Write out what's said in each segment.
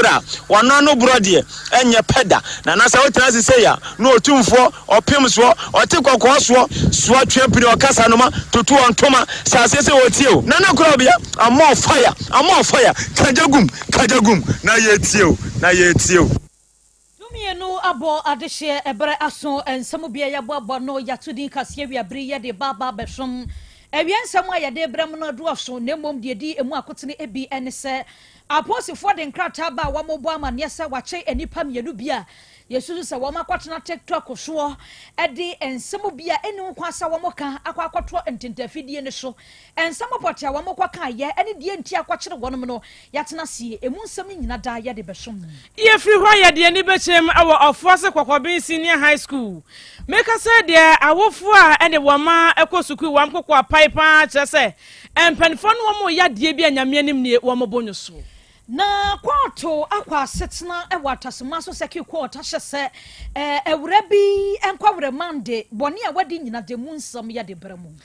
bra wano no brode enye peda na na sa wotina se ya no otumfo opem so ote kokko so atwapiri okasa no ma tutu ontoma sase se wotie na na Krobea am on fire kajagum na yetie Mienu abo adehye ebre aso ensemu bia ya boabo no yatudi kase wiabri ye de baba beshom ewiensemu ayede brem no doso nemom de di emu akotene ebi ense aposifo de nkrata ba wa mobo amane se wache enipa mienu bia yesu se wo makwatena TikTok so edi ensemu bia enu kwasa wo moka akwakoto ententafidie ne so ensemu potia wo mokwaka ye eni die nti akwakire wonom no yatena sie emu nsem nyina da ye de beshom ye free ho ye de ni bechem awo ofose kwakobin senior high school make say de awofo a ene wo ma ekosuku wam kokwa pipe chese empanfo no wo mo ya de bia nyame anim ne wo mobonyo so na kwato akwa setna e watasoma so seki kwota hyese ewura bi enkwawre mande bone a wadi nyina de mu nsam ya de bremu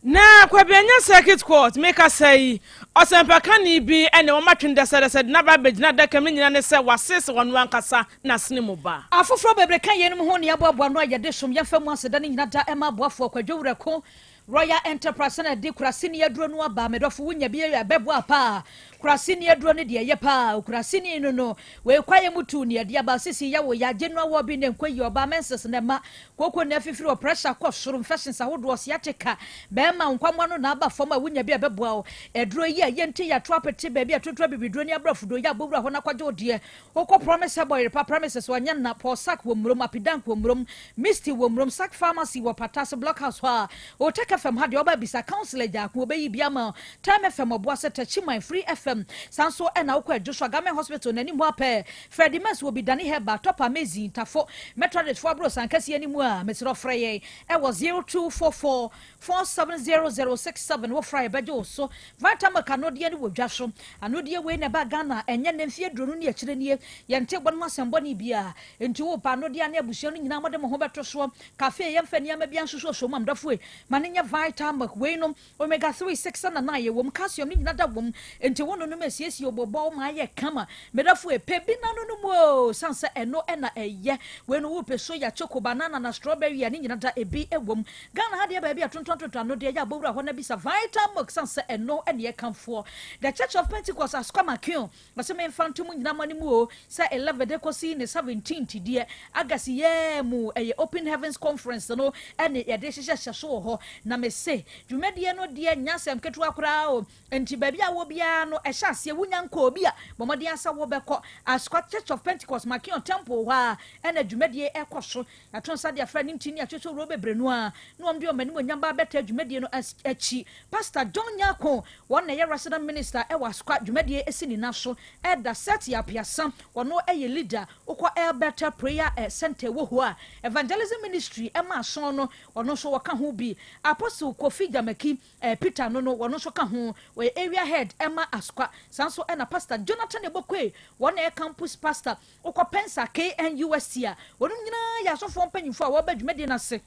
na kwabenya circuit court make say osempaka ni bi ene wo matwende sede na ba begina da kam nyina ne se wasese wonu ankasa na sene mu ba afoforo bebre kan yenum ho ne aboabo no ayede som yemfa mu aseda ne nyina da ema aboafo kwadwowre ko Royal Enterprise na de kurasini yaduro no aba medofo wunya bi ya bebo apa kurasini yaduro ne de ye pa kurasini no we kwaye mutu ne de aba sisi ya wo ya genua wo bi ne nkwayi oba menses ne ma koko na fifiri pressure cough soro infections ahodo osiateka be ma nkwamwa no na aba fom a wunya bi ya bebo a eduro yi ye nti ya trapete be bi atotro bibiduro ne abrafudo ya bowura ho na kwaje odie koko promise boy pa promises wanya na posak wo mrom apidank wo mrom misty wo mrom sak pharmacy wo patas blockhouse ha o take FM had your baby sa counselor Jack will be biama time FM oboase tachiman free FM sanso ena ukwa Joshua Game Hospital nani mu ape Freddy Mess will be done here ba top amazing tafo Metronet for bros ankasi animu a mesro freye e was 0244 470067 wo frye bejo so vantama kanodie ni wodwaso anodie we ne ba Ghana enye ne mfie dronu ne akire nie yente gbon asembo ni bia enti wo pa anodie na abusua no nyina mode mo ho beto so cafe yemfa ni ama bia nsoso so mam dafo manenya vitamin weinom omega 3 6 and 9 wom calcium ni nyina da wom enti wono no masiesie obobo ma ye kama medafo epebi na no mo sansa eno ena eye we no wo peso ya choco banana na strawberry ani nyina da ebi ewom Ghana ha de ba bia tontontonton no de ya bowura ho na bisa vitamin sansa eno ene ye kamfo the Church of Pentecost askama kion waseme infantum nyina mani mu o sa 11 de kosi ne 17th die agasi ye mu eye open heavens conference no ene ye de hyehyɛ so ho na me se dwumadie no de nyasem ketu akora o enti ba bia wo bia no ehya ase wunya nko obi a bomode asa wo beko askwa Church of Pentecost makion temple wa ene dwumadie ekoso atonsa de afra nimtini atwetwe ro bebrenu a no omde omani nyamba beta dwumadie no achi Pastor John Nyako won na ye resident minister e waskwa dwumadie esini naso e da set ya piasa wono eye leader ukwa e better prayer center wo ho a evangelism ministry e ma so no wono so waka ho bi Apostle Kofi Gamaki Peter no wono so ka ho we area head Emma Askwa sanso na Pastor Jonathan Ebokwe won na campus pastor ukwa Pensa KNUST a wono nyina ya so fo mpanyimfo a wo ba dwumadie na se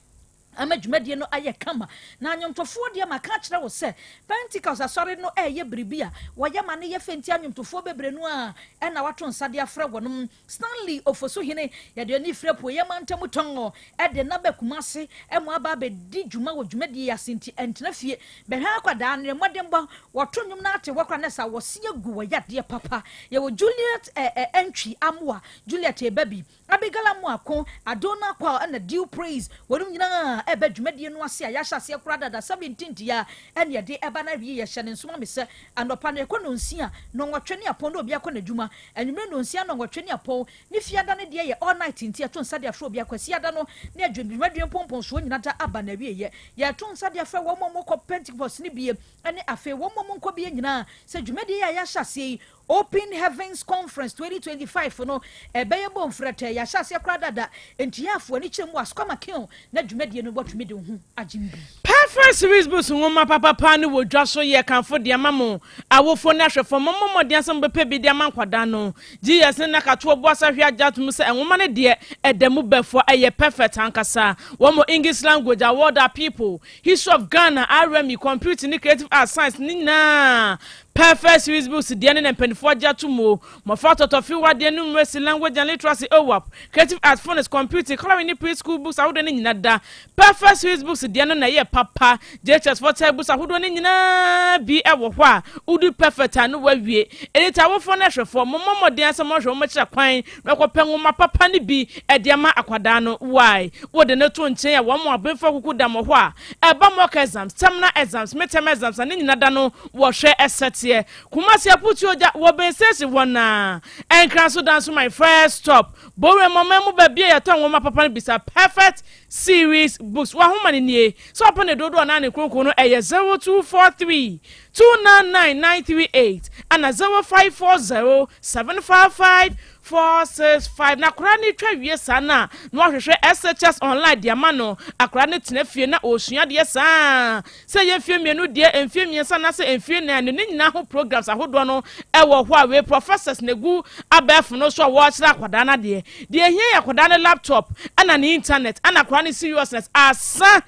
amadwumadie no aye kama na anyomtofo de maka kire wo se Pentecost asori no eye bribia wo ye mane ye fenti anyomtofo bebrenu a na wato nsade afre wonom Stanley Ofoso hene ye de ni frepo ye mantam tongo de na bakumase emo aba be di dwuma wo dwumadie asenti entena fie be hwa kwada ne modemba wato nwum na ate wakra na sa wo se gu wo yade papa ye wo Juliet entry amwa Juliet ebabi abigala mu akon Adona kwa na due praise wonum nyina ebe dwumadie no ase a ya hyase kura dada 17th ya ene de eba na wie ye hyene nsoma me se anopa na ekono nsia no nwotwe apon do obi akona dwuma enwumre no nsia no nwotwe apon ni fiada ne de ye all night ntia to nsa de afro obi akwasi ada no na adwumadie pompon so nyina da aba na wie ye to nsa de afro wo mo ko Pentecost ni bie ene afe wo mo nko bie nyina se dwumadie ya hyase Open Heavens Conference 2025 no ebeye bom frete ya hyase kura dada entiafo ani kyeremu askoma kion na dwumadie no botwumi de hu agimbi perfect series bus nwoma papa ne wodwa so ye kanfo de amamo awofo na hwefo momomode asem bepe bi de amankwada no Jesus na kato oboasa hwe ajatum se nwoma ne de edemu befo eye perfect ankasa womo English language award people history of Ghana RME computing creative art science ni na perfect series books deɛ ne mpanifo agya to mo mɔfa tɔtɔfi wa deɛ numeracy language and literacy owap creative arts phonics computing coloring ne preschool books ahodoɔ ne nyina da perfect series books deɛ no na yɛ papa JHS for type books ahodoɔ ne nyina bi ɛwɔ hɔ a udu perfect anu wawie edita wofo na hwefo momɔden asɛm ɔhwɛ mo kyerɛ kwan na kɔpɛ nwoma papa ne bi ɛde ama akwadaa no why wo de ne to nkyɛn a wɔn mo abenfo kuku da mo hɔ a ɛba mock exams terminal exams midterm exams ne nyina da no wɔhwɛ ɛsɛteɛ kumasi aputu oja wɔbɛnsɛsi wɔn na ɛnkran so dan so my first stop bowe mama mu ba bia yɛtɔ nwoma papa no bisa perfect series books wa homa ne nie so open the dodo na ne kronkron no ɛyɛ 0243 299938 ana 0540 755 465 na akora ne twa wie saa na wɔhwehwɛ SHS online de ama no akora ne tena fie na osua de saa sɛ yɛ fie mienu de emfie miensa na sɛ emfie na ne nyina ho programs ahodo no ɛwɔ hɔ a we professors na gu abɛfo no so wɔkyerɛ akwadaa na de hia akwadaa ne laptop ana ne internet ana akora ne seriousness asa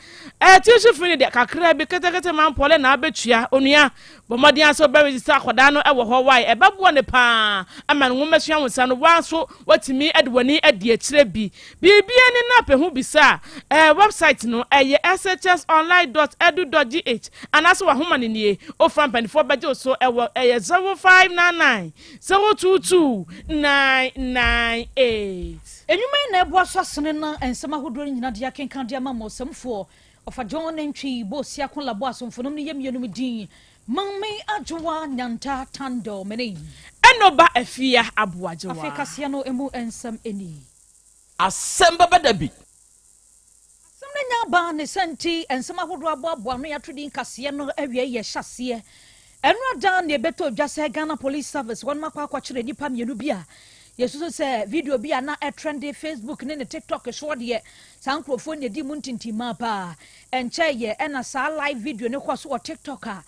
tuition fee de kakra bi ketekete man pole na abetua onua bomɔden aso bɛ register akwadaa no ɛwɔ hɔ why ɛbɛboɔ ne pa ama no nwomesua wonsa no wanso watimi adwani adi akyire bi bibia ne na pɛhu bisa website no ɛyɛ shsonline.edu.gh anaso wahoma ne nie ofran panifo bɛgye so ɛwɔ ɛyɛ 0599 022 998 enwuma na ɛboa so asene na ensɛm ahodoɔ nyina de akenkan de ama mɔsɛmfoɔ ɔfa John ntwi bosia kon labo asomfonom ne yemienum din Mami ajwa nyanta tando meni enoba afia aboajewa Afrika sia no emu ensam eni Asem Beba Dabi Asem nya ba ne senti ensam ahodo aboa no yatodi nkase no awie ye hyase enu adan ne beto dwase Ghana Police Service won makwa kwakire nipa mienu bia yesuso se video bia na trendy Facebook ne TikTok so de sankrofo ne di muntintima pa enche ye ena sa live video ne kwaso o TikTok a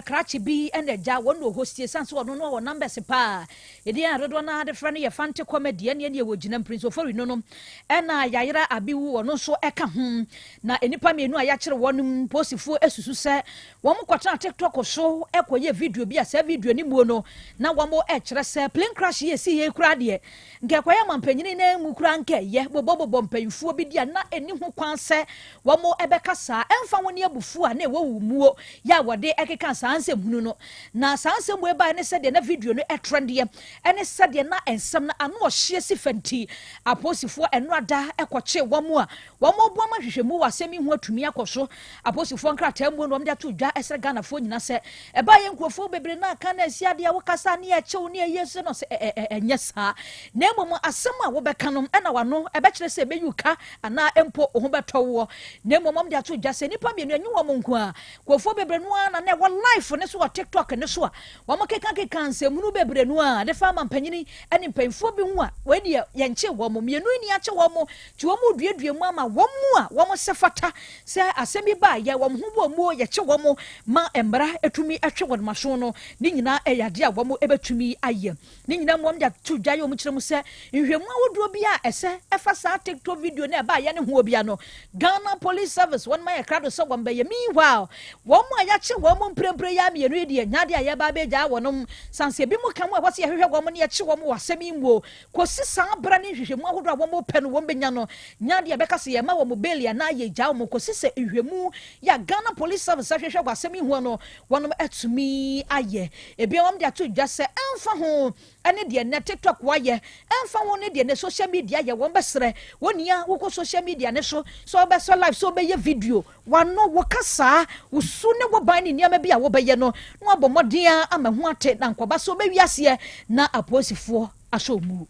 krachi bi ena ja wono hostie sanso wono no wo numbers pa edi adodo na de frɛ no ye fante comedy ne ye wogina prince ofori no no ena yayira abiwu wono so eka ho na enipa mienu a ya kire wonum posifo esusu se wo mo kwata TikTok so ekoye video bi a se video ni mu no na wo mo kire se plane crash ye si ye kura de nke kwaya mampanyini na mu kura nke ye bobobo mpanyfuo bi dia na eni ho kwan se wo mo ebeka saa emfa woni abufu a na ewo wumuo ya wode ekeka saa nsem hunu no na saa nsem we ba ne se de na video no trend ye ene se de na ensem na ano ohye si fanti aposifo eno ada ekoche wo mo a wo mo bo ma hwehwemu wasemi ho atumi akoso aposifo nkrata mu no mde to dwa esre Ghana fo nyina se eba ye nkrofo bebre na aka na asia de wo kasa ne ya chew ne yesu no se enye saa na mmom asem a wo beka no ena wano ebe kire se beyuka ana empo ho betowo na mmom mde ato dwa se nipa mienu anyi wo mo nko a krofo bebre no na na wo life ne so TikTok ne so a wo mo keka nsem nu bebre no a de fa mampanyini ene mpanfo bi ho a we de ye nche wo mo mienu ni ache wo mo ti wo mo duedue mu ama wo mu a wo mo sefata se asem bi ba ye wo mo ho bo mu ye che wo mo ma embra etumi etwe wo maso no ni nyina eyade a wo mo ebetumi aye ni nyina mo mde ato dwa ye o mo kire mu se nhwemu awodo bi a ese efa sa TikTok video na ba ye ne ho obi ano Ghana Police Service one my crowd so one be ye meanwhile wo mo ya che wo mo mprempre ya mienu de nyade a ye ba be gya wonom sanse bi mo kan wo wase ye hwehwe wo mo ne ye che wo mo wasemi nwo kosi san bra ne hwehwemu awodo a wo mo pe no wo benya no nyade a beka se ye ma wo mo belia na ye gya wo mo kosi se nhwemu ya Ghana Police Service hwehwe wasemi ho no wonom atumi aye ebi wo mde ato dwa se emfa ho ene de ne TikTok wa ye emfa wo ne de ne social media ye wo besre wonia wo ko social media ne so be so live so be ye video wano wo kasa wo su ne wo ban ne niam bia wo be ye no no abomoden ama ho ate na nkoba so be wiase na aposifo aso mu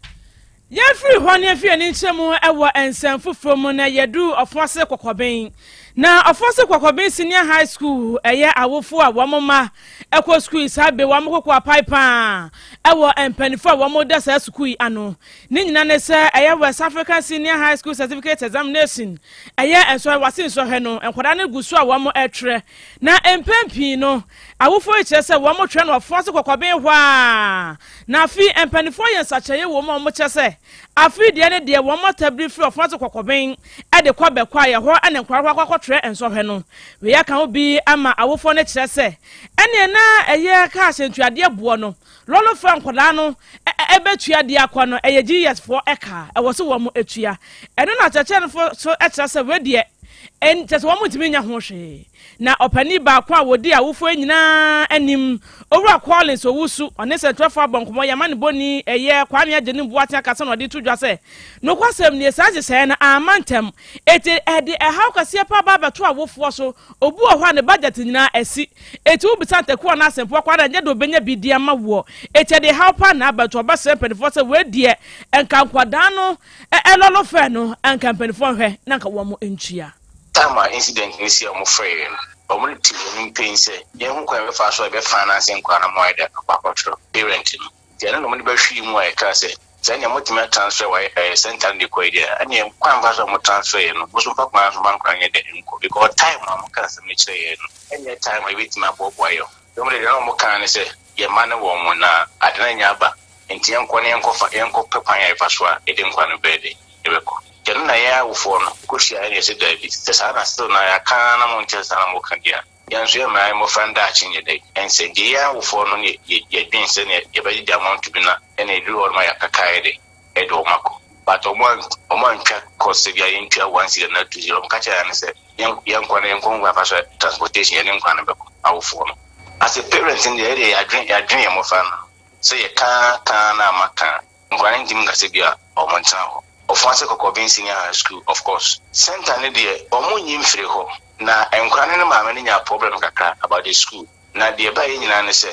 Yefri hɔ ne afie ne nkyɛmu ɛwɔ ensɛm foforo mu na yedu ɔfɔse kɔkɔben na ɔfɔse kɔkɔben senior high school ɛyɛ awofo a wɔmoma ɛkɔ school sabe wɔmokɔ apaipa ɛwɔ empanifo a wɔmoda sa school ano ne nyina ne sɛ ɛyɛ West African Senior High School Certificate Examination ɛyɛ ɛso wase nso hɛ no enkwada ne gusu a wɔmo ɛtrɛ na empempi no awofo kyerɛ sɛ wɔmo twɛ no ɔfɔse kɔkɔben hɔ a na afi empanifo yɛ nsakyɛye wɔmo kyerɛ sɛ afi de ne de wɔmo tabri free ɔfɔse kɔkɔben ɛde kɔ bɛkɔ ayɛ hɔ ɛne nkwara kwakɔ twerɛ nsɔhwɛ no we ya kan obi ama awofo no kyerɛ sɛ ɛne na ɛyɛ ka asentuade boɔ no lolo fra nkwadaa no ɛbɛtua de akɔ no ɛyɛ GS for ɛka ɛwɔ so wɔ mo etua ɛno na kyerɛkyerɛ no so ɛkyerɛ sɛ we deɛ en tese wo mutimi nya ho hwe na opani ba kwa wodi awofo nyina anim owura Collins owusu one se 12 abonkomo yamane boni eye kwame agene buate akasa no de to dwa se no kwasem ne saje se na amantem eti ede ehaw kase pa ba beto awofo so obu ohwa ne budget nyina asi eti ubisa ntaku na asempo kwa da nya do benya bidia ma wo eti de haw pa na beto ba se penifo se we die enka nkwadan no elolo fe no enka penifo hwe na nka wo mo entua Tama incident nisi ya mufreye omuri timu mpense ye hu kwa be fa so be finance nkwa na mo ide akwakotra parent no no mo be hwi mu e ka se sanya motime transfer wa center ndi ko ide ani kwa mfa so mo transfer no mo so fa kwa so bank anye de nko because time am ka se me kire no any time I wait ma bobo yo mo de no mo kan se ye mane wo mo na adena nya ba enti enko ne enko fa enko pepan ya fa so a ide nkwa no bede ebeko Kenu na ya ufono kushia ene se David tesana still na ya kana Manchester na mokandia yanzu ya mai mo franda achinye dai ense de ya ufono ne ye binse ne ye badi da amount bi na ene du or ma ya kakaide edo mako but omo ntwa cost bia yentwa 1.20 mkacha ya ne se yankwa na yankwa fa so transportation ye nkwa na beko awufono as a parent in the area ya dream ya mo fana so ye ka na maka nkwa ntim ngase bia omo ntaho of once senior high school, of course. Center ne de omo nyim fire ho na enkwane ne maame ne nya problem kakra about the school. Na de ba nyina ne se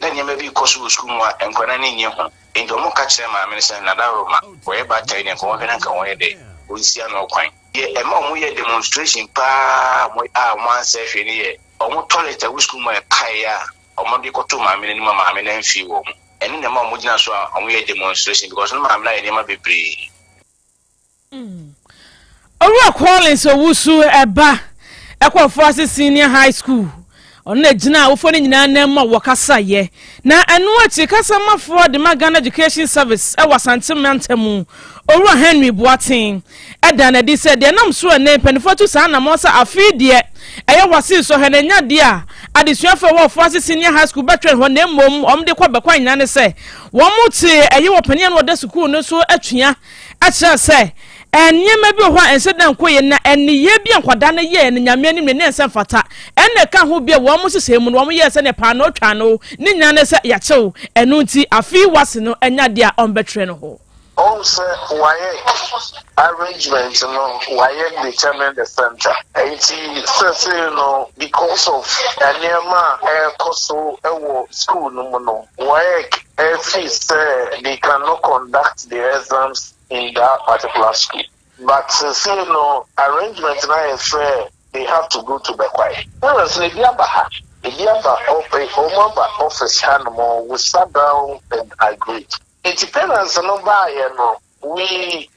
na nyema bi koso school mu a enkwane ne nye ho. Enti omo ka kire maame ne se na da roma we ba tai ne ko hwe na ka won de onsia no kwan. Ye ema omo ye demonstration pa mo a mo anse hwe ne ye omo toilet a school mu e pai a omo de ko to maame ne ma maame na mfi wo mu. Eni ne ma omo gina so a omo ye demonstration because no maame na ye ma bebre. Owura Collins owusu eba ekofo senior high school ona gina awofo ne nyina na ma wokasa ye na enu achi kasa mafo de Ghana Education Service Yaw Asante Mantemu Owura Henry Boatin eda na di se de nam so ne penifo to sa na mo sa afi de eye wase so henanya de a adesuafo wo fo senior high school betwe ho na mom omde kwa bekwa nyina ne se wo muti eye wo pania no de school no so atua a kire se enyema bi ho ensedan koye na eniye bi ankwada na ye ne nyame ni ne nsem fata enne ka ho bi wo mo sesemu no wo ye se ne pa no twa no ni nya ne se ya chew enu nti afi wase no enya de a ombetre no ho also why arrangement no why determine the center because of anyama koso school no why fees they cannot conduct the exams in that particular school. But arrangement now is they have to go to Bekwai. Whereas the office we sat down and agreed. It depends on we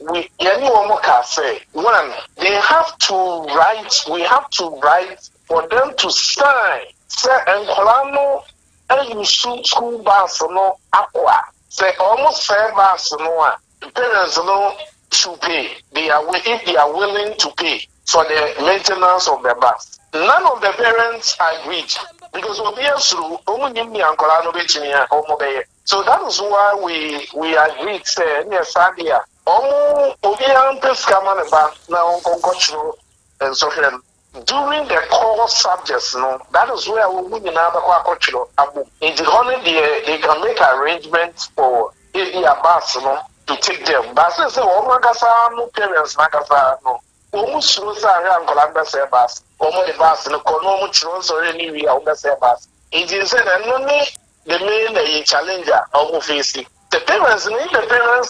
say one, they have to write, we have to write for them to sign. Say and Kolano and you school bus no aqua. Say almost fair bus no. Parents should pay. If they are willing to pay for the maintenance of the bus. None of the parents agreed because so that is why we agreed. During the core subjects, that is where we in the holiday they can make arrangements for a bus, to take them. But since no parents no. Almost around Columbus bus, almost the bus, no Konomo Chros or any August bus. It is only the main challenger of facing. The parents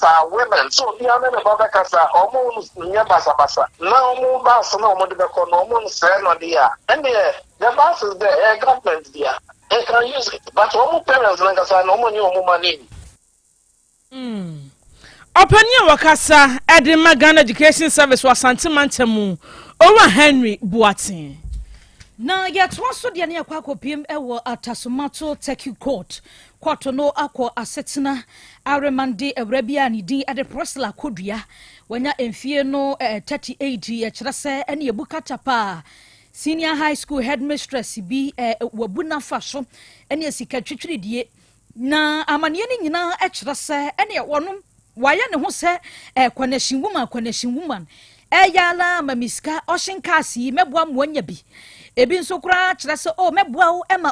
are women, so the other Baba Casa almost near Basa. Now more bus, no more the Konomo sell on the air. And the bus is the air government there. They can use it. But almost parents like us are no more money. Openya wakasa ede Ghana Education Service Yaw Asante Mantemu Owura Henry Boatin na yetwa so de ne akwa ewo Atasomato Teki Court no akọ asetena aremande ewrabia ne din ade prosela kodua wanya emfie no 38 ye kire se ene ebukata pa senior high school headmistress bi wabuna fa so ene sika twitwiridie na amane ne nyina e kyerɛ sɛ ene wɔnom wayɛ ne ho sɛ connection woman yala mamiska oshinkasi meboa mwanya bi ebi nso kura kyerɛ sɛ meboa wo ema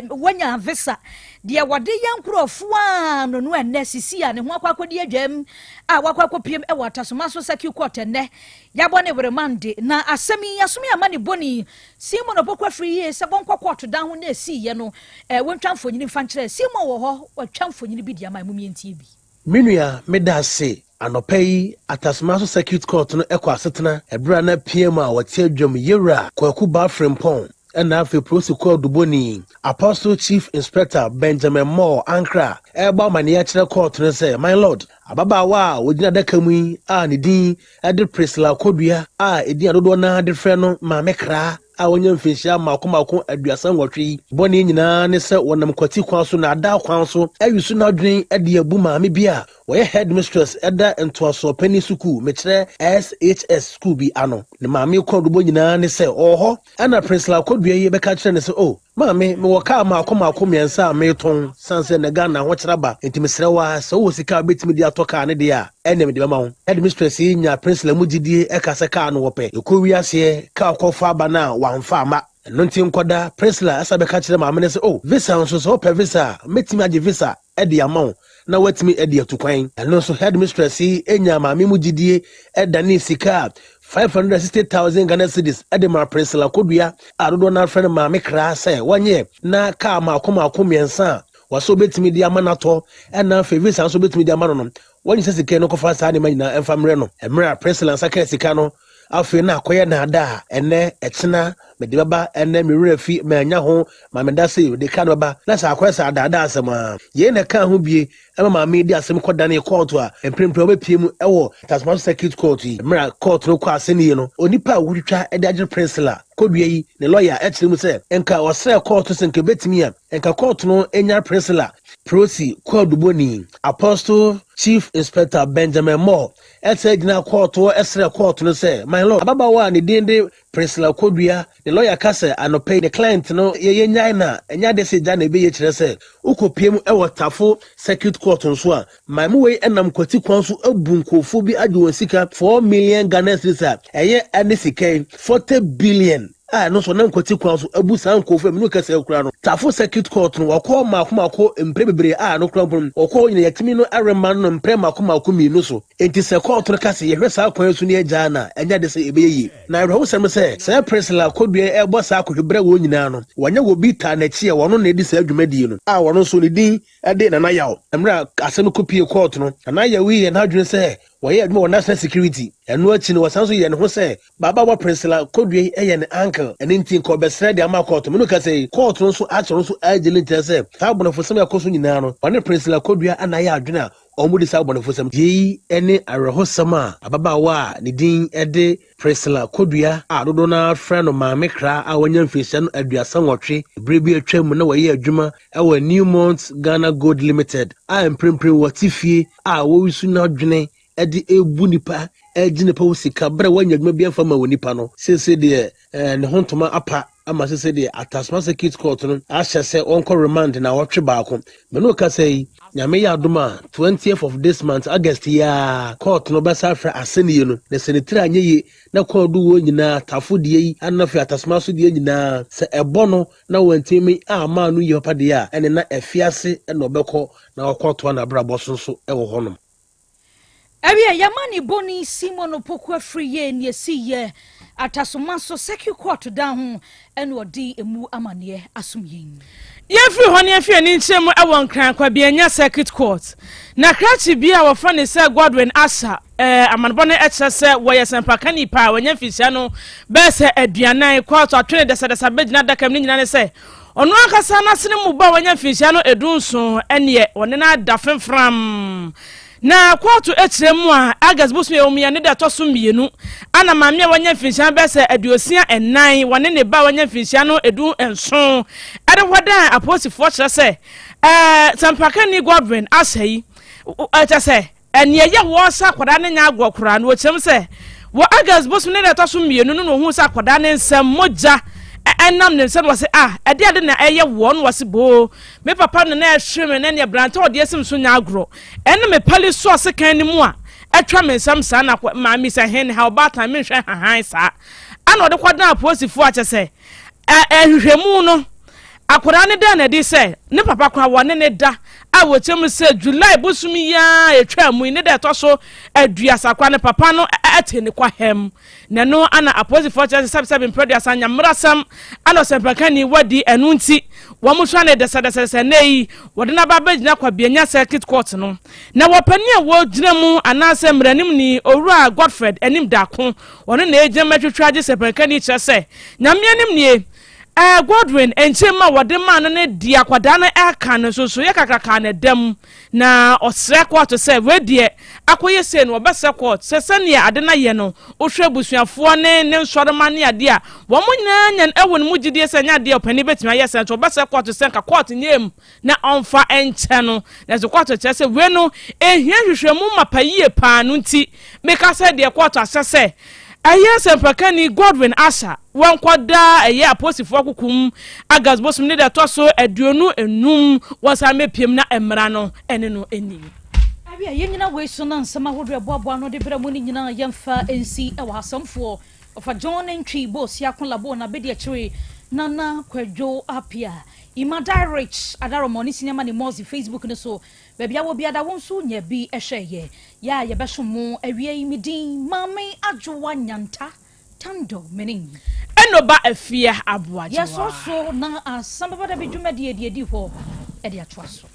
wanya visa de wade yankurofo a no enne sisi a ne ho akwakodi adwam a wakwakopiem watasoma so saki court enne yabone bremande na asemi yasumi amane boni simo no pokwa free ye se bonko court dan ho na esi ye no wontwamfo nyini fa nkyerɛ simo wo ho watwamfo nyini bi dia ma mumientie bi minua medase anopai atasmaso circuit court no asetena ebra na PM a wote adwam yewra kwaku ba frempon na afi prosecute duboni Apostle Chief Inspector Benjamin Moore Ankra eba mane ya kire court no say my lord ababawa wodina daka mu a ne din ade Priscilla Kodua a edin adodo na ade frɛ no ma mekra a wonya mfinhia makomako aduasan nwotwe boni nyina ne sɛ wonam kwati kwan so na ada kwan so ayusu na dwen ade abu maame bia woyɛ headmistress ɛda ntoaso pani suku mekyerɛ SHS school bi ano ne maame kɔdobo nyina ne sɛ ɔhɔ ana Priscilla Kodua yi bɛka kyerɛ ne sɛ maame me wɔka makomako miɛnsa a meton sanse na Ghana ho kyeraba ntimisrɛ wa sɛ wo sika betimi di atoka ne de a ɛne me de bɛma wo headmistress yi nya Priscilla mugidie ɛka sɛ ka no wɔpɛ ekowi ase ka kɔfa aba na wamfa ama no nti nkoda Priscilla asa bɛka kyerɛ maame ne sɛ visa nso sɛ wɔpɛ visa metimi agye visa ɛde ama wo na watimi ɛde atukwan ɛno nso headmistress yi enya maame mugidie ɛdane sika 560,000 Ghana cedis edema Priscilla Kodua adodo na frɛ no maame kra sɛ wanye na ka makomako miɛnsa waso betimi di amanato ɛna favisa so betimi di amano no wanye sika no kofa saa ne ma nyina emfamre no emra Priscilla saka sika no afi na akoye na ada ene etena mede baba ene mirura fi manya ho mameda se de ka baba na sa akoye sa ada asema ye na ka ho bie ema maame di asem kodane court a emprempre obepiem ewo Tasman Circuit Court yi mra court no kwa aseni no onipa awutwa ede agye Priscilla Kodua yi ne lawyer ekyere mu se enka osre court se enka betimi a enka court no enya Priscilla prosi koduboni Apostle Chief Inspector Benjamin Moore etse gina court esre court no say my lord ababawa ne dinde Priscilla Kodua the lawyer kase anope the client no ye nyai na enya de se gya na be ye kire say ukopiem ewotafo circuit court nso a my mu we enam kwati kwan so abunkofo bi ade won sika 4 million Ghana cedis eye ane sika 40 billion no so nan kwati kwan so abu san kofo me no kase akura no tafo circuit court no wakọ makomako mpre bebre no kran brum wakọ nyina yatimi no arema no mpre makomako mi no so enti se court no kase ye hwesa kwan so ne agya na enya de se ebeyi na ehwo sem se Priscilla Kodua ebo sa akohwebre wo nyina no wanya wo bi ta na chi e wono na edi sa adwumadi no wono so ne din ade na Yaw emra asem kopie court no na Yaw wi na adwene se woyɛ adwuma wɔ national security eno achi no wasan so yɛ ne ho sɛ baba wa Priscilla Kodua ɛyɛ ne uncle ɛne ntin ko bɛsrɛ de ama court me no ka sɛ court no so akyerɛ so agile ntia sɛ ta bonofo sɛm yakɔ so nyinaa no ɔne Priscilla Kodua anayɛ adwene a ɔmudi sa bonofo sɛm yi ɛne awerɛhosɛm a ababawa ne din ɛde Priscilla Kodua a dodo na frɛ no maame kra a wɔnya mfisia no aduasa nwɔtwe bere bi atwa mu na wɔyɛ adwuma ɛwɔ Newmont Ghana Gold Limited a mprempren wɔte fie a wɔwisu na adwene edi ebu nipa ejine pa usika bra wanya dwuma bia fama woni pa no sese de ne hontoma apa ama sese de Tasman Circuit Court no ahye se onko remand na wotwe baako me no ka sei nyame ya adoma 20th of this month August ya court no basa fra aseni no ne senetira anyeye na court do wo nyina tafo de yi anafi Tasman so de nyina se ebo no na wantimi ama no yi papa de ya ene na efiase na obekọ na okoto na brabo so ewo honom Ewe yamani boni Simon Pokwa free ye ni ye atasomanso Circuit Court down eno di emu amane asumyin. Ye free hone afie ni nkyem ewon kran kwa bia nya Circuit Court. Na krachi bia wo fa ne se Godwin Asa amanbo ne eche se wo ye sempaka ni pa wonya fisia no be se aduanan court atwene de se begina dakam ni nyina ne se ono akasa na sene mu ba wonya fisia no edunso ene wone na da fenfram na kwatu ekyiremu a August busu ye omiya ne da toso mienu ana maame wanya finhia bese aduosia enan wone ne ba wanya finhia no edu enson ade hoda aposifo kyerɛ sɛ sampaka ni Godwin Asa yi ɛkyɛ sɛ ene ye wo sa kwada ne nya agwokora no kyerem sɛ wo August bosom ne to so mienu no hu sa akoda ne nsem moja enam ne nsem wose ade na eye wo no wose bo me papa no na ehwe me ne branta ode esim so nya agro ene me pali so se kan ni mu a etwa me nsem sa na ma mi se hen ha obata me hwe han sa ana ode kwada aposifo a chese ehwehwemu no akoda ne da na di se ne papa kwa wone ne da a wochem se July busumi ya etwa mu ne da to so aduasa kwa ne papa no atene kwa hem na no ana aposifo chese sabe producer anya mrasam ana sempaka ni wadi enu nti wo mo so na de se nei wode na baba gina kwa bianya circuit court no na wopani a wo gina mu anase mranim ni owura Godfred enim dako wone na eje matwetwa je sempaka ni chese nyamianim ni Godwin enchema wode man ne dia kwada na aka no so ye kakaka na dem na osre court se we die akoye se no obese court se sene ade na ye no ohwe busuafo ne nsoroma ne ade a wo munyanyan ewo no mugidie se nya de opani betima ye se to obese court se ka court nyem na onfa enche no na so court che se we no ehia hwehwemu mapaye pa no nti meka se de court asese sempaka ni Godwin Asha wan kwada aposifo akukum August bosom ne da to so aduonu enum wasa mepiem na emra no ene no eni abia yenyina we so na nsema hodo eboabo no de bra mu ni nyina yemfa ensi e wa asamfo ofa John ntwi bo sia kon labo na bedi akire nana kwadwo apia ima direct adaro money sinema ni mozi Facebook ne so bebia wo bia da wonso nya bi ehweye ya ye besomo awie imidin mame adwowa nyanta tando menin enoba afia aboaje yeso so na Asem Beba Dabi dwumade edi ho e de atwa so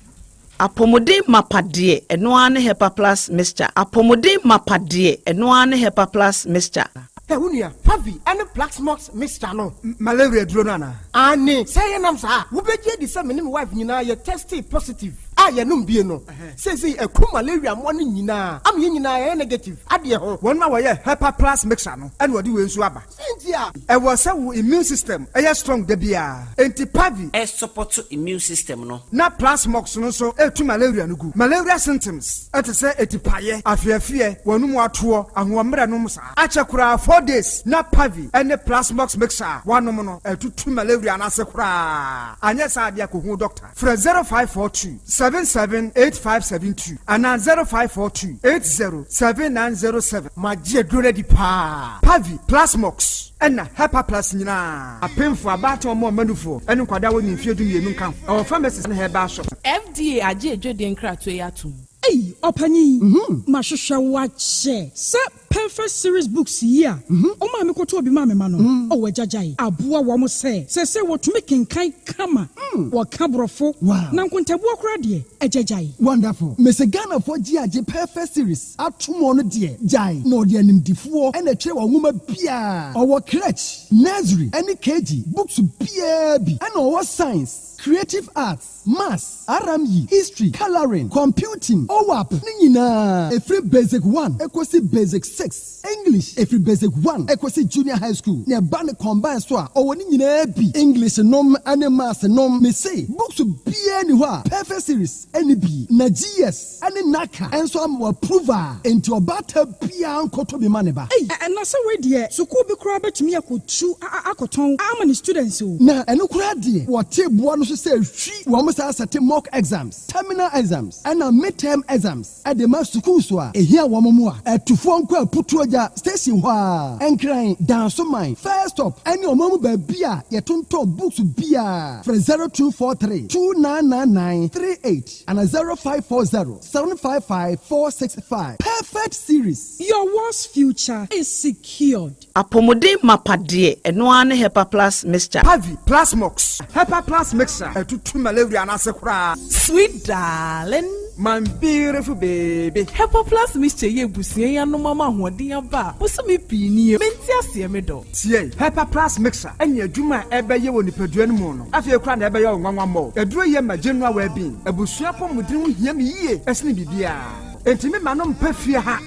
apomodin mapade eno ane hepa plus mixture apomodin mapade eno ane hepa plus mixture Unia, Pavi, and a Plaxmox Mr. No, malaria dronana. Anne, say an answer. Who bet ye the same wife, you know, you're tested positive. I am no. Says he a cool malaria one in Yina. I'm Yina negative. Adia, 1 hour, Hepa Plus Mixano, and what do you swabber? Cynthia, I was so immune system, a strong debia. Anti Pavi, a support to immune system, no. Not Plasmox, no so, to malaria no good. Malaria symptoms, at a say, etipaye, a fear, one more tour, and 1 meranomsa. Achakura 4 days, not Pavi, and the Plasmox Mixer, 1 nominal, and 2 malaria and asakura. And yes, I diaco doctor. For 0542 778572 and 0542 807907. My dear Grady Pa Pavi Plasmox and Hepa Plus Nina. A pin for about or more manufo and Quadawan in Fidu Yunkan. Our pharmacist and her bar shop. FDA aje Jordan Kratwe yatum. Hey, opani. Mashusha wache. Sa perfect series books here. Oma me koto obi ma me mano. O wajajai. Abua wa mo se what to make in kai kama. Wa kabrofo. Na nkontabu akra de ejajai. Wonderful. Mese Ghana for GAJ perfect series. Atumo no de jai. No de animdifuo and a tre wa nwoma bia. Our crèche, nursery, any KG, books bia bi. And our science, creative arts, maths, RME, history, coloring, computing, OWAP, nina. Every basic 1, equasi basic 6. English, every basic 1, equasi junior high school. Ne bane combine so o nina bi. English nom and maths nom me say. Books bia ni wa. Perfect series, any bi. Na GS, any naka. And so I'm approver. Into a batter bia koto bi maneba. Hey, and na say we there. So ko bi kura betumi akotu akoton. How many students o? Na eno kura de. What table no say we set mock exams, terminal exams, and midterm exams at the master school. Here, Wamamua at to phone call Putuaja station. And crying down some mine. First stop, and your mama beer, yet to books beer for 0243 299938 and a 0540 755 465. Perfect series. Your worst future is secured. Apomodin mapade eno ane Hepa Plus mixture. Pavi Plasmox Hepa Plus mixture. To malaria and asakura. Sweet darling, my beautiful baby. Hepa Plus mixture ye busie ya no mama hoden aba. Wo me pini menti ase me do. Tie Hepa Plus mixture enya dwuma ebeye woni paduan mu no. Afie kura na ebeye onwanwa mo. Eduro ye ma general well being. Abusua pom mudin hu hia me yie. Esne bibia. Entimi manom pafie ha.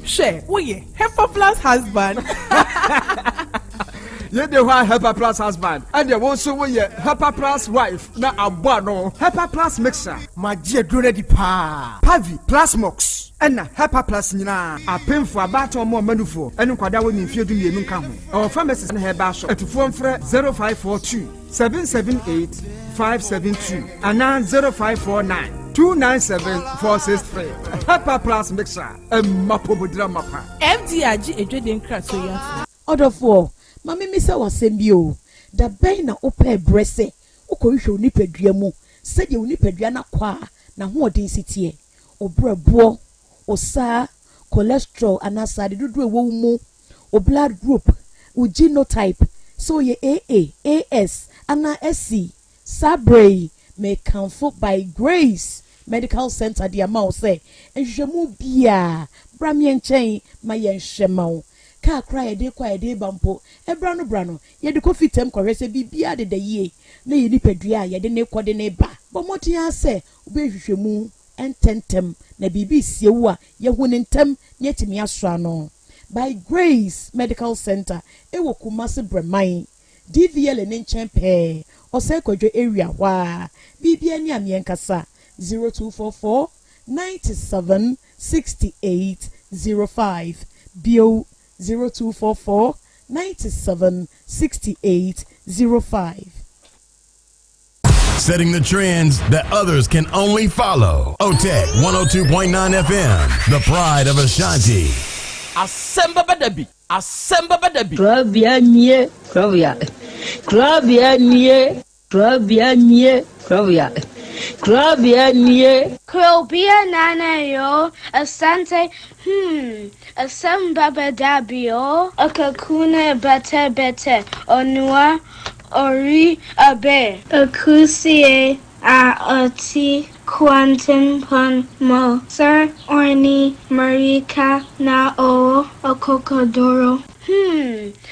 She, wo ye Hepa Plus husband. Ye de wa Hepa Plus husband and ye won so we ye Hepa Plus wife na abua no. Hepa Plus mixer my dear Grady Pa Pavi Plasmox ɛna Hepa Plus nyinaa apemfo abato ɔmo manufo ɛne nkwada wɔ ne mfie du mienu nka ho ɔwɔ pharmacies ne Herbal Shop atufoɔ mfrɛ 0542 778 572 ana 0549 297 463 Hepa Plus mixer mapobodra mapa FD agi edwede nkra so ya Odofo mami mi se wasem bi o da bɛn na opa brese okohwehwe onipadua mu sɛde onipadua na kwa na hoɔden sitie obrɛboɔ osa cholesterol anasa de dodo ewo mu o blood group o genotype so ye AA AS ana SC Sabre may comfort by Grace Medical Center di amount say enhwehwɛmu bia bramie nkyɛn ma yɛnhwɛma ka kra yɛde kwa yɛde bampo ebra no yɛde kofi tem kɔhwɛ bibia de da yie na yɛ nipadua yɛde ne kɔde ne ba bɔmɔten asɛ obɛhwehwɛmu ententem na bibi siewu a yehu ne ntem nyetimi asra no by Grace Medical Center ewo Kumasi Breman DVL ne nchen pe osai kwadwo area wa bibi ani amienkasa 0244 97 68 05 bio 0244 97 68 05. Setting the trends that others can only follow. OTEC 102.9 FM, the pride of Ashanti. Asem Beba Dabi. Asem Beba Dabi. Krobea nie, Krobea. Krobea nie, Krobea nie, Krobea. Krobea nie. Krobea nana yo, Asante, Asem Beba Dabi yo, Akakune bete, onua. Ori abe akusie a oti quantum pon mo sir orni marika na o okokodoro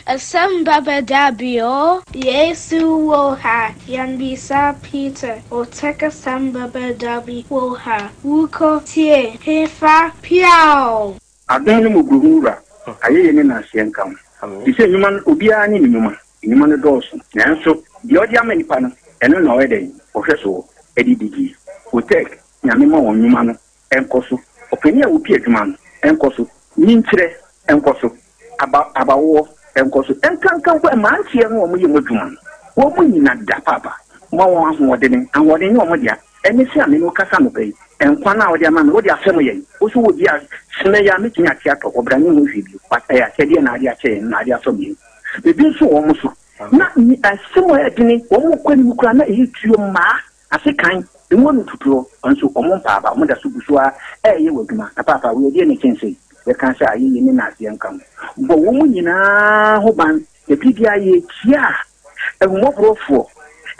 Asem Beba Dabi o Yesu wo ha yanbisa Peter o teka Asem Beba Dabi wo ha wuko tie hefa piao adanu muguhura ayeye ne na asienkam ise nyuma obiara ni nyuma nyuma no dɔɔso nanso deɛ ɔde ama nipa no ɛno na ɔyɛ dɛn ɔhwɛ so ɛdidigi hotek nyame ma wɔn nyuma no ɛnkɔ so ɔpani a wɔpi adwuma no ɛnkɔ so nyinkyerɛ ɛnkɔ so abawoɔ ɛnkɔ so ɛnkankan kɔ ɛmanteɛ no wɔn yɛ mu adwuma no wɔn mu nyina da papa ma wɔn ahoɔden ne wɔn dea ɛne sɛ ame no kasa no bɛyi ɛnkwa no a wɔde ama no wɔde asɛm yɛn woso wɔ bi a sena yɛ a metumi ate atɔ ɔbrane ho hwɛ bi ɛyɛ akyɛdeɛ na ade akyɛ yɛn na ade asɔ bi ebi nso wɔn so na ni asɛm a yɛdene wɔn kɔ ne kura na ɛyɛ tuo mmaa ase kan emu no tutuo nso wɔn mpaaba wɔn da so gu so a ɛyɛ wɔ adwuma na papa wɔyɛ deɛ ne kyɛnse yɛka sɛ ayɛ ne na aseɛ nka bɔ wɔn nyinaa ho ban ebi bi ayɛ tia ɛhumɔborɔfoɔ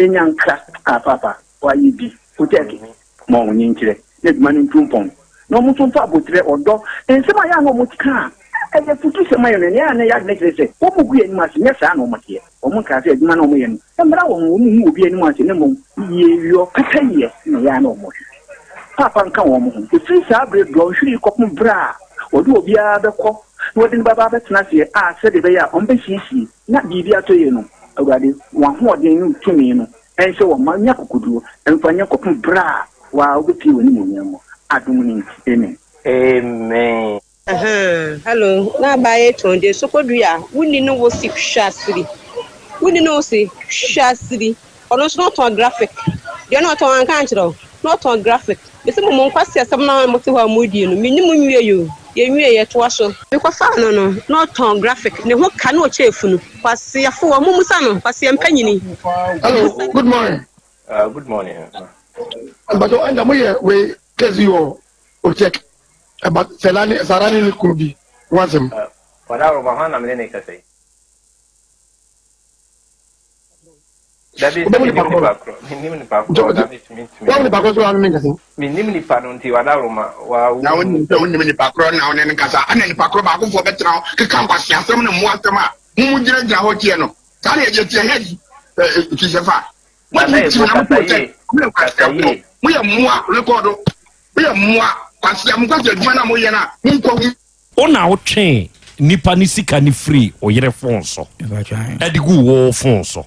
enyankra a papa wɔayɛ bi hotek ma wɔn nyɛ nkyerɛ na adwuma no ntumpɔn na wɔn nso mfa abotire ɔdɔ nsɛm a yɛ a na wɔn tika ɛyɛ futu sɛm ayɛ no ne a na yɛ adene kyerɛ sɛ wɔn gu anim ase nyɛ saa na wɔn teɛ wɔn nka sɛ adwuma na wɔn yɛ no ɛmmra wɔn hu obi anim ase ne mmom yɛwio kata yɛ na yɛ a na wɔn hwɛ papa nka wɔn ho ɛfiri saa berɛ dɔ nhwiri kɔpem berɛ a wɔde obiara bɛkɔ na wɔde ne baba bɛtena aseɛ a sɛde bɛyɛ a ɔmbɛsiesie na biribi atɔ yɛ no awurade wɔn ahoɔden no tumi no ɛnhyɛ wɔn ma nya kokoduo ɛmfa nyɛ kɔpem berɛ a waa wobɛpie wɔ ne mu nyɛmɔ adom no nti amen. Hello, na baye tonde sokodua wuni no wo si hwasiri wuni no si hwasiri ono so not on graphic de not on kan kiro not on graphic be se mo nkwase asem na mo te ho amodi no minni mo nwie yo ye nwie ye to so be kwa fa no not on graphic ne ho ka na o chefu no kwase afo wo musa no kwase empanyini. Hello, good morning. Good morning. But and we tell you o check about Sarani Kubi. What's him? Whatever Bahana Mene say. That is Minimum Panunti Wadaruma. Now, only background now and Casa and then Pacro for better now. The campus, some of them who would get the hotel. Tell you, get your head. It is a fact. What makes you we are more record. We are more. Ona otwe nipa ni sika ni free oyere fonso edigu wo fonso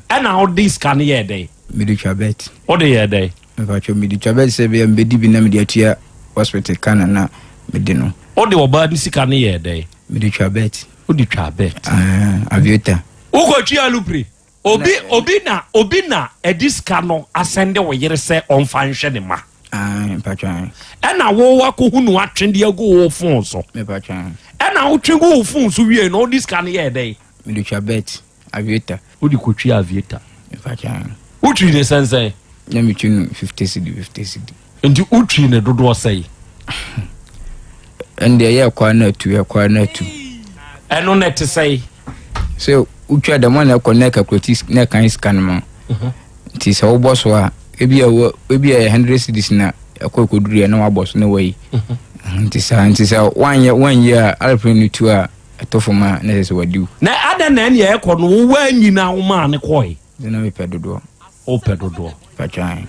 ana odi scan ye dey meditwa bet odi ye dey meditwa bet se be mbedi bi na mediatua hospital kana na mede no ode oba ni sika ne ye dey mede twa bet ode twa bet aviator uko twa alupre obi na ediska no asende wo yere se onfa nhwe ne ma patwa ena wo wakohu no atwende ago wo phone so me patwa ena wo twego wo phone so wie no diska ne ye dey mede twa bet aviator ode ko twa aviator me patwa utri ne sense na me tunu 50 cedi nti utri ne dodo sei ende ye kwa na tu eno net sei so utwa da mo na connect acrotis na kan scan mo nti se wo boss wa ebi a 100 cedis na akokoduru na wa boss na wai nti sa one year alpren tu a atofoma na se wadiu na ada na ne ye ko no wa nyina wo ma ne koi na me pedodo o pedodo patwan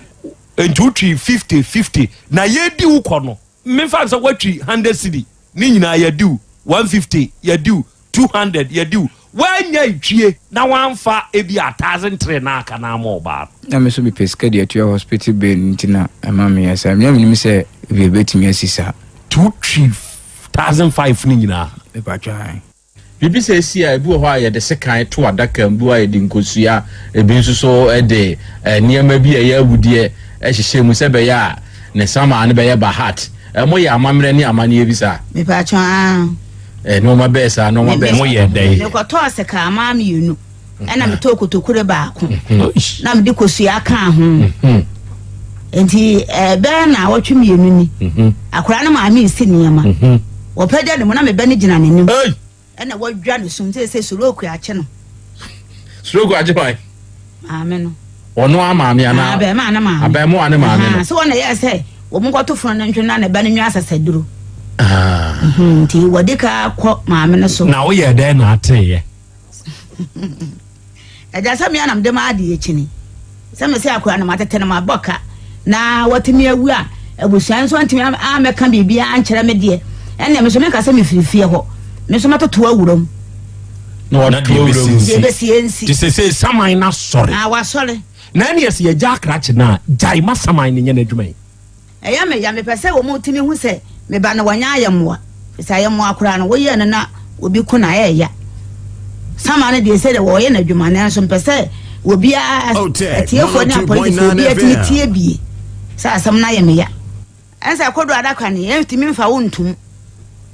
entutri 50 na ye di wo ko no me fact so watri 100 cedi ni nyina ye di 150 ye di 200 ye di wanya itwie na wanfa ebi 1300 na aka na ma oba na me so be pesca de atua hospital bill ntina ama me yasa me me se be betimi asisa 2,500 ni nyina e ba twan bibi se si a ebu ho a ye de sekan to adaka mbu a ye de nkosua ebi nso so e de niam bi a ye awudie e hyehye mu se be ya ne sama ne be ye ba heart mo ya amamre ni amane bi sa me ba twan no ma besa no ma be mo ye dey ne ko to aseka ama mienu ena me to kotokure ba ko na me de kosua kan ho enti be na wotwe mienu ni akora na ma mi si niam wo pede de mo na me be ne gina nenim ena wadwa no sum se soroku ache no soroku ache bai amen no ono ama me ana abe ma na ma abe mo ane ma no so na ye se wo mo kwato fun na ntwe na ne ba ne nwa asasaduro ti wadika kwa maame no so na wo ye dey na ateye eja sami anam de ma ade echini sami se akwa na matete na maboka na watimi awu a abusuan so antimi ameka bibia ankyere me de enne me so me ka sami firifie ho me so matoto awurom no na awurom de be siensi ti se saman na sorry wa sorry na ne ye ja krache na jai ma saman ne nya na adwuma eya me pese wo mo timi hu se me ba na wanya ayamwa se ayamwa akura no wo ye na obi ku na ya samane de se de wo ye na adwuma na so pese obi a tiefo na police obi atimie bi sa asam na ye me ya ansa kodo adakwa ne ye timi mfa wo ntum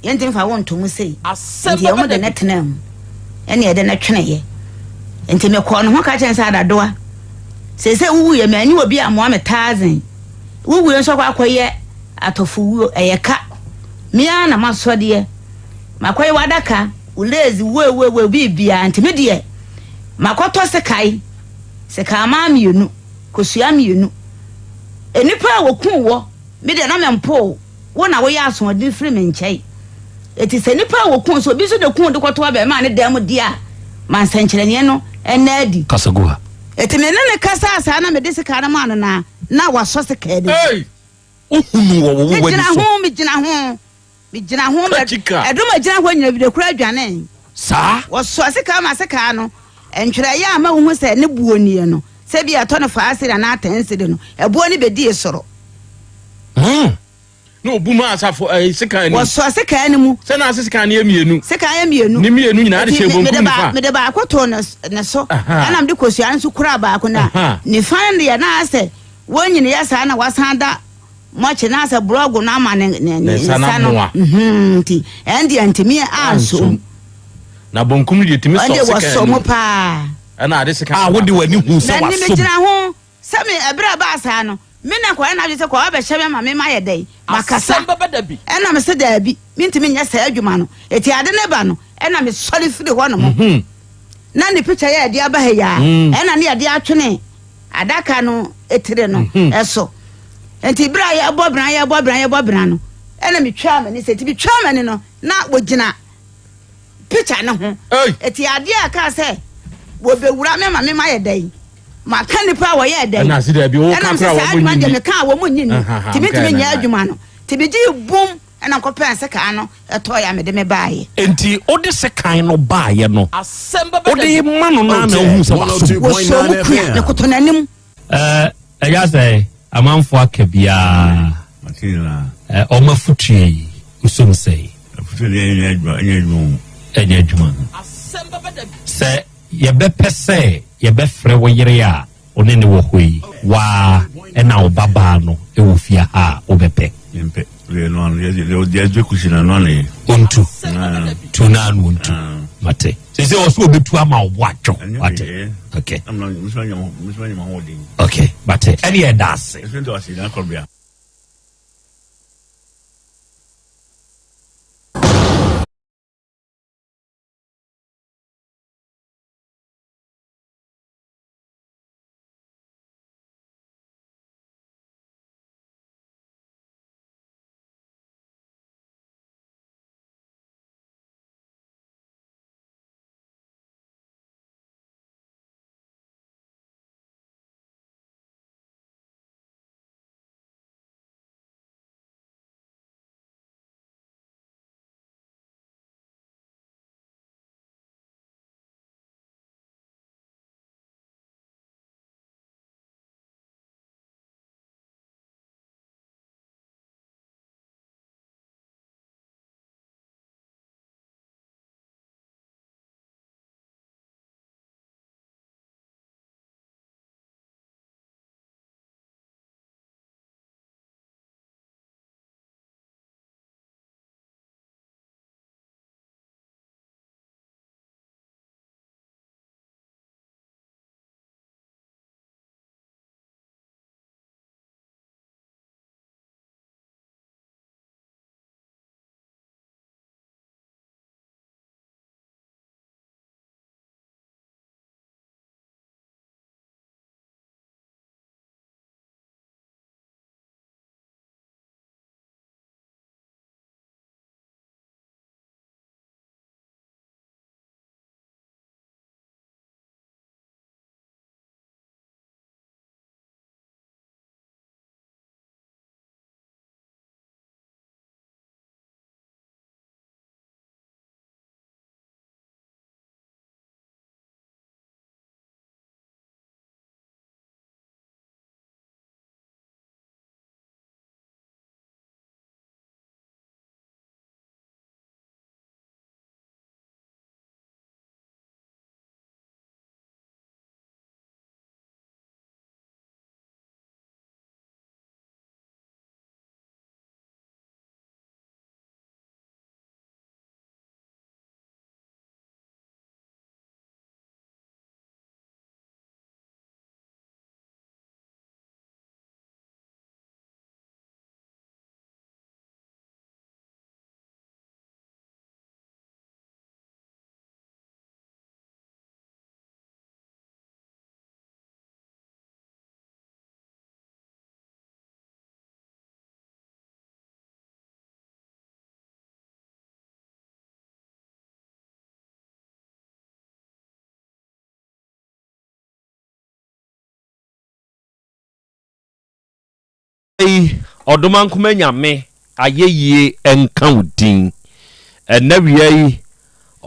ye ntim fa wo ntum sei nti ye mo de netnam ene ye de na twene ye nti me ko no ho ka chen sa adadoa se wuwu ye mani obi amoa me 1000 wuwu ye so kwa akoye atofu eyeka mia na masode ye makoye wadaka ulezi we bibia ntime de makoto sekai ma mienu kosua mienu enipa wokun wo me de na mempo wo na wo ya aso odi free me nchai eti se nipa wokun so bi so de kun de koto ba ma ne dem dia man sankyerene no enadi kasagoa eti me ne kasa asa na me de sika na ma no na waso sika de ohunu wo wani so me gina ho eduma gina ho nyina bi de kura adwane sa wo so sika ma sika no entwere ya ma hu se ne buoni no se bi ato no fa asira na atense de no ebuoni be di soro no buma asafo sika ni wo so sika ni mu se na sika ni emienu ni mienu nyina de chebo nkum fa me de ba akoto na so anam de kosua nso kura ba ko na ni fan de na ase wonyine ya sa na wasanda moche na ase blog na ma ne sana ti endi antimi anso na bonkum de timi so sika ande wo so mo pa ana ade sika wo de wani hu so waso na ni gina ho se me ebra ba asa no me na ko na se ko abehye ma me ma ye dai makasa Asem Beba Dabi ena me se dabi me ntimi nya sa adwuma no eti ade ne ba no ena me sori firi ho no mo na ni picture ye ade aba he ya ena ne ade atwene adaka no etire no eso enti bra ya bobran no ena me twa ma ni se ti bi twa ma ni no na wo gina picture ne ho eti ade aka se wo bewura me ma ye dai maka nipa wo ye dai na se da bi wo ka kra wo munyi me ka wo munyi ni timi nya adwuma no tibi ji bum ena nkopɛ seka no eto ya me de me baaye enti odi sekan no baaye no Asem Beba Dabi odi manu na na hu se waso wo so mu kua ne kotonanim eya say amanfo akabia makina o mafutue usum say enya adwuma sɛ yɛbɛpɛ sɛ yɛbɛfrɛ wo yere a one ne wɔ hɔ yi waa ɛna wo babaa no ɛwɔ fie ha a wobɛpɛ ontu tunanu ontu mate sɛ wɔ so wobɛtu ama wo bo atwo wate okay okay mate ɛne yɛda ase ɔdoma nkoma nyame ayɛyie ɛnka wo din ɛna wia yi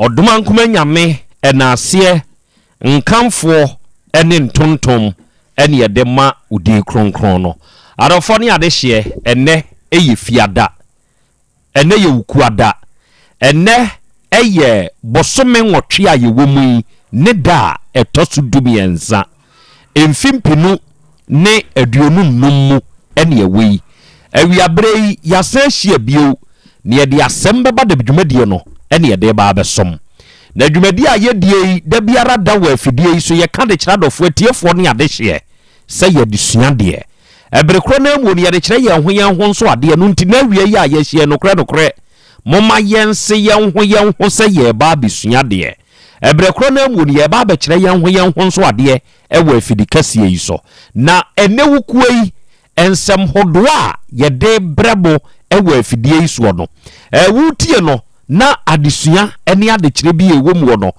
ɔdoma nkoma nyame ɛnaaseɛ nkamfoɔ ɛne ntontom ɛne yɛde ma wo din kronkron no adɔfoɔ ne ade hyeɛ ɛnɛ ɛyɛ fiada ɛnɛ yɛ wukuada ɛnɛ ɛyɛ bosome nwɔtwe a yɛwɔ mu yi ne da a ɛtɔ so dumiɛnsa mfimpinu ne aduonum num mu ɛne ɛwɔ yi awiaberɛ yi yɛasɛ ahyia bio ne yɛde asɛm bɛba da dwumadie no ɛne yɛde ba abɛsom na dwumadie a yɛdie yi da biara da wɔ afidie yi so yɛka de kyerɛ adɔfoɔ atiefoɔ ne ade hyeɛ sɛ yɛde sua deɛ ɛbere korɔ no amuo ne yɛde kyerɛ yɛn ho nso adeɛ no nti na awie yi a yɛhyia nokorɛ momma yɛnse yɛn ho sɛ yɛba abɛsua deɛ ɛbere korɔ no amuo ne yɛba abɛkyerɛ yɛn ho nso adeɛ ɛwɔ afidi kɛseɛ yi so na ɛnɛ wukua yi ensem hodoa a yɛde brɛbo ɛwɔ afidie yi soɔ no wotie no na adesua ɛne adekyerɛ bi ɛwɔ mu no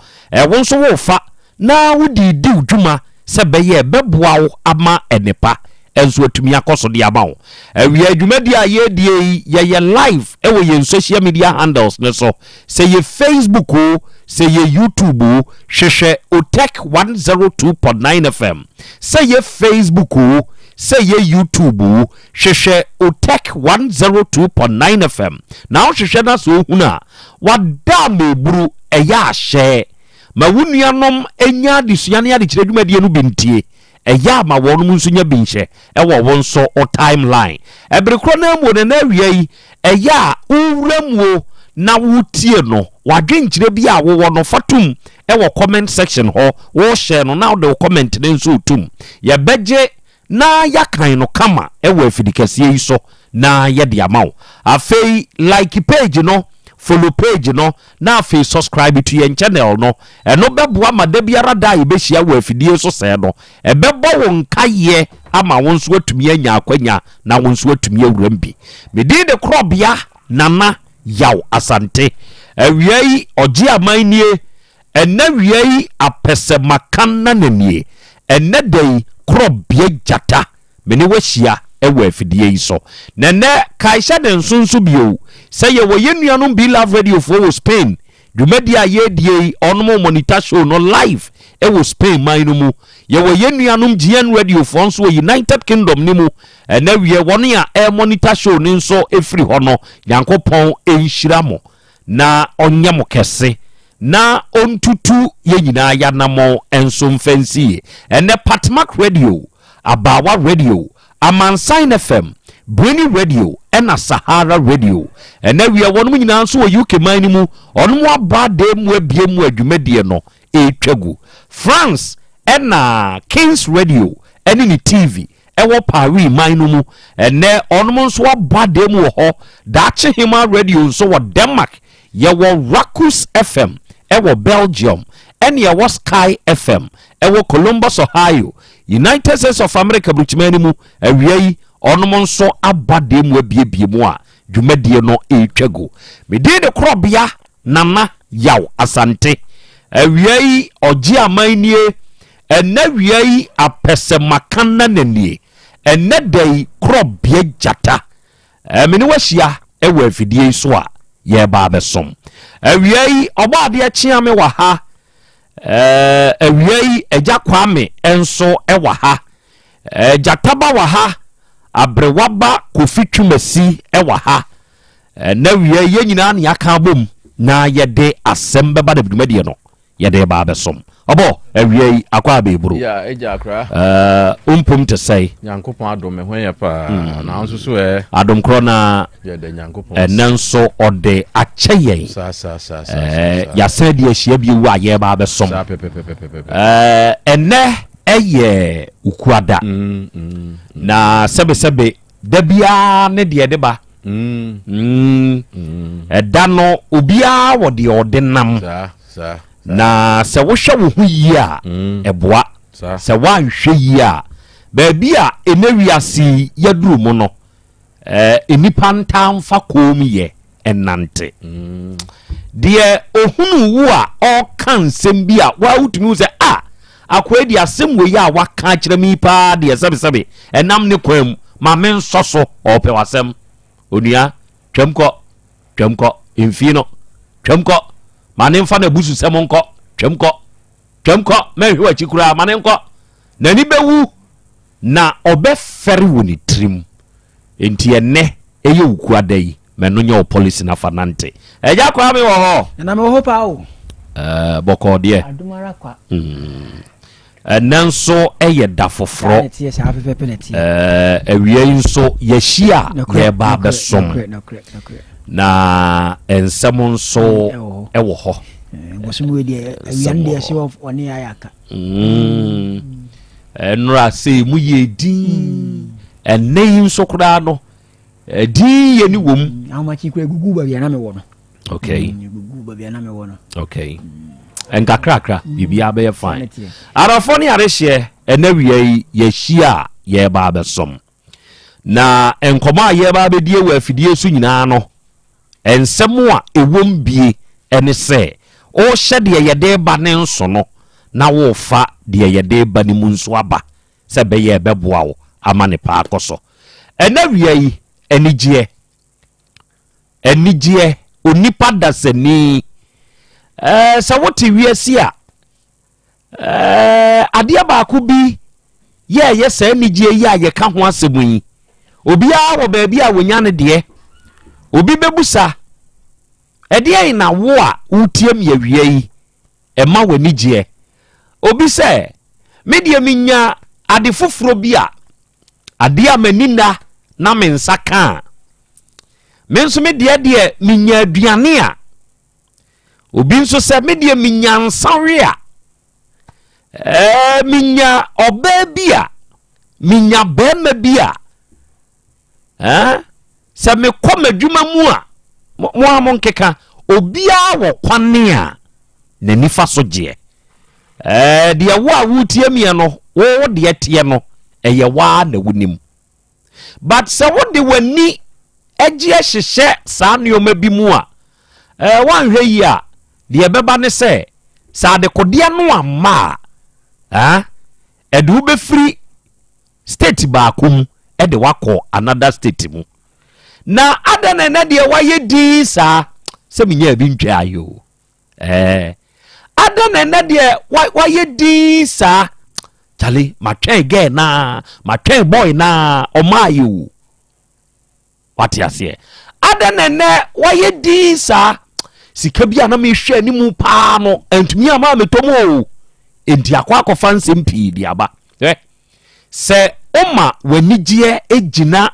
wo nso wo fa na wodi di dwuma sɛ bɛyɛ bɛboa wo ama ɛnepa enso atumi akɔso de ama wo awia dwumadi a yɛdie yɛyɛ live ɛwɔ yɛn social media handles ne so sɛ yɛ Facebook o sɛ yɛ YouTube o hwehwɛ Otech 102.9 FM sɛ yɛ Facebook o say ye YouTube hwehwe Otech 102.9 FM na hwehwe na so huna wada meburu eya ahye ma wunuanom enya adesua ne ade kire dwumadie no bintie eya ma wonum nso nya binhye ewo won so o timeline ebrekro na mu ne na wiai eya uwramuo na wutie no wadwenkyire bi a wo no fatum ewo comment section ho wo share no na de comment ne nso tum ye beje na yakan no kama ewo afidikase yi so na ye de amaw afei like page no follow page no na afei subscribe to your channel no eno beboa mada biara da ibehia wo afidie so se no ebebo won kaye ama won so atumi anya akwanya na won so atumi awuram bi medi de Krobea nana Yaw Asante awiai oji amanie ena wiai apese makanna nanie ena dei Krobea jata meni wahia ewo afidie iso nene kaisha den sunsu bio say wo yenuanom Be Love Radio for Spain dwumadi aye die onmo monitor show no live ewo Spain mainumu ye wo yenuanom GN Radio for nso United Kingdom nimu ena wie woni a monitor show ni nso efri hono yankopon enhiramo na onyamo kese na ontutu ye nyina ya namo enso mfansi ene Patmark Radio Abawa Radio Amansan FM Brini Radio ena Sahara Radio ena wi wonum nyina nso wo UK man mu onum abade mu abiem adwumadie no etwagu France ena Kings Radio eni ni TV ewo Paris man mu ene onum nso abade mu ho Dachi Hima Radio nso wo Denmark ye wo Rakus FM ewo Belgium eni ye wo Sky FM ewo Columbus Ohio United States of America bruchmani mu awiai onum nso abade mu abiebie mu a dwumadie no etwago mede de Krobea nana Yaw Asante awiai oji amanie ena wiai apese makanna nanie ena dei Krobea jata meni wahia ewo afidie so a ye ba besom awiai obade achia me wa ha awiai eja kwame enso ewa ha jataba wa ha abrewaba kofitwumasi ewa ha na wiai ye nyina na yaka bom na yede Asem Beba Dabi dwumadie no yede ba besom obo awiai akwa beburu ya eja akra umpum te sei nyankopon adom ho ya pa na nso so adom kro na yede nyankopon enenso ode acheyen sa ya sedi ahia bi wu aye ba besom ene eye ukuada na sebe dabia ne de ba eda no obia wo de odinam na se wo hwe wo hu yi a eboa se wa nhwe yi a ba bia enewiase yaduru mu no enipa ntamfa komiye enante de ohunu wu a o kan sem bia wa utumi se akwedi asem we ya waka kire mi pa de sebe enam ne kwam ma men soso ope wasem onua twemko infino twemko mane mfa na busu sem nko twemko mehwe achikura mane nko nani bewu na obefere woni trim enti ene eye ukuada yi meno nya policy na fanante eja kwa me wo ho na me ho pa o boko de adumara kwa nanso eye da foforo awie nso yehia ye ba besom na ensem nso ewo ho bosumu de awiande ase oni ayaka enra se mu ye din enei nso kura no din ye ni wom amachi kura gugu ba bia na me wo no okay gugu ba bia na me wo no okay enka krakra bibia be fine arafoni arehye enawie yehia ye ba besom na enkoma ye ba be die wa afidie su nyina no ensem a ewom bie ene se o hye de yede ba ne nso no na wo fa de yede ba ne mu nso aba se be ye beboa wo ama ne pa akoso enawie enigye onipa dasani sa woti wiase a adia ba ko bi yes anigye yi a ye ka ho asemu yi obi a wo ba bia wonya ne de obi bebusa ede na wo a utiem ye wie yi ema wanigye obi se me de minya ade foforo bi a ade amanina na me nsaka me nso me de minya aduane a obi nso se me de minya nsanwe a minya oba bi a minya bema bi a se me kom adwuma mu a mo amon keka obi a wo kwane a na nifa so gye de wo a wutie mie no wo de tie no eye wa na wunim but se wo de wani agye hyehye saa neoma bi mu a wanhwe yi a de beba ne se sa de kodea no amma edu be free state ba kum e de wakọ another state mu na adana na de waye di sa se minya bi ntwa ayo adana na de waye di sa chale matwen ge na matwen boy na omayo wati ase adana na waye di sa sika bia na me hwe ni mu pa no entumi ama metomo enti akwa nsem pii di aba se oma wanigye ejina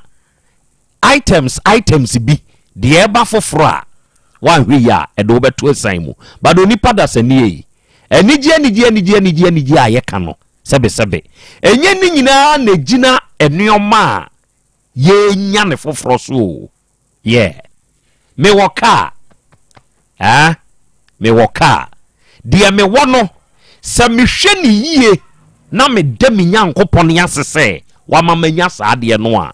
items bi de eba foforo a wanhwe ya edo beto asan mu bado nipa da sani yi enigye aye ka no sebe enye ni nyina na gina enuoma ye nya ne foforo so me woka me woka dia me wono se me hwe ni yie na me de me nyankopon ya sese wa mamanya saa de no a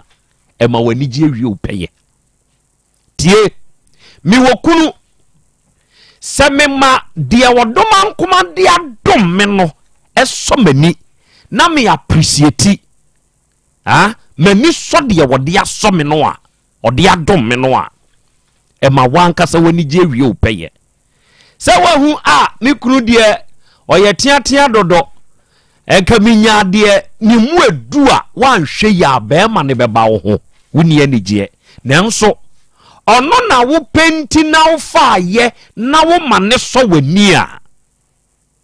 ema wanigye wie opeye tie mi wokunu se me ma de wodoma nkoma de adom me no eso mani na me appreciate mani so de wode aso me no a ode adom me no a ema wanka se wanigye wie opeye se wahu me kunu de oye tia dodo enka minya de ni mu edu a wanhwe ya ba ma ne beba wo ho woni anigye nanso ono na wo penti na wo faaye na wo mane so wani a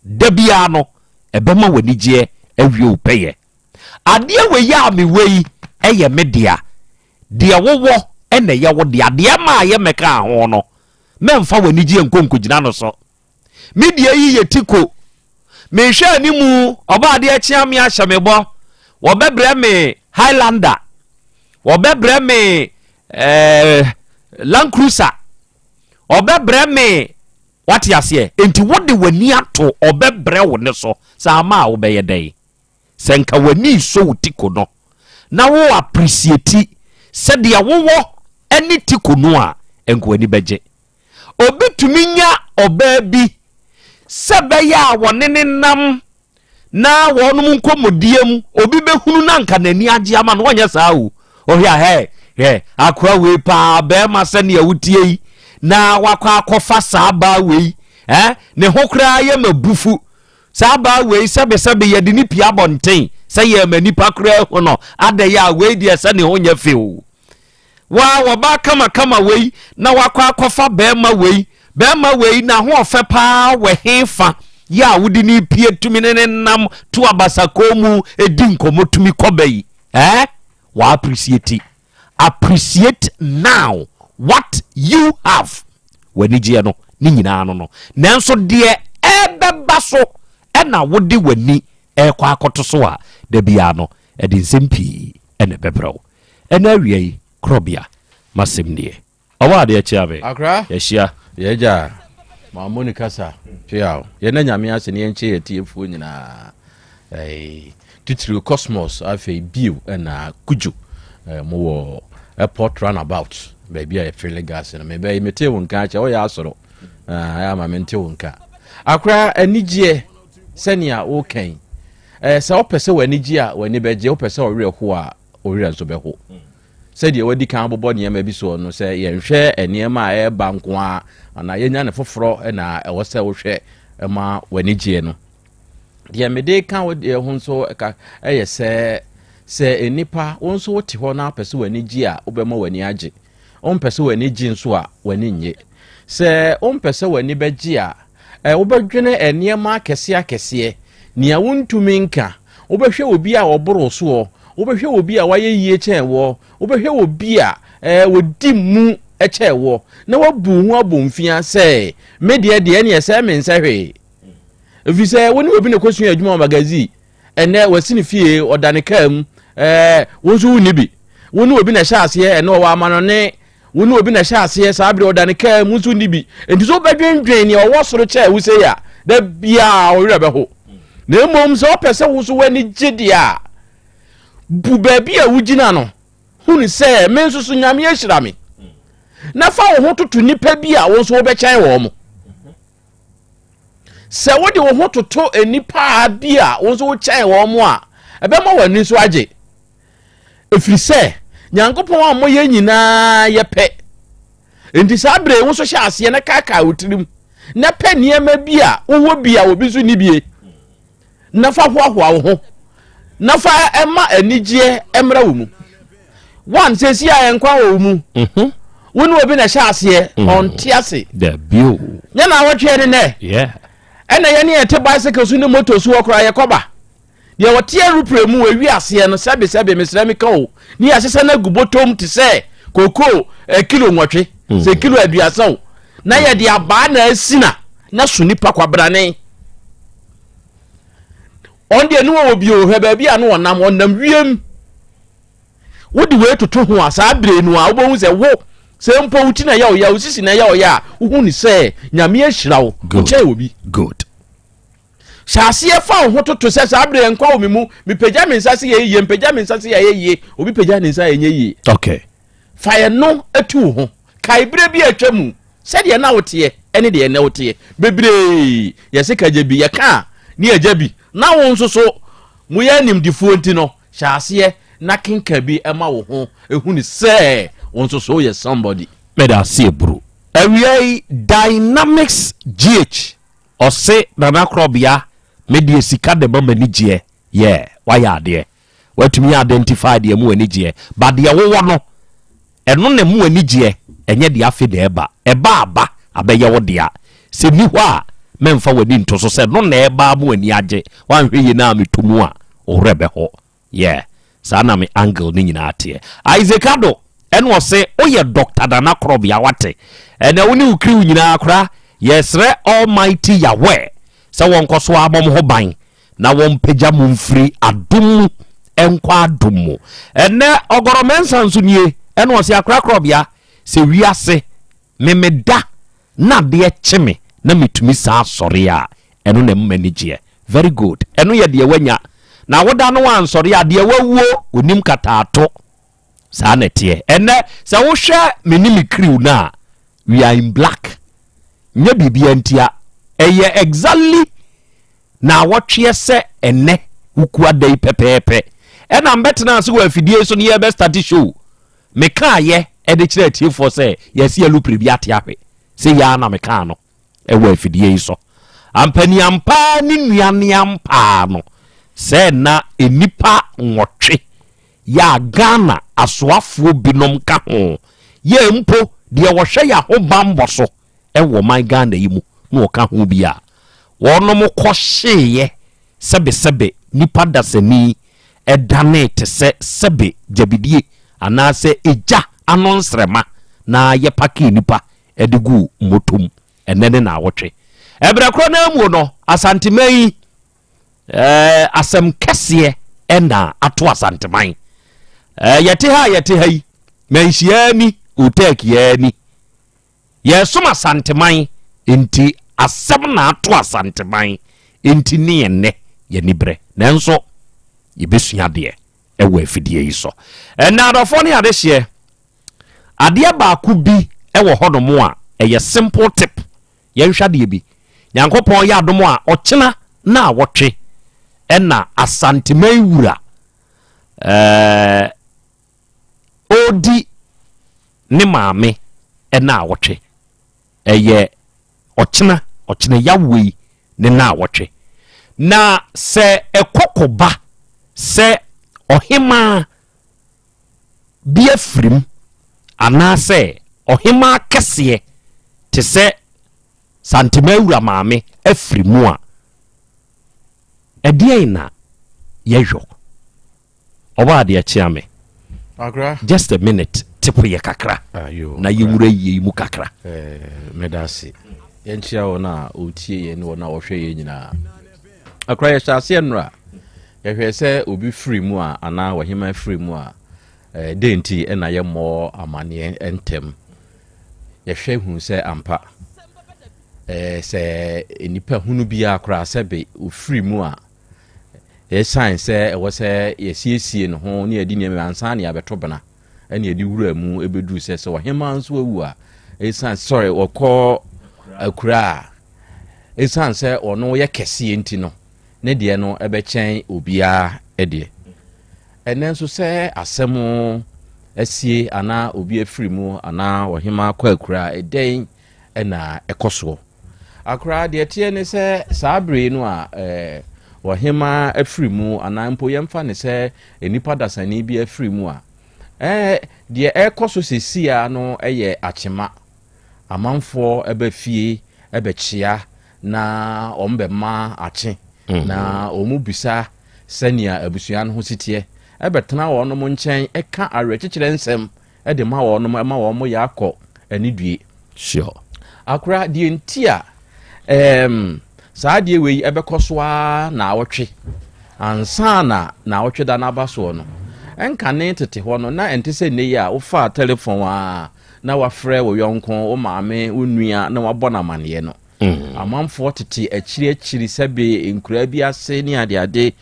dabia no ebema wanigye awie opeye ade we ya me wei eye media de wowo ene ye wo de ade ma ye meka ho no memfa wanigye nkonkogina no so media yi yetiko me hwe ni mu oba de achia me ahya me bo wo bebre me Highlander wo bebre me Land Cruiser wo bebre me what ya se enti wo de wani ato obebre wo ne so sa ma wo be yedai senka wani so utiko no na wo appreciate se de wo ani tiko no a enko ani beje obetumi nya oba bi sebe ya wonene nam na wonum nkomodiem obi behunu na nka nani age ama no wonya saa o ohia akwa we pa be ma se ne awutie na wakwa akofa saa ba we ne hokra ye mabufu saa ba we sebe ye de ni pia bonten se ye manipa kra ho no ade ya we de se ne honya fe o wa ba kama we na wakwa akofa be ma we bema wei na ho ofe pa we hefa ya wudi ni pie tumi ne nam to abasakomu edi nkomotumi kobai wa appreciate now what you have wanigye no ni nyina no nanso de ebeba so na wodi wani ekwa akoto so a da bia no edi nsempi ene bebrɛw ena awie Krobea masemnie awa de achiabe akra yeshia yeja mamoni kasa piao yena nyame ase ne enche yetiefu nyina titiri cosmos afi bio na kuju mo wo airport runabout baby I feel gas na me be mete wonka acha o ya asoro ya ma mente wonka akra anigye senia o kan se opese wanigye a wani beje opese o were ho a o were zo be ho se de wadi kan bobo ne ma bi so no se ye nhwe eniema a e banko a na yenya ne foforo na e wo se wo hwe ma wanigye no deɛ mede ka wo deɛ ho nso ka ɛyɛ sɛ enipa wo nso wote hɔ na apɛ sɛ w'ani gye a wobɛma w'ani agye wompɛ sɛ w'ani gye nso a w'ani nye sɛ wompɛ sɛ w'ani bɛgye a wobɛdwene nneɛma akɛseɛ nea wontumi nka wobɛhwɛ obi a ɔboro soɔ wobɛhwɛ obi a wayɛ yie kyɛn wɔ wobɛhwɛ obi a wodi mu kyɛn wɔ na wabu ho abomfia sɛ me deɛ ne ɛsɛ me nsɛ hwee ɛfiri sɛ wo ne obi ne kɔsua adwuma magazine ɛnɛ wasine fie ɔdane kaa mu wo nso wo ni bi wo ne obi na hyɛ aseɛ ɛnɛ ɔwɔ amanɔne wo ne obi na hyɛ aseɛ saa bere ɔdane kaa mu nso ni bi enti so bɛdwendwen ne ɔwɔ soro kyɛ wo sɛ ya da bia ɔwerɛ bɛho na mmom sɛ ɔpɛ sɛ wo so w'ani gye deɛ a bu baabi a wogyina no hunu sɛ me nso so nyame ahyira me na fa wo ho toto nipa bi a wo nso wobɛkyɛn wɔ mo sɛ wode wo ho toto enipa bi a wo nso wokyɛn wɔ mo a ɛbɛma w'ani nso agye ɛfiri sɛ nyankopɔn a moyɛ nyinaa yɛpɛ enti saa bere wo nso hyɛ aseɛ na kaakaa wo tirim na pɛ nneɛma bi a wowɔ bi a obi nso ni bie na fa hoahoa wo ho na fa ɛma anigyeɛ ɛmmra wo mu one sɛsi a ɛnkwa wɔ wo mu wo ne obi na hyɛ aseɛ ɔnte ase nyɛ na wɔtwɛ ne nɛ ɛna yɛne yɛte bicycle so ne motor so wɔ koraa yɛkɔba deɛ wɔte aeroplane mu wɔawi aseɛ no sɛbe mesrɛ me ka o ne yɛahyehyɛ no agu bɔtɔm te sɛ kokoo kilo nwɔtwe sɛ kilo aduasa o na yɛde abaa na asina na so nipa kwabrane on de no wo bio he ba bia no onam wiem wodi we toto ho asa abre no a wo hu se wo se mpo wuti na ya o ya usisi na ya o ya wo hu ni se nyame ahyira wo che obi good shase e fa ho toto se sa abre nkwa wo memu mi pagya me nsase ye ye pagya me nsase ye ye obi pagya ne nsa ye ye okay fa ye no atu ho kai bre bi atwamu se de na wote ene de na wote bebre ye se kaje bi ye ka ni agya bi na wo nso so mu ya nimdifuo nti no hyase na kenka bi ema wo ho ehu ni se wo nso so ye somebody meda se buru awiai dynamics gh ose na Krobea media sika de mama ni gye why ade watumi identify de mu ani gye ba de wo no eno na mu ani gye enye de afi de eba aba abeye wo de a se ni ho a memfa wadi nto so se no na eba mu ani agye wanhwe yi na metumu a orebe ho saa na me angle ni nyina ate Isaacado eno se oye Dr. Dana Krobea wate ena woni ukri nyina akra yesre almighty Yahweh se won koso abom ho ban na won pagya mu mfiri adum enkwa adum ene ogoromensa nso nie eno se akra Krobea se wiase memeda na de cheme na mitumi saa sɔre a eno na mmanigye very good eno ye de wanya na woda no wan sɔre a de wawuo onim kataato saa na tie ene sɛ wo hwɛ menimi kriw na we are in black nya bibia ntia eye exactly na wotwe se ene wuku adai pepepe ena mbetena so wa fidie so ne ye be start show me ka ye e de kire tie for se yesi alu prebi ate ahwe se ya na me ka no ewa afidie yi so ampani ampa ni nuane ampa no se na enipa nwotwe ya Ghana asoafo binom ka ho ye mpo de wo hwe ya ho bambo so ewo man Ghana yi mu na wo ka ho bia wonom kɔ hyeye sebe nipa dasani edane te sebe jabidie anase eja anonsrema na ye paki nipa edigu motom enene na awotwe ebrakro na amu no asanteman asem kese ena ato asanteman yete ha yi menhyiani utekiani yesoma asanteman enti asem na ato asanteman enti ne enne ye nibre nanso yebesua de ewa afidie yi so na adofo ne adehye ade ba ku bi ewo hodomo a eye simple tip yenhwa de bi nyankopon ya adomo a ochena na awotwe ena asanteman wura odi ne maame ena awotwe eye ochena yawei ne na awotwe na se ekokoba se ohima bia frim anase ohima kese te se santimawura maame afrimu a edie na yejo oba de achiame agra just a minute tipo ye kakra na yimura yi mu kakra medasi yenchia ona otie ye ne ona ohwe ye nyina akra ye hyase nra ye hwese obi free mu a ana wahima free mu a denti ena ye mo amane entem ye hwe hu se ampa se enipa hunu bia akra sebe o free mu a sign say e was yesiesie no ho ne adi ne ansa ne abeto bena ene adi wura mu ebeduru se wahema nso awu a sign sorry okọ akura sign say ono ye kese enti no ne de no ebechen obia ede ene nso se asemu asie ana obi afiri mu ana wahema akọ akura eden ena ekoso akura de tie ne se sabre no a wahema afrimu anampo yemfa ne se enipa dasani bi afrimu a de ekoso sesia no eye achema amanfo ebe fie ebe chia na ombe ma ache na omubisa senia abusua no hositie ebe tena wo no nchen eka arekekere nsem de ma wo no ma wo mo yakọ anidue sure akura de ntia saadie wei ebekosoa na awotwe ansa na awotwe da na baso no enka ne tete ho no na ente se ne ya wo fa telephone a na wafrɛ wo yonko wo maame onua na wabɔ na mane no amanfo tete akiri sebe nkura bi ase ni ade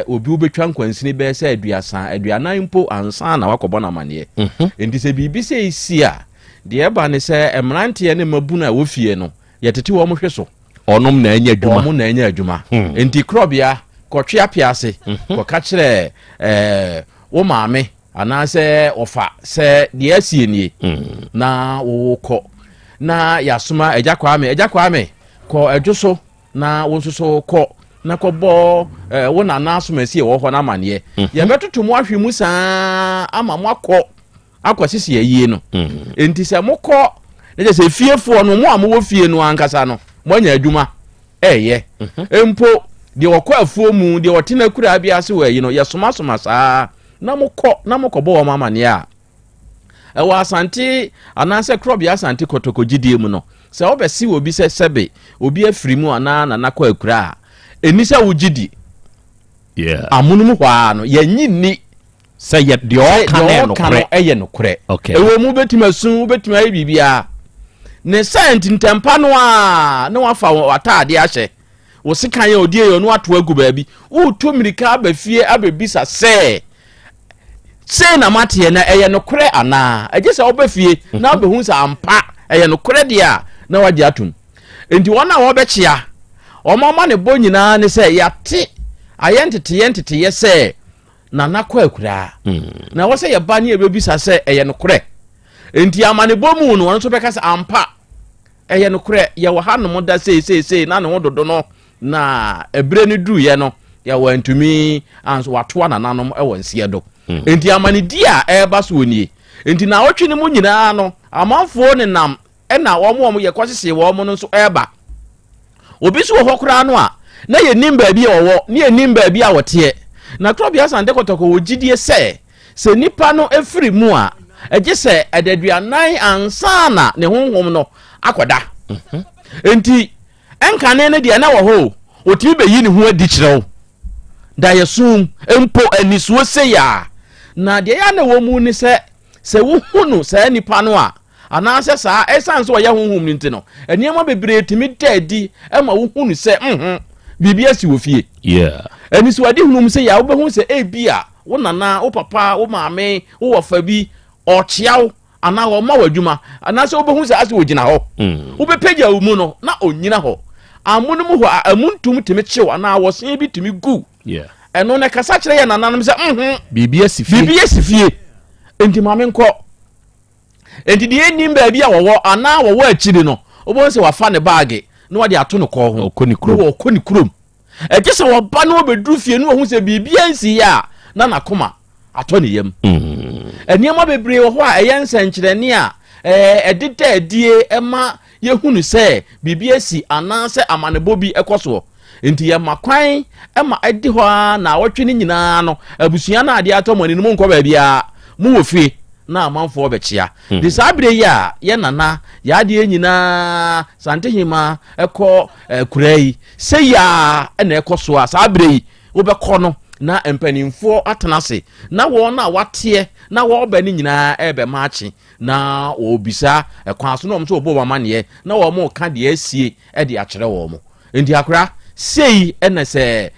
obi obetwa nkwansini be se aduanan mpo ansa na wakɔbɔ na mane enti se bibi se isi a de eba ne se emrante ne mabuna wo fie no yetete wo mo hwe so onom na anya adwuma onom na anya adwuma enti Krobea kɔtwe apiase kɔka kyerɛ wo maame anase ofa se de asienie na wo kɔ na yasoma agya kwame kɔ adwoso na wo nso kɔ na kɔbɔ wo nana asomasi wo hɔ na mane ye betoto mo ahwe mu saa ama mo akɔ sisi yie no enti se mo kɔ ne se fiefo no mo amwo fie no ankasa no moanya adwuma empo de wokɔ afuo mu de wotena kura bia se wa yi no yesoma saa na mokɔ bo mama ne a ɛwɔ asante ananse Krobea asante kotokogidie mu no se obesi obi se sebe obi afiri mu ana na kɔ akura eni se wogidi amunum hwa no yanyini se ye de ɔka no kore ɛwɔ mu betima bibia ne sent ntempa no a na wafa watade ahye wo sikan ye odie yo no ato agu baabi wo to mirika abafie abebisa se na mate na eye no kore ana agye se obafie na obehu sa ampa eye no kore dia na wagye atum enti wona wo bɛkyea ɔmama ne bɔ nyina ne se yate ayentete ye se na nakɔ akura na wo se ye ba ne ebebisa se eye no kore enti amane bɔ mu no won so bɛka se ampa eye no kore ye wo hanom da sei na ne ho dodo no na ebre ne duru ye no ye wo antumi anso watoa nananom e won sie do enti amane di a eba so onie enti na wotwe ne mu nyina no amanfo ne nam e na wo ye kwasese wo mo no so eba obi so ho kora no a na ye nim ba bi owo ne ye nim ba bi a wote na Krobea Asante kotoko wogidie se nipa no efiri mu a agye se adaduanan ansana ne honhom no akoda enti enkane ne de na wo ho otimi beyi ne ho adi kyerɛw da yesum empo anisuo se ya na de ya na wo mu ni se wo hunu se nipa no a anase saa esanse wo ya honhom ni nti no eniema bebre timi dadi ema wo hunu se bibia si wo fie eniso adi hunu se ya wo be hu se ebia wo nana wo papa wo maame wo wafa bi ochiaw ana wo ma wadwuma ana se obehu se ase wogina ho wo be pagya wo mu no na onyina ho amunum ho amuntum timi kyew ana wo sen bi timi gu eno ne kasa kire ye nananom se bibia sifie enti maame nkɔ enti de enim ba bia wo ana wo akiri no obo se wafa ne baage na wode ato no kɔ ho okoni krom e kese wo ba no bedru fie no hu se bibia nsi ya na nakoma ato ne yam eniema bebre wo ho a eyense nkyerene a edita adie ema yehunu se bibia si ananse amanebo bi ekoso enti ye makwan ema edi ho na awotwe ne nyina no abusua na ade atomani no nko ba bia mu wo fie na amanfo obechia de sabre ya ye nana ya ade nyina santehima eko kurai se ya na ekoso a sabre wo bekọ no na empanimfo atenase na wo na wate na wo ba ni nyina ebe maachi na wo bisa ekwan so no mso obo mane na wo mo ka de asie e de akere wo mo ndi akra sei ena se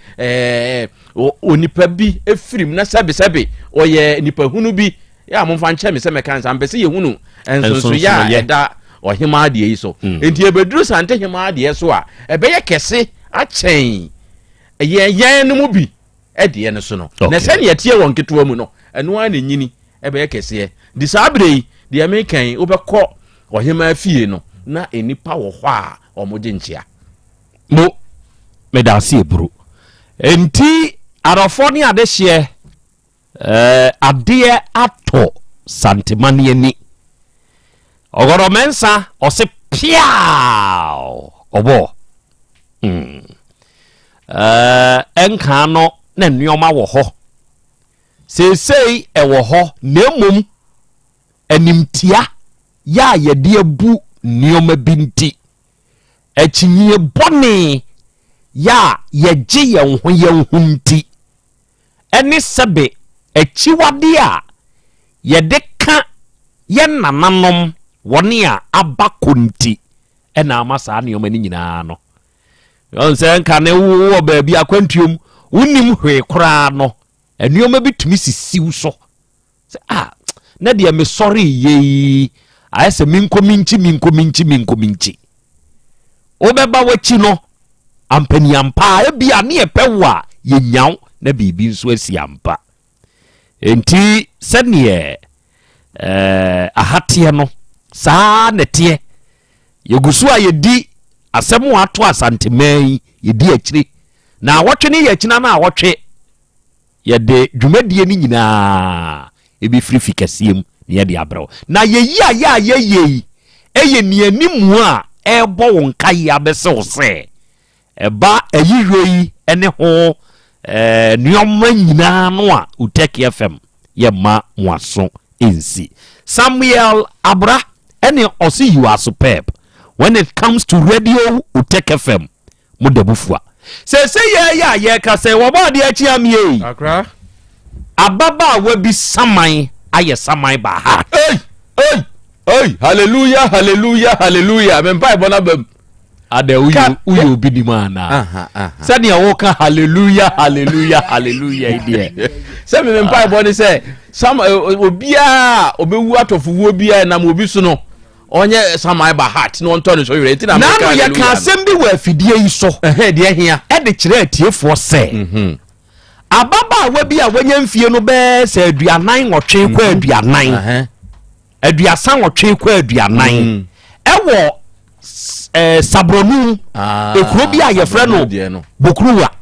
onipa bi efirim na sebe oye nipa hunu bi ya momfa nche me se mekansa mpese ye hunu enso ya eda ohima ade yi so ndi ebeduru sante hima ade so a ebe ye kese achen ye no mu bi ede ne so no na se ne yetie won ketewa mu no eno an nyini ebe ye kese di sabre di american obekọ ohima fie no na enipa wo hɔ a omoje nchia mo medasi ebru enti arofo ni adehye ade ato santimani ni ogoro mensa ose piao obo enka no na nneoma wo ho sesei e wo ho nemum animtia ya yede abu nneoma binti akyinye bone ya yeje ye ho nti eni sebe achiwade a yede ka ye nananom woni a abakonti ena amasa nneoma ni nyina no yonse nka ne wo ba bia kwantuom unim hwe kra no nneoma bitumi sisiw so na de me sorry ye ayese minkominchi obeba wachi no ampani ampa ebia ne epewa ye nyaw na bibi nso asi ampa enti sene ahatie no saa netie yegusu a yedi asemu ato asantemai yedi akire na awotwe ne ye kina na awotwe yede dwumadie ni nyina ebi free kasiem ne yede abraw na yeyi a yeyi eye ne animu a ebo wonka ya besew se eba ayiroi ene ho nneoma nyina no a Uteki FM ye ma mwaso ensi Samuel Abra ene osi you are superb when it comes to radio Uteki FM mudabufua se ye ka se wo ba de achi amie akra ababa wabi saman aye saman ba ha hey hallelujah mempa ibona bam ade uyu obi ni mana sani awoka hallelujah idie se mempa ibona se sam obia obewu atofuwo obia na mo obi so no onye saman ba heart no onto no so yire ntina na no ye ka asem bi wa afidie yi so de hia e de kire atiefo se ababa wabi a wanya mfie no be se aduanan otwe kwa aduanan aduasa otwe kwa aduanan ewo sabronu Krobea ye frɛ no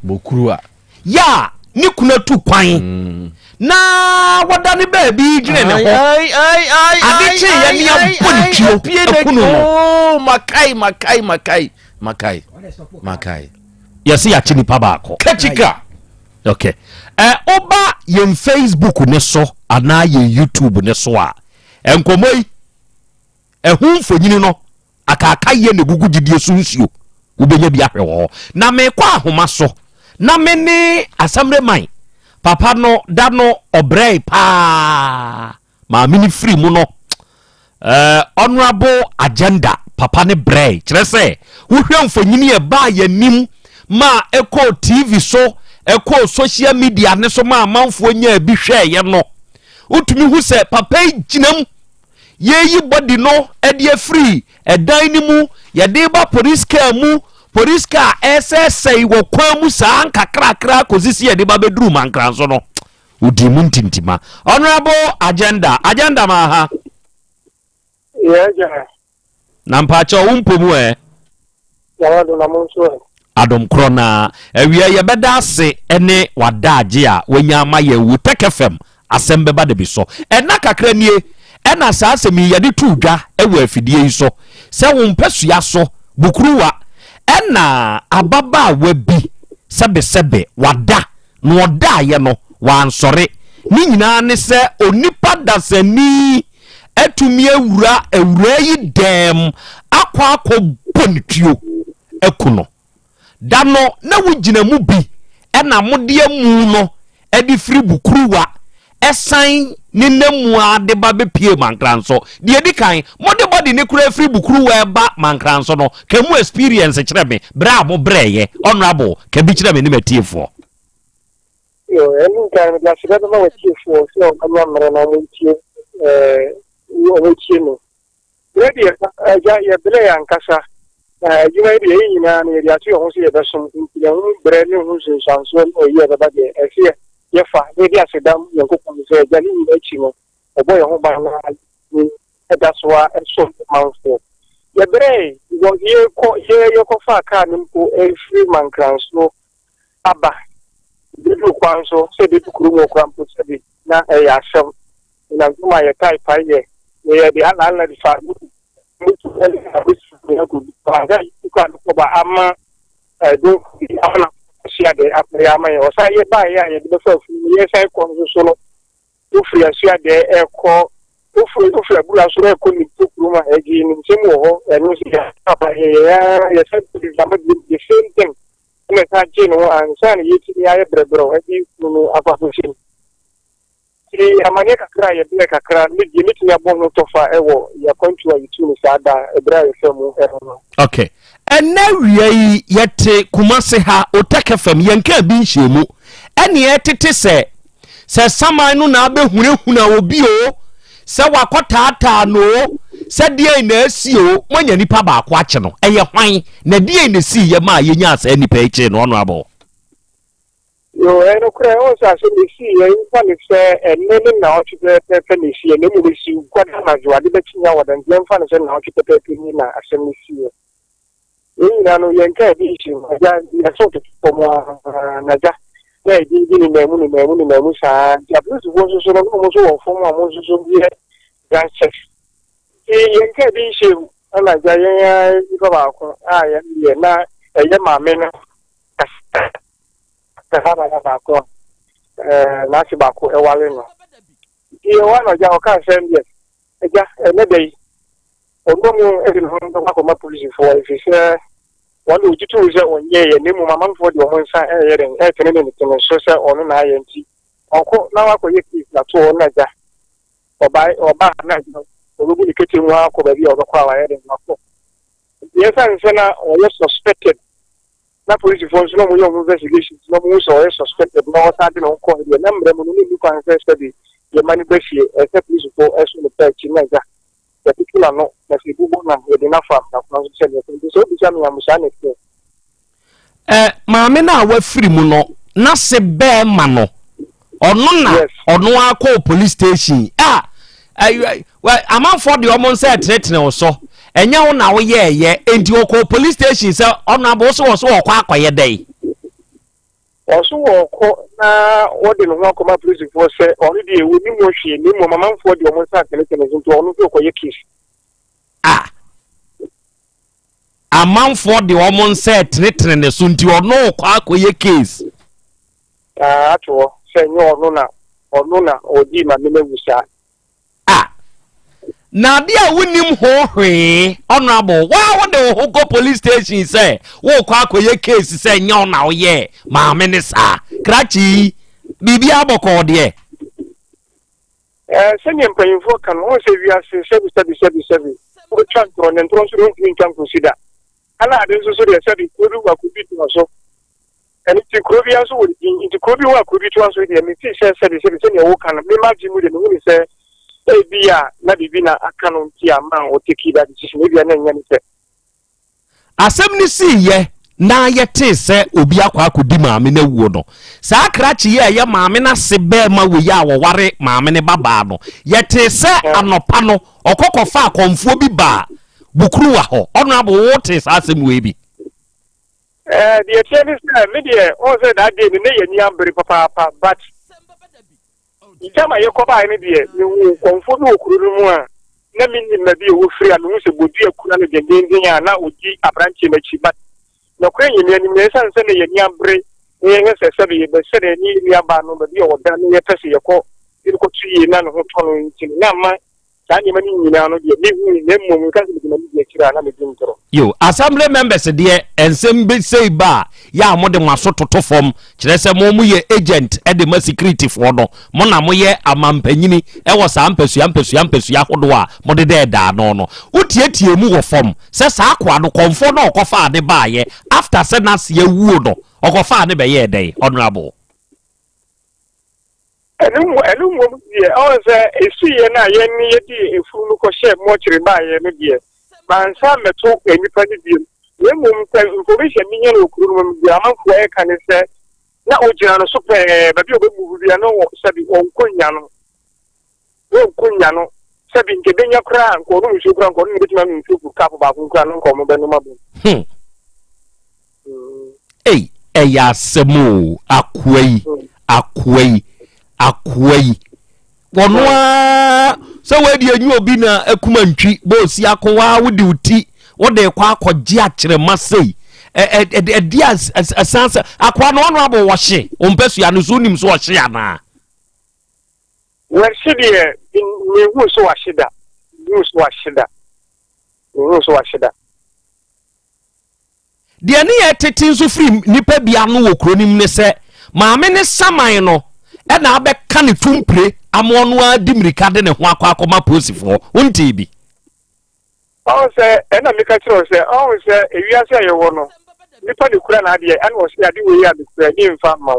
bokuruwa ya ni kuna tu kwan na wadane ba bi dwene ne ho adiche ye ne abontuo ekunu no makai yesi ya chini pa baako kachika okay oba ye Facebook ne so ana ye YouTube ne so a enkomoi ehunfonyini no akaka ye ne gugu gidie sunsuo ubenya bia hwe wo na me kwa ahoma so na me ne asamre man papa no da no obrei pa ma mini free mu no honorable agenda papa ne brei kire se wo hwe mfonyini e ba ya nim ma eko TV so eko social media ne so ma amanfo nya bi hwe ye no utumi hu se papa ginam yeyi body no edie free edan ni mu yede ba police car mu police car SSI wo kwa mu sa nkakrakra kozisi yede ba bedru mankran so no udi mu ntintima honorable agenda ma ha yeah na mpacha umpo mu yawa do na mo so adom krona awia yebeda ase ene wadaagye a wanya ma ye wu Tech FM Asem Beba Dabi so ena kakra nie ena saa asemi yade tuudwa ewa afidie yi so se wo mpesua so bukruwa ena ababa wabi sebe wada no oda ye no wansore ni nyina ne se onipa dasani atumi ewura yi dem akwa bontuo ekuno dano na wugina mu bi ena mode mu no edi free bukruwa esan ni nemu ade ba bepie mankranso de edi kan mode body ne kura free bukruwa ba mankranso no kemu experience kire me bra mo breye honorable ka bi kire me ni matiefo yo enu kan da siga ma watiefo so kama mara na mo tie o tie no ready ya bele ya nkasa juma ide yina na ya ti ho se ye besom ya hu bre ne hu se sanso o ye ba de efie ye fa ne dia sedam ye ko ko se ja ni ni chi no obo ye ho ba na ni so a so manfo ye bre wo ye ko fa ka ni ko e free man crowns no aba de du kwanso se de kuru mo kwampo se de na e ya asem na kuma ye kai pa ye de ala di fa mutu ele abusu ko banga ko ba ama do ana sia de apria ye o sa ye ba ya ye de fa fu ye sai ko so no to free sia de e ko to free bula so e ko ni tukuru ma e gi ni semu ho e no sia apa ye sai de la the same thing me ta je no an san ye ti ya ye brebro e di no apa so sin amanye kakra ye bele kakra ni ya bonno tofa ewo ya kontu a yitu ni sada ebra ye femu no okay enawie yete kumase ha o Tech FM yenka bi nhemu ene yetete se saman no na abehunehuna obi o se wakotata no se die na asi o manya nipa ba akwa ache no eye hwan na die na si ye ma ye nya asa nipa eche no honorable yo eno kra o sa se ni si ye nfa ni se enene na o chipe pepe ni si ene mu si kwa na jo ade be tinya wadan je nfa ni se na o chipe pepe ni na asem ni si ye na no yenka bi si ya ya so to pomo na ja na di ni memu sa ya plus wo so no mo so wo fo mo so bi ya check yenka bi si ana ja ya ko ba ko ya na ya ma me na ba ko na si ba ko e wale no e wa no ja o ka sem ye e ja ne dey o go mu e no no ko ma police for if say one uji tu se onye ye ne mu mama for the omon san e yeren e tene ne tene so se onu na aye nti onko na wa ko ye ki na to na ja oba na jo o go ni kete mu akọ ba bi o ko awa yeren na ko ye san se na o ye suspected na police force no mo yo investigation no mo so o suspected no ta de no ko ye na mbre mo ni ko an se study ye mani be fie e se police for eso no pe chi na ja particular no na se bubo na ye na fa na ko se ne so bi sa mi amusa ne ke maame na wa firi mu no na se be ma no ono na ono akọ police station amanfo de omon se tretene wo so enya wo na wo ye enti okọ police station se ono abo so okọ akoye dai oso wo na wo de no akọ police force se onu de ewu ni mo hwe ni mo mamanfo de omon se tretene nto onu so okọ ye case amanfo de omon se tretene so nti ono okọ akoye case ato se nyo onu na odi ma me wusa na dia wonim ho hwe honorable wa de ho go police station say wo kwa akoye case say nya na wo ye ma me ne sa krachi bibi aboko de senior mpanyimfo kan ho se wi ase 7 o chantro ne ntro so ntwi kan consider ala ade so de se bi kodu wa kubi to so eni ti Krobea so wo di Krobea wa kubi to so de mi ti se senior wo kan me ma ji mu de no ni se bia na bibina akano ntia ma o teki da decision bia na nya ni se asem ni si ye na ye te se obi akwa akodi maame na wuo no saa krachi ye maame na se be ma wo ya wo ware maame ne baba no ye te se anopa no okokofa akomfo bi ba bukuru wa ho ono abo wo te saa asem we bi The attorney said, media, also that day, the name very papa, but in time I cover any day, you confirm Kuruma. Nami maybe we free and we should be a Kuran again, now would be a branch in a but no crazy, and send a young break. Yes, I said, but said a near ban over the old Danny Pessi, a call, you could see none of following Nama. Yo, assembly members dear and sembe say ba ya mode maso toto form kire se mo mu ye agent e de ma security for no mo na mo ye amampanyini e wo sa ampesua hodo a mo de da no no utietie mu wo form se sa akwa no konfo na okofa ade ba ye after senas ye wuo no okofa ade be ye dey honorable Enu die o se esi ye na ye ni ye di efunu ko share mo chiri ba ye no die man sa meto enipa ni die we mum ta information ni ye no kuru mum die amanfo e kan se na o jira no so pe ba bi o be mu bia no sabi o nkonya no sabi nke benya kra nko no nsu kra nko no betima nsu ku kap ba ku kra no nko mo be no mabu ya semu akwai wonoa so wedi anyu obi na akuma ntwi bosi akowa wodi uti wode kwa akogye akire masei dia asansa akwa no ono abo wohye ompesu ya no so nim so wohye ana wershi die ni wu so washida dia ne ye tetin so free nipa bia no wo kronim ne se maame ne saman no e na abeka ne tumpre amono adimirika de ne ho akoma posifo unti bi o se e na meka tiro se o se ewiase ayewo no nipa de kura na ade an wo se ade we ya de kura ni mfa ma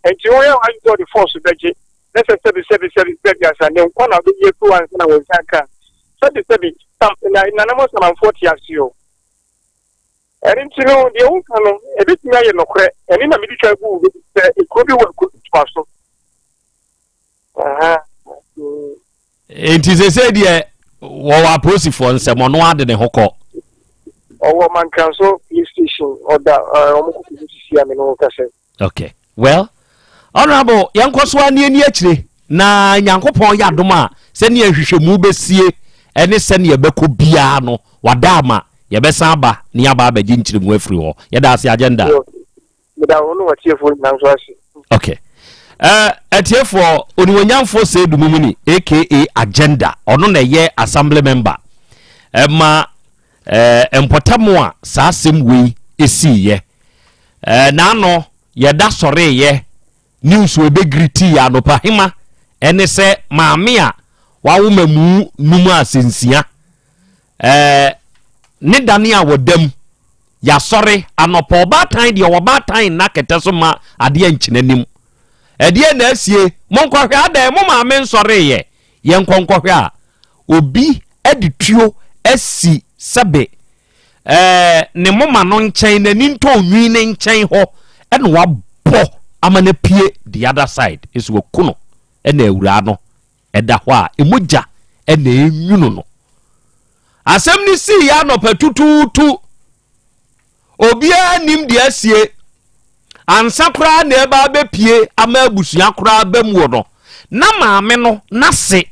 enti wo ya anto the force beje necessary asa ne nko na be ye ku an na wo saka sebi na mo sama 40 asio enti no de wo kanu e bitimi aye no kure eni na medi twa gu se e ko bi wo ku twaso enti se die wo wa posifo nsemo no ade ne hokọ owo man council police station order omukuku sisi ame no kase. Okay, well honorable yankoso ani akire na nyankopon ya doma se ne ahwehwemu besie ene se ne yebeko bia no wadama yebesan ba ne yaba ba ginchiremu afiri ho yeda ase agenda da wono watiefo nanso ase. Okay, atiefo oniwonyamfo se dumumuni aka agenda ono na ye assembly member ma empotamo a saasem wei esiye na no yeda sore ye news we begriti ya no pahima ene se maame a wawo mamu numu asensia ne dane a wodam ya sore anopo batan de wobatan na keteso ma ade anchinanim ade na asie monkohwe ada mo maame nsore ye yenkonkohwe a obi adituo asi sebe ne moma no nchen na ninto onwi ne nchen ho ene wabo amana pie the other side is wokuno ene awura no eda ho a emoja ene enwunu no asem ni si ya no patututu obia nim de asie ansa kra na eba be pie ama abusua kra ba mu no na maame no nase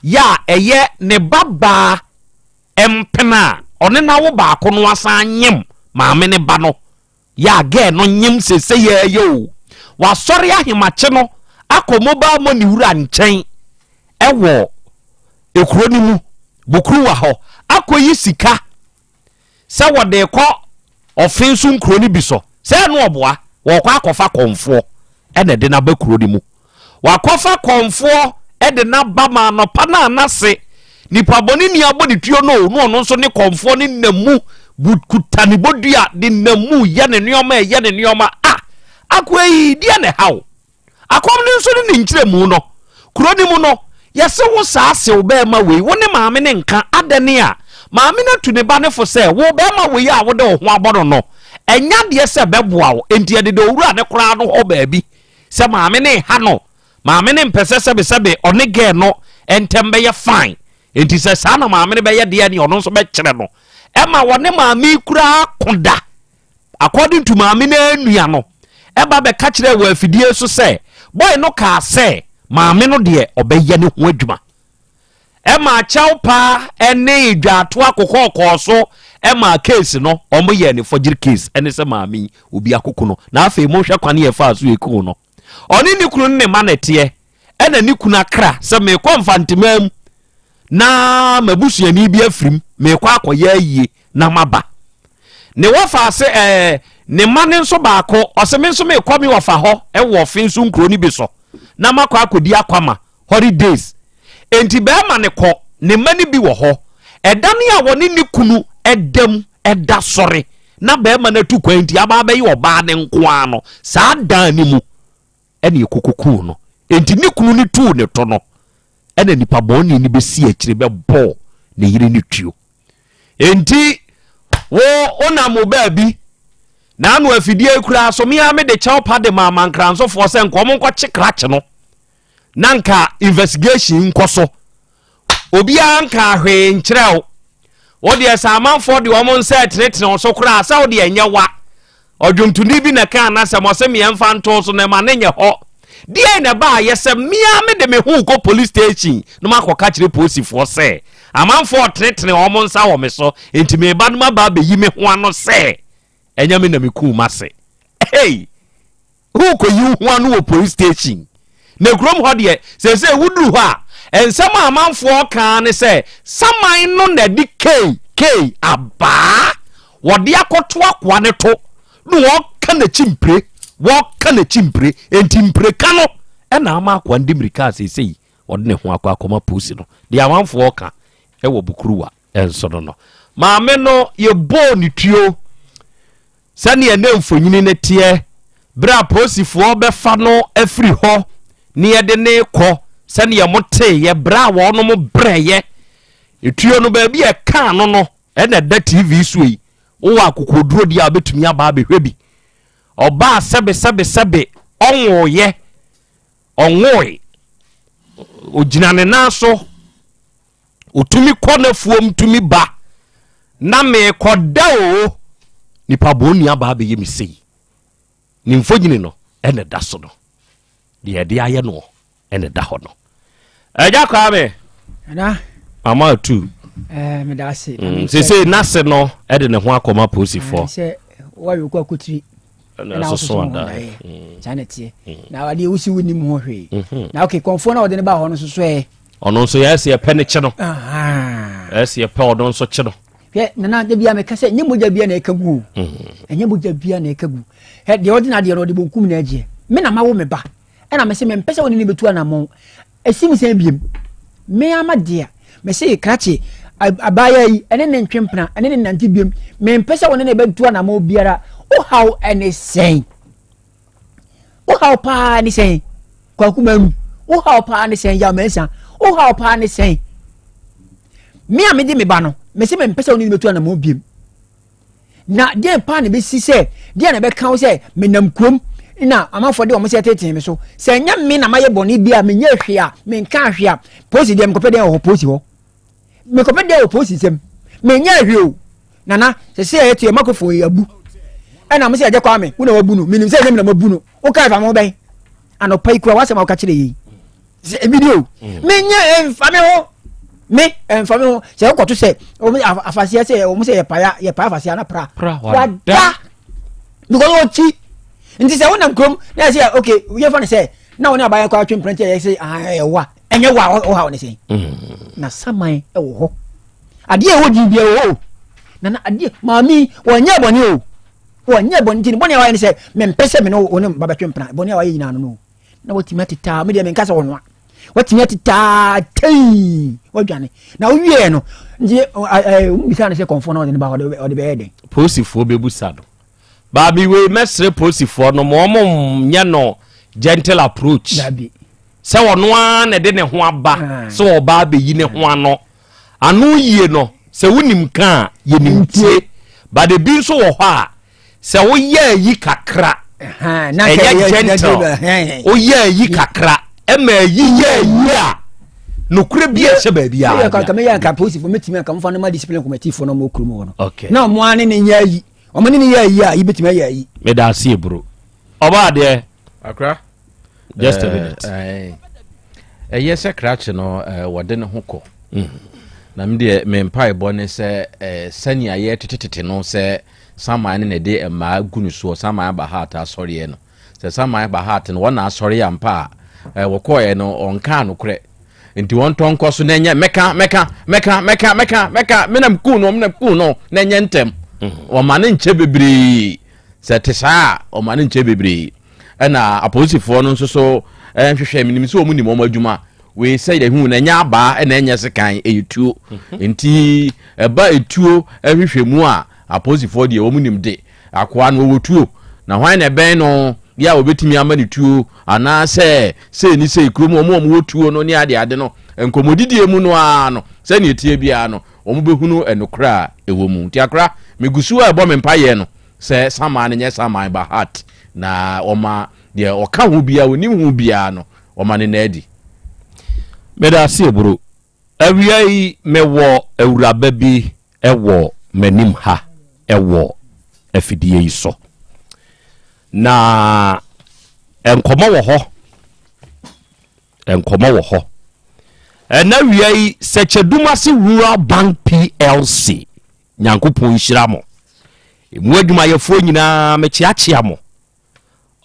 ya eye ne baba empena one na wo ba ko no asan nyem maame ne ba no ya ge no nyem sese ye yo wa sori ahemache no akomoba mo ni wura nchen ewo ekuro ni mu bokuru wa ho akoyi sika se wode ko ofensu nkuro ni biso se no oboa wo kwa akofa konfo ene de na ba kuro ni mu wa kofa konfo ede na ba ma no pa na anase nipa boni ni aboni tuo no nso ne konfo ni namu bukutani bodua de namu ya ne nioma akwai dia ne hawo akom ne nso ne nkyiremu no kuro ni mu no yese wo saase wo be ma wei wo ne maame ne nka adane a maame na tu ne ba ne fo se wo be ma wei a wo de ho abono no enya de se beboa wo enti de owura ne kora no ho baabi se maame ne ha no maame ne mpese sebe one ge no entembe ye fine enti se sa na maame ne be ye de ne ono nso be kire no ema wo ne maame kura according to maame na nua no eba be ka kire wa afidie so say boy no ka say maame no de obeye ne ho adwuma ema chaw pa ene dwato akokọ so ema case no omo ye ne forgery case ene se maame obi akoko no na afa mo hwa kwane ye fa so eku no oni ni kunu ne manete ena ni kunu akra se me konfantemam na mabusuani bi afrim me kwa akoya yie na maba ne wofa se ne mane nso baako oseme nso me kwa me wofa ho wo fin so nkro ni bi so na makwa akodi akwama holidays enti be ma ne ko ne mani bi wo ho edane a woni ni kunu edam eda sore na be ma na tu kwanti aba be yi oba ne nko ano saa dan ni mu ene ekokoku no enti ni kunu ni tu ne to no ene nipa boni ni be si akire be bo ne yire ni tuo enti wo ona mo ba bi na anu afidie kura so me ame de chaw pa de mama nkranso fo se nkom nko chikrache no nanka investigation nkoso obi anka hwe nkyerɛw wo de samanfo de wo nse tenetene so kura sa wo de enye wa odwumtuni bi na kan na se mo se me emfa nto so na ma ne nye ho die na ba yesem mia me de me hu ko police station no makoka kire police fo se amanfo tenetene wo nsa wo me so enti me ba no ma ba be yi me ho ano se enya me na me ku mase hey hu ko yi ho ano wo police station na grom ho de se wudu ho a ensem amanfo kan ne se saman no na di k aba wo de akoto akwa ne to no wo ka na chimpre enti mpre ka no na ama akwa ndimirika se wo de ne ho akwa akoma pusi no de amanfo ka wo bukuruwa enso no maame no ye bo ni tuo sane ye na mfonyini ne tie bra posifo be fa no afiri ho ne ye de ne kɔ sane ye mote ye bra wo no mo breye etuo no ba bi e ka no no na da tv so yi wo akokoduro dia betumi aba be hwebi oba sebe onwoye ojinane na so otumi kɔ na fuom tumi ba na me kɔda o nipa boni aba be yemi sei ni mfonyini no ene da so no de aye no ene da ho no eja kwa me na ama tu me da se se na se no ede ne ho akoma posifo se wa yo kwa kutiri na so anda chanete na wade wusi woni mu ho hwe na okay konfo na wode ne ba ho no so ono nso ya se pe ne che no ese pe odo nso che no hwe na de bia me ka se nyemoja bia na ekagu nyemoja bia na ekagu he de wode na de ro de bonkum na agye me na mawo me ba na me se me mpese woni ne betu anamo esim se biem me amade me se krache abaya yi ene ne ntwempena ene ne nanti biem me mpese woni ne betu anamo biara o how anything o how pa anything kwa kumanu o how pa anything ya mensa o how pa anything me amede me ba no me se me mpese woni ne betu anamo biem na de pa ne be si se de na be kan se me nam krom na amafo de o mo se tete me so se nya me na maye boni bia me nya hwe a me nka hwe a posi de me kopede ho posi ho me kopede ho posi sem me nya hwe o nana se etu e makofo yabu na mo se aje kwa me wo na wabu no minim se me na mabu no o kai fa mo ben anopai kura wa se ma o ka kire yi se video me nya emfa me ho me emfa me ho se ko to se o me afasia se o mo se ye pa afasia na pra wada nugo yo chi nti se wonam krom na se okay we fa ne se na woni abaya kwa twem print ye se wa enye wa o ha woni se na saman e wo ho ade e wo di bia wo na ade mami wonya boni o wonya boni ti boni wa ne se me mpese me no woni baba twem print boni wa ye nyina no na wotimi atita me de me nkasa wonwa wotimi atita tei wodwane na wo wie no nje mbisa ne se konfo na woni ba o de be eden posifo bebusa do babi we mesre posifo no mo nya no gentle approach se wono an de ne ho aba se wo ba be yi ne ho ano yie no se wonim ka ye nimtie ba de bi so wo ho a se wo ye yi kakra na gentle o ye yi kakra e ma yi a no kure bia se ba bia ya ka me ya ka posifo metimi ka mfa no ma discipline committee fo no mo krumo no na mo ane ne nya yi omani ni ya yi a yibetimi ya yi me da see bro oba de akra just a minute yes scratch no wode ne hoko na mde me mpa ebo ne se sania ye tetetete no se saman ne de ma gunu so saman ba heart asori e no se saman ba heart no wona asori ya mpa wokoye no onka no kre nti won ton koso na nya meka menam ku no na nya ntem o ma ne nche bebre se te saa o ma ne nche bebre na aposifo no nso so hwehwe minim so omu ni mo adwuma we say the hu na nya ba na nya sekan etuo nti eba etuo hwehwe mu a aposifo de omu nim de akoa no wotuo na hwan na ben no ya obetimi amani tuo ana se ni se krom omu wotuo no ne ade no enkomodidie mu no a no se ne etie bia no omu behunu enokra ewo mu nti akra megusu a ebo mempaye no se saman nye saman ba heart na oma de oka hu bia onim hu bia no oma ne nadi meda se bro awiai mewo awuraba bi ewo manim ha ewo afidie iso na enkomo wo ho ena wiai Sechedumase Rural Bank PLC nyankopon hyiramo emu adwuma yefo nyina mechiachia mo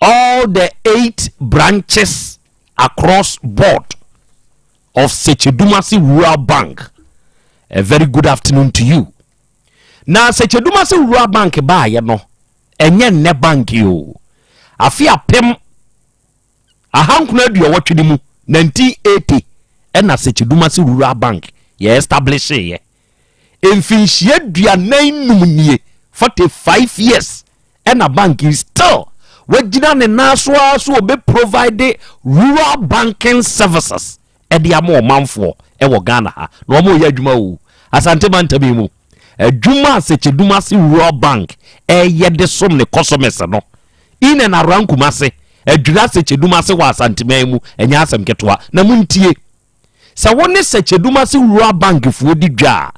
all the 8 branches across board of Sechedumase Rural Bank. A very good afternoon to you. Now Sechedumase Rural Bank ba ye no enye ne bank yo. Afia pem ahankuna dua watwedi mu 1980 na Sechedumase Rural Bank ye establish ye. Emfinhie dua nan numnie 45 years and a bank is still wajina ne naso so be provide rural banking services e dia mo manfo e wo Ghana ha no mo ya adwuma o asante bantabi mu adwuma Sechedumase Rural Bank e ye de som ne customers no ine na rankumase adwura Sechedumase wa asante mu enya asem ketwa na muntie se woni Sechedumase Rural Bank fu di dwa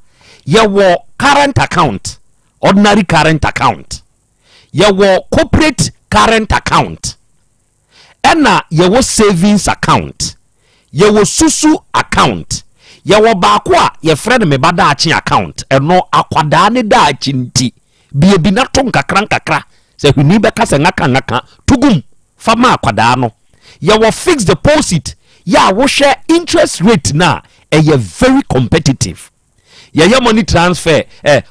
ye wo current account ordinary current account ye wo corporate current account ena ye wo savings account ye wo susu account ye wo baako a ye frɛ ne me badaachi account eno akwada ne daachi nti bie bi na to nkakra se huni beka se ngaka tugum fama akwada no ye wo fixed deposit ya wo share interest rate na ye very competitive ye money transfer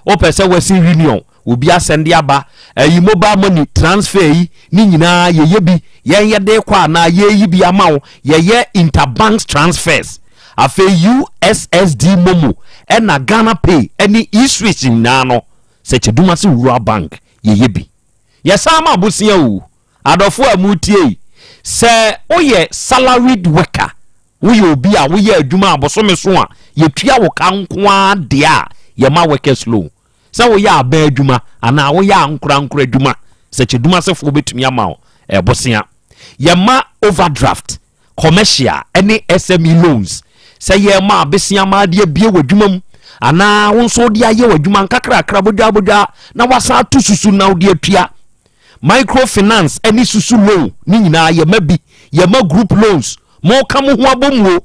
o pese wasi union obi asende aba yi mobile money transfer yi ni nyina ye bi ye de kwa na ye bi amawo ye interbank transfers afa USSD momo na Ghana Pay any e-switch na no Sechedumase Rural Bank ye bi ye sama abusia o adofo amutie se oye salaried worker we obi a we adwuma abosome so a ye tua wo kankoa de a ye ma workers loan se wo ya aba adwuma ana wo ya ankura adwuma Sechedumase fo betumi ama o ebosia ye ma overdraft commercial any SME loans se ye ma besia ma de bie wadwuma mu ana wo nso de aye wadwuma nkakra bodwa na wasa to susu na wo de atua microfinance any susu loan ni nyina ye ma bi ye ma group loans mo kamu ho abomuo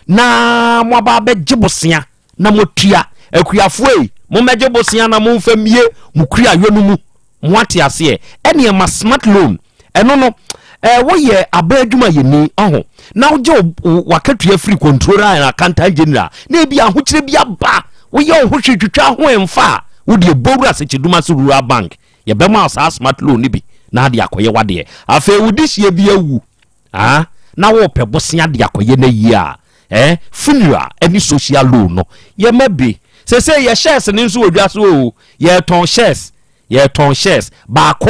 na mo aba be gibosia na mo tua akuafo ei mo meje bosia na mo mfamie mo kura yonu mu mo ate ase ene ma smart loan eno no wo ye aba adwuma ye ni oho na wo je wakatua free controller and accountant general na bia ho kire bia ba wo ye ho hwetwitwa ho emfa wo de bowura Sechedumase Rural Bank ye be ma sa smart loan ni bi na de akoye wade afa wudihie bia wu na wo pe bosia de akoye na yi a funeral any social loan no ye mabe se ye shares ni nso odwa so o ye ton shares baako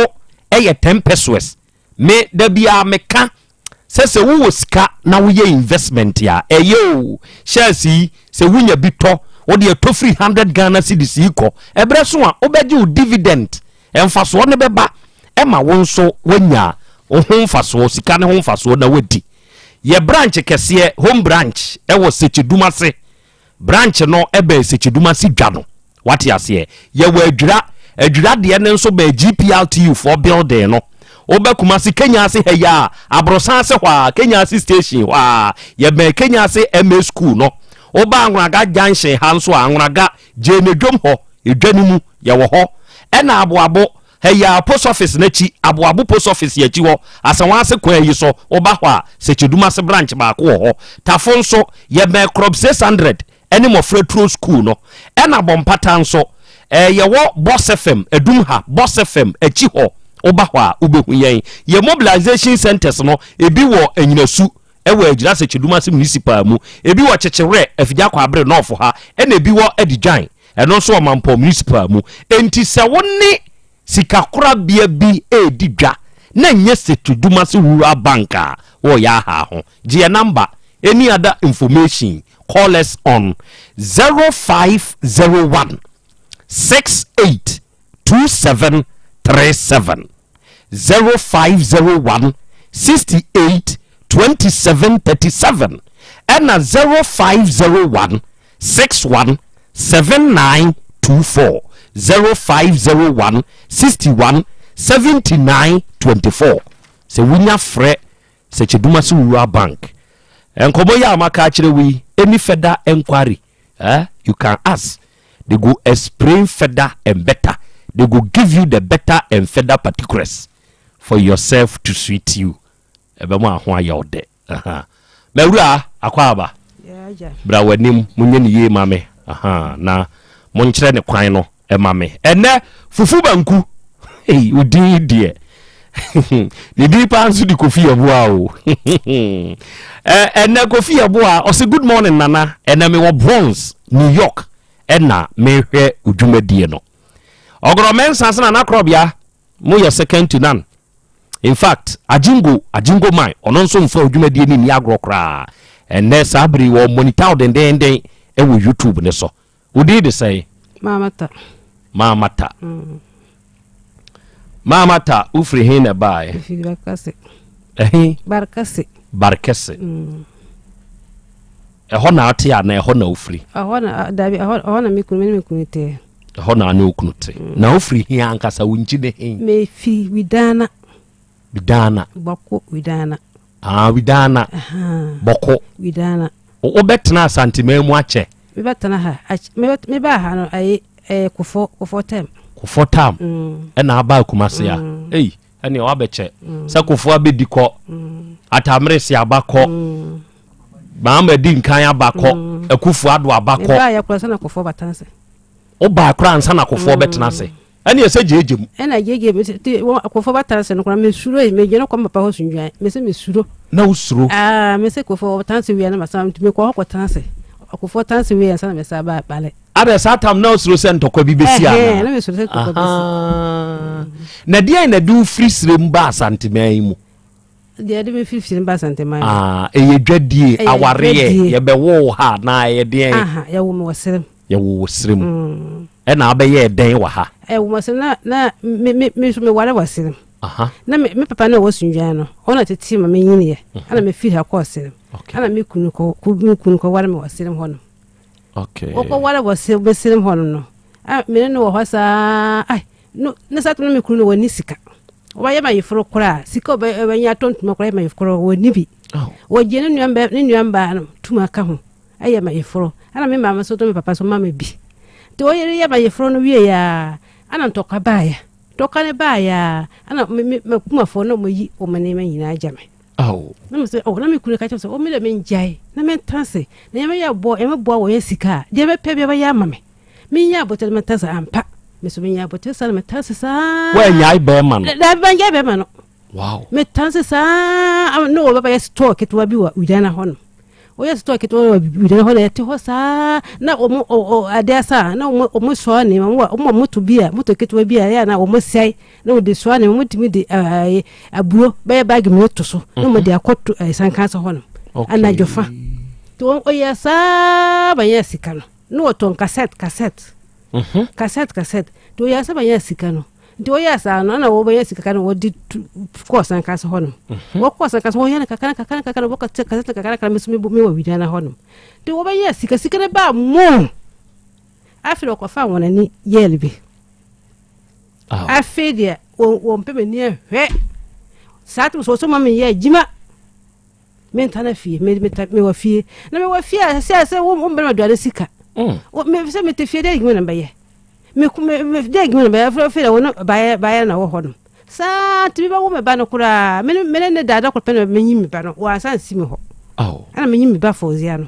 ye 10 pesos me da bia meka se wo sika na wo ye investment ya o shares yi se wunya bi to wo de to free 100 Ghana cedis iko ebre so a obeje o dividend emfaso ne beba ema wo nso wanya o homfaso sika ne homfaso na wadi ye branch kese home branch wo Sechedumase branch no ebe Sechedumase dwa no what ya se ye wa adwura adwirade ne nso be GPLTU for building no oba Kumasi Kenya ase heya abrosan ase hwa Kenya ase station hwa ye be Kenya ase MA school no oba anwraga junction ha nso anwraga je nedwom ho edwanimu ye wo ho ena aboabo heya post office na chi aboabo post office ye chi ho asanwa ase kwa yi so oba hwa Secheduma se branch ba ko ho tafo nso ye be crop 600 ene mo fretro school no ena bompata nso ye wo Boss FM edum ha Boss FM echi ho oba hwa ubehu yen ye mobilization centers no ebi wo enyinasu ewo agira Secheduma se municipal mu ebi wo chechewre afija kwa abre north ha ena ebi wo edjan eno so omampo municipal mu enti se woni sikakura bia bi edidwa na nye Secheduma se rural banka wo ya ha ho je number any other information call us on 0501 682737 0501 682737 and 0501 617924 0501 617924 se winya fre Secheduma se rural bank enkomo ya maka kire wi any further inquiry you can ask. They go explain further and better. They go give you the better and further particulars for yourself to suit you. Ebema ho ya ode. Mewura akwaba. Yeah. Bra wanim munye ni ye mame. Na monkyere ne kwan no e mame. Ene fufu banku. Hey, udi die. Ni di pansu di Kofi Abua o. Ene Kofi Abua o say good morning nana. Ene me wo Bronx, New York. Ena mehwe udwumadie no ogoro mensanse na Krobea mo ye second to none. In fact ajingo man ono nso mfa udwumadie ni agro kra enne sabri wo monitor den e wo YouTube ne so udi de say mamata ufri hina bae barkase eho na ate ya na eho na ufri eho na dabi eho na mekunite eho na ane okunute na ufri hi ankasa wunchi ne hin me fi widana bako widana widana bako widana o betena Asante mu ache me betena ha me ba ha no ayi kofo time na aba Kumasi ya ene o abeche se kofo abediko atamre si abako Mama di nkan abako akufu ado abako ba ya kura sana kofo batanse o ba kura ansa na kofo betena se ene ese jejem ena jejem kofo batanse no kura me suro me je no kwa papa ho sunjwan me se me suro na usuro me se kofo batanse wi na masam me ko ho tanse kofo tanse wi ansa na me sa ba bale ada satam na usuro se ntokwa bi besi ana na me suro se ntokwa besi na dia na du free srem ba Asante mu dia de me 15 ba Asante man eye dwadie aware ye be wo ha na ye den ya wo me wasrem na abaye den wa ha wo wasrem na me so me wale wasrem na me papa na wo sunjwan no ona tete ma me nyine ye ana me fi ha ko wasrem ana me kunu ko wale me wasrem hono ko wale wasrem hono no me no wo hasa no na sa to me kunu wo ni sika obaye ma yifro kura sika obanya tontuma kura ma yifro wo nibi wo je ne nuamba no tuma ka ho aye ma yifro ana me mama so to me papa so mama bi to oyere ya ma yifro no wie ya ana ntoka baya toka ne baya ana me kuma fo no mo yi o mane ma nyina jame na me se na me kunu ka che so o me de me njai na me tanse na me ya bo wo ye sika de me pe be ya mame me ya botel me tanse ampa me so me ya botel sa me tanse sa we nyai be man da ban ya be man wow me tanse sa no baba ya store ketwa bi wa udana hono o ya store ketwa wa udana hono ya te ho sa na o ade sa na o so ne o moto bia moto ketwa bia ya na o sai na o de so ne mo timi de abuo be bag me to so na mo de akoto sankansa hono ana jofa to o ya sa ba ya sikano no to cassette to ya sa ba ya sikano do ya sa na wo ba ya sikano wo di ko sankansa hono wo ko sankansa wo ya kakana wo ka cassette kakana mi sumi mi wo widana hono to wo ba ya sikana ba mo afiro ko fa wona ni yelbi afi de wo mpe ni hwe satu so mama ye jima mentana fie me wa fie na me wa fie se wo mbe no do sika me se me te fie de gina baye me de gina baye fie de wo baye na wo ho no sa ti ba wo me ba no kura me ne dada ko pe no me nyimi ba no wa san si me ho ana me nyimi ba fozia no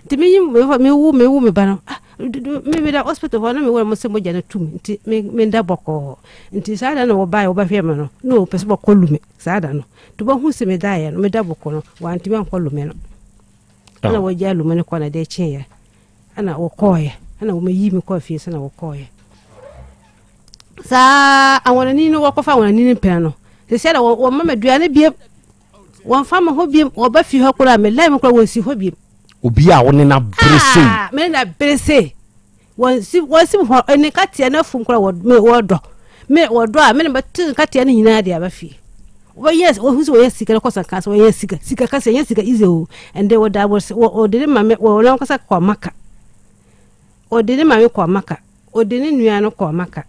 ti me nyimi me wo me ba no me da hospital ho na me wo mo se mo jana tum nti me nda boko nti sa da no wo ba hwe me no pese boko lume sa da no to ba hu se me da ya no me da boko no wa nti me an lume no ana wo ja lume ne ko na de chen ya ana wo koye ana wo me yi me ko fie se na wo koye sa awon ni no wo ko fa awon ni pe no se se da wo mama duane bie wo fa ma ho bie wo ba fi ho kura me lai me kura wo si ho bie obi a woni na brese me na brese won si ho eni katia na fum kura wo do me wo do a me na batin katia ni nyina dia ba fi wo yes wo hu so yes sika ko san kan so yes sika ka se yes sika ize o ende wo da wo de ma me wo na kasa kwa maka o de ma me kwa maka o de ni nua no kwa maka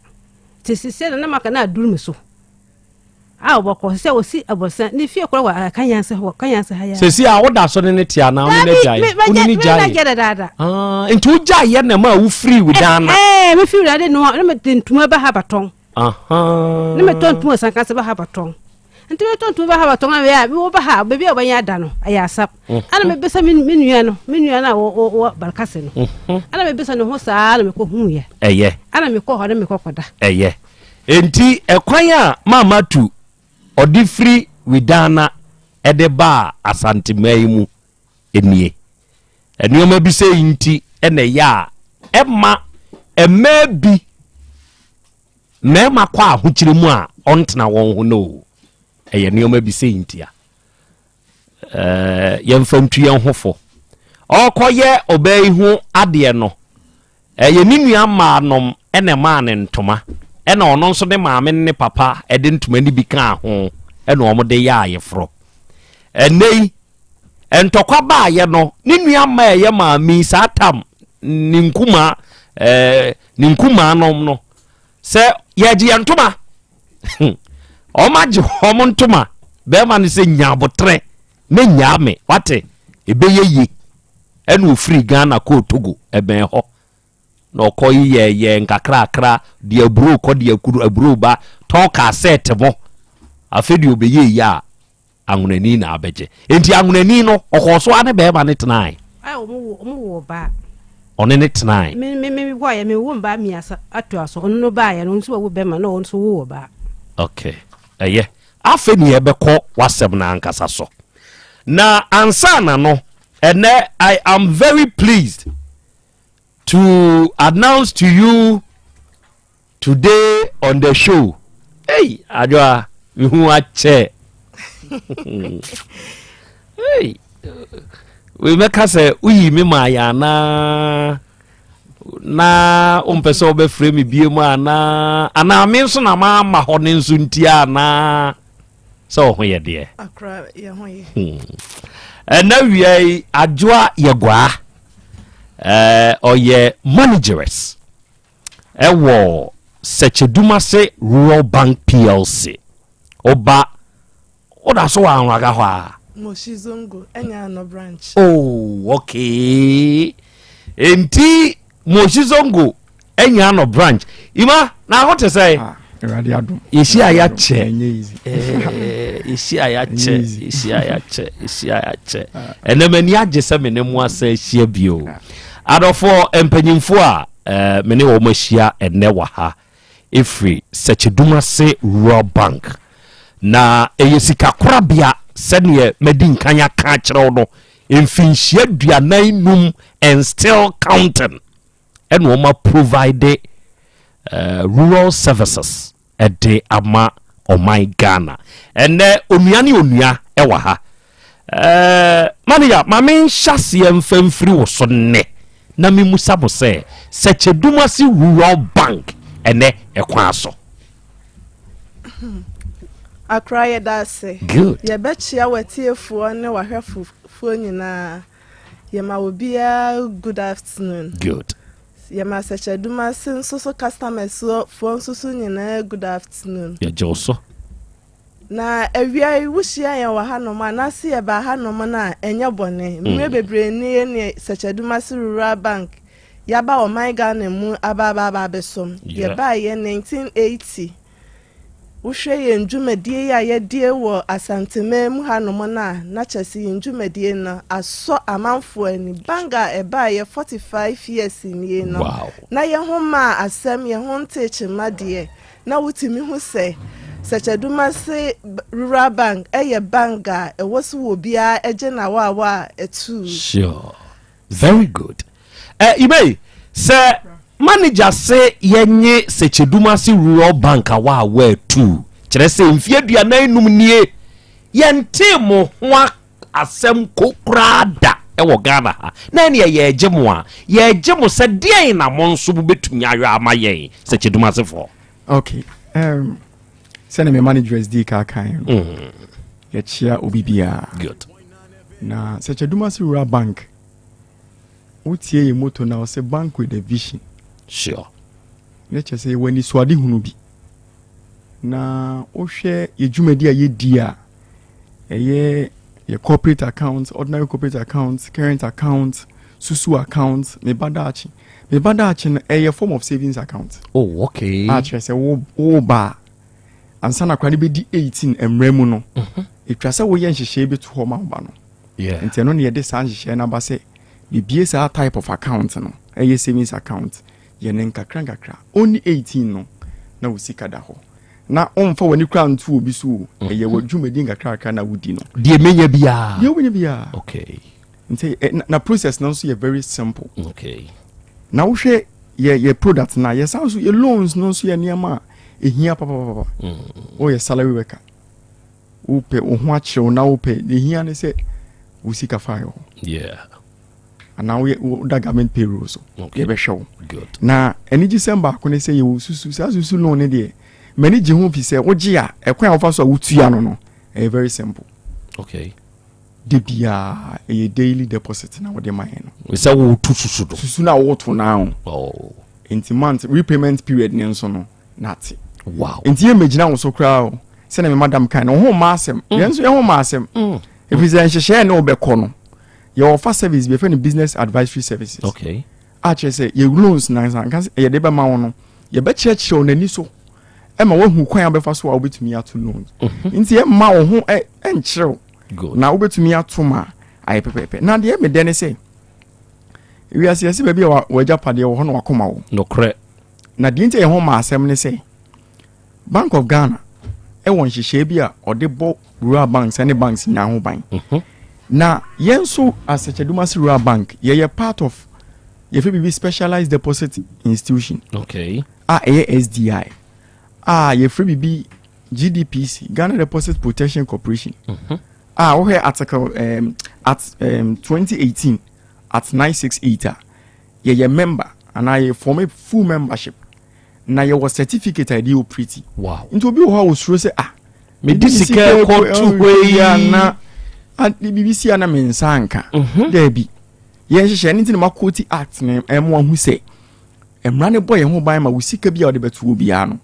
ti se na maka na aduru me so a oboko se o si abosan ni fie kura wa kanyanse haya se si a woda so ne tia na ne jai uni ni jai nti u jai ye na ma u free with dana me free dada no me tentuma ba ha baton ne me tontuma sanka se ba ha baton nti me tontuma ba ha baton a we a wo ba ha bebi a banya da no aya sap ana me besa me nua na wo barkase no ana me besa no ho saa ana me ko hu ye ana me ko ho na me ko koda enti ekwan a mama tu odi free widana edeba asante mai mu enie enioma bi se yinti ene ya emma bi mema kwa ahokyire mu a ontena won ho no eye enioma bi se yinti a yemfantu yen hofo okoye obey hu ade no eye ninua maanom ene ma ne ntoma ena ono nso de maame ne papa ede ntuma ni bi kan ho ena omo de ya ayefro enei entokwa ba ye no ni nua ma ye maami satam ninkuma nom no se ye ji ntoma o ma ji homo ntoma be ma ne se nyabotre ne nyame wate ebe ye ena ofiri Ghana ko Togo eben ho no koyi ye nkakra de aburo ko de akuru aburo ba ton cassette mo afedi obeye ya anwunani na abeje enti anwunani no okoso ane be ma ne tenai ai omo ba one ne tenai me bo ya me wo mba mi asa atu aso no ba ya no nso wo be ma no nso wo ba okay afeni ebe ko wasem na ankasa so na ansana no ene I am very pleased to announce to you today on the show. Hey, Adwa, who ache. Hey, we make us say, we me maya na umpeso be frame bi mu ana me nso na ma ho ne nso ntia na so ho ye de. Akra ye ho ye. Na wi Adwa ye gwa. Oye managers ewo Sechedumase Rural Bank PLC oba oda so anwaga ho a Moshizongo enya no branch. Oh okay enti Moshizongo enya no branch ima na what to say Eradi adum isi ayache isi ayache enemani agese menemu asa hia bio adofo empanyimfo a mene wo mahia enne wa ha efri Sechedumase Rural Bank na eyesika korabia sene medin kanya ka kire no emfinhia duanan num and still counting and wo ma provide rural services ede ama my Ghana enne onua ewa ha manager mame hyase mfamfiri wo so ne na me musa mo se Sechedumase Rural Bank ene ekwa so Akra ye da se good ye bechia watiefuo ne wahwefuo nyina ye ma obia good afternoon good Yama Sechaduma sin so customers so for susun good afternoon. Yeah, Joso. Na ewia wushia ya wa hanoma na si e ba hanoma na enya bone mwe bebre ne Sechaduma Rural Bank yaba o my Ghana mu aba besom ye ba ye 1980 wuhwe ye ndwumadie ya ye die wo Asante mu hanoma na chesi ndwumadie na aso amanfo ani banga e ba ye 45 years ni no na ye ho ma asem ye ho ntechema de na wutimi hu se Sechaduma Rural Bank eye banga e wosu obia eje na wa etu. Sure. Very good. Ibe say manager say yenye Sechaduma Rural Bank wa etu. Kire say mfie aduanan num nie yente mo ho asem kokrada e wo Ghana ha. Na ne ye gemo a ye gemo se den na mo nso betumi ayo amaye Sechaduma for. Okay. Send me manager SD ka kan. Ya chia obibia. Good. Na Sechaduma Rural Bank. Utie ye moto na say bank with a vision. Sure. Let's say when you swadi hunu bi. Na o share ye dwumadi a ye dia. Ye corporate accounts, ordinary corporate accounts, current accounts, susu accounts, me badachi na a form of savings account. Oh, okay. Actually say wo ba ansana kwani be di 18 emremu no etwasa wo yen hihye bi to homa ba no yeah enti no ne ye de san hihye na ba se bibie sa type of account no eye savings account ye ne nkakra only 18 no na wo sika da ho na onfa wani kra ntu obi so eye wadwumadi nkakra na wudi no de menya bia okay enti na process no so ye very simple okay na wo hwe ye product na ye san so ye loans no so ye niam ehia papa o ye salary worker upe ohwa chew na upe ehia ne se usika file yeah and now we da government payroll so okay be show good na eni December ko ne se ye susu sa susu loan ne de mani je hu fi se oje a ekwan ofa so wutua no very simple okay de bia a daily deposit na we de man no we say wo tu susu na wo to na oh into month repayment period ne so no nati wow enti ye megina wo so kra o se na me madam kan no ho ma asem yenso ye ho ma asem if is nhye na obekọ no ye offer service be for business advisory services okay actually say ye loans na kan ye de be ma wo no ye be church on ani so e ma wo hu kwan abefa so wa obetumi ato loans enti ye ma wo ho enchire good na obetumi ato ma aye pepepe na de me de ne say we asiasi be bia wa japade wo ho no akoma wo no kre na de nti ye ho ma asem ne say Bank of Ghana won hihye bi a ode bo rural banks and banks nya ho ban na yenso as Sechaduma Rural Bank ye part of ye fe be specialized deposit institution okay SDI ye fe be GDPC Ghana Deposit Protection Corporation we here article at 2018 at 968 ye member and I form a full membership na ye was certificate ID o pretty wow into obi ho wo suro se me disika ko tu we na BBC ana mensa anka there bi ye hye ne ntina makoti act ne emo hu se emra ne boy ho ban ma wusika bia o de betu obi ano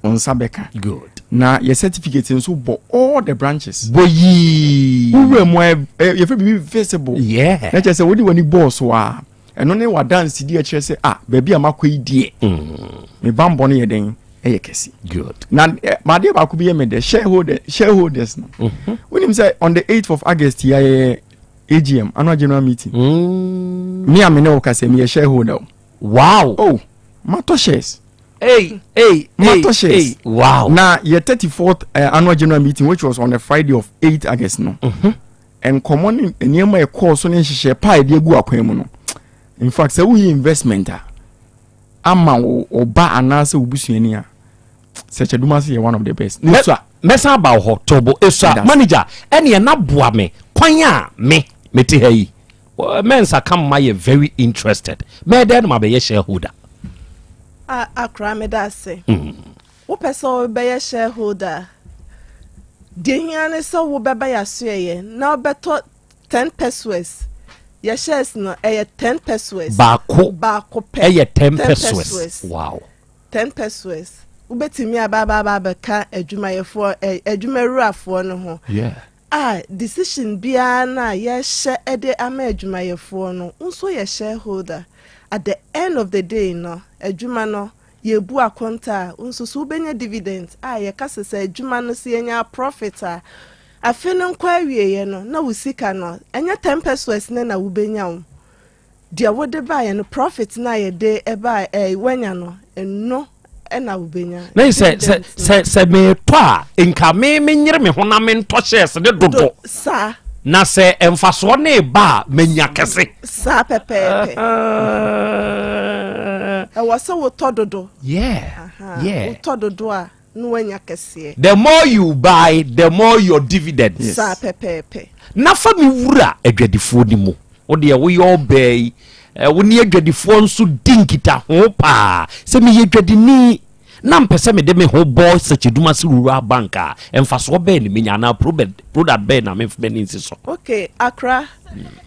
onsa beka good na ye certificate nso bo all the branches boyi wo mo ye fe bi visible yeah na che se wodi wani boss wa eno ne wa dance di a kire se ba bia makoi die me bambo ne ye den eye kesi good na ma de ba ku bi me de shareholders no when him say on the 8th of August ya AGM annual general meeting me am ne o ka se me shareholder wow oh mato shares hey wow na your 34th annual general meeting which was on the Friday of 8th August no and common eniema e course so ne hihye pa de gu akwan mu no in fact say we investment ama oba anase obusuani a Sechaduma say one of the best no so mesa about ho tobo esa manager ene na boa me kwan a me te ha yi mensa come my very interested me den ma be ye shareholder akra me da say wo person be ye shareholder de hiane so wo beba ya so ye na obeto 10 pesos Your shares no 10 pesos. Bako pe. 10 pesos. Wow. 10 pesos. Ubetimi ababa beka adwumayefo adwumaruafo no ho. Yeah. Decision bia na ye share ede ama adwumayefo no. Unso ye shareholder. At the end of the day no, adwuma no ye bu akonta unso so benya dividend. Ye kase se adwuma no se enya profit afeno nkwa wiye no na wusika no enya 10 pesos na wubenya wo. Dia wode ba ye no profit na ye de eba wanya no eno na ubenya na se me to a nka me nyere me hona me nto shares de dodo sa na se emfaso na ba menya kese sa pepepe wasa wo tododo yeah wo tododo a no wanya kese. The more you buy the more your dividends. Sa pepepe na fa mi wura adwadifo ni mu wo de wo yo bay woni adwadifo nso dinkita ho pa se me yadwadini na mpese me de me ho boy secheduma se rural banka emfaso be ni menya na product be na me nsi so. Okay, Accra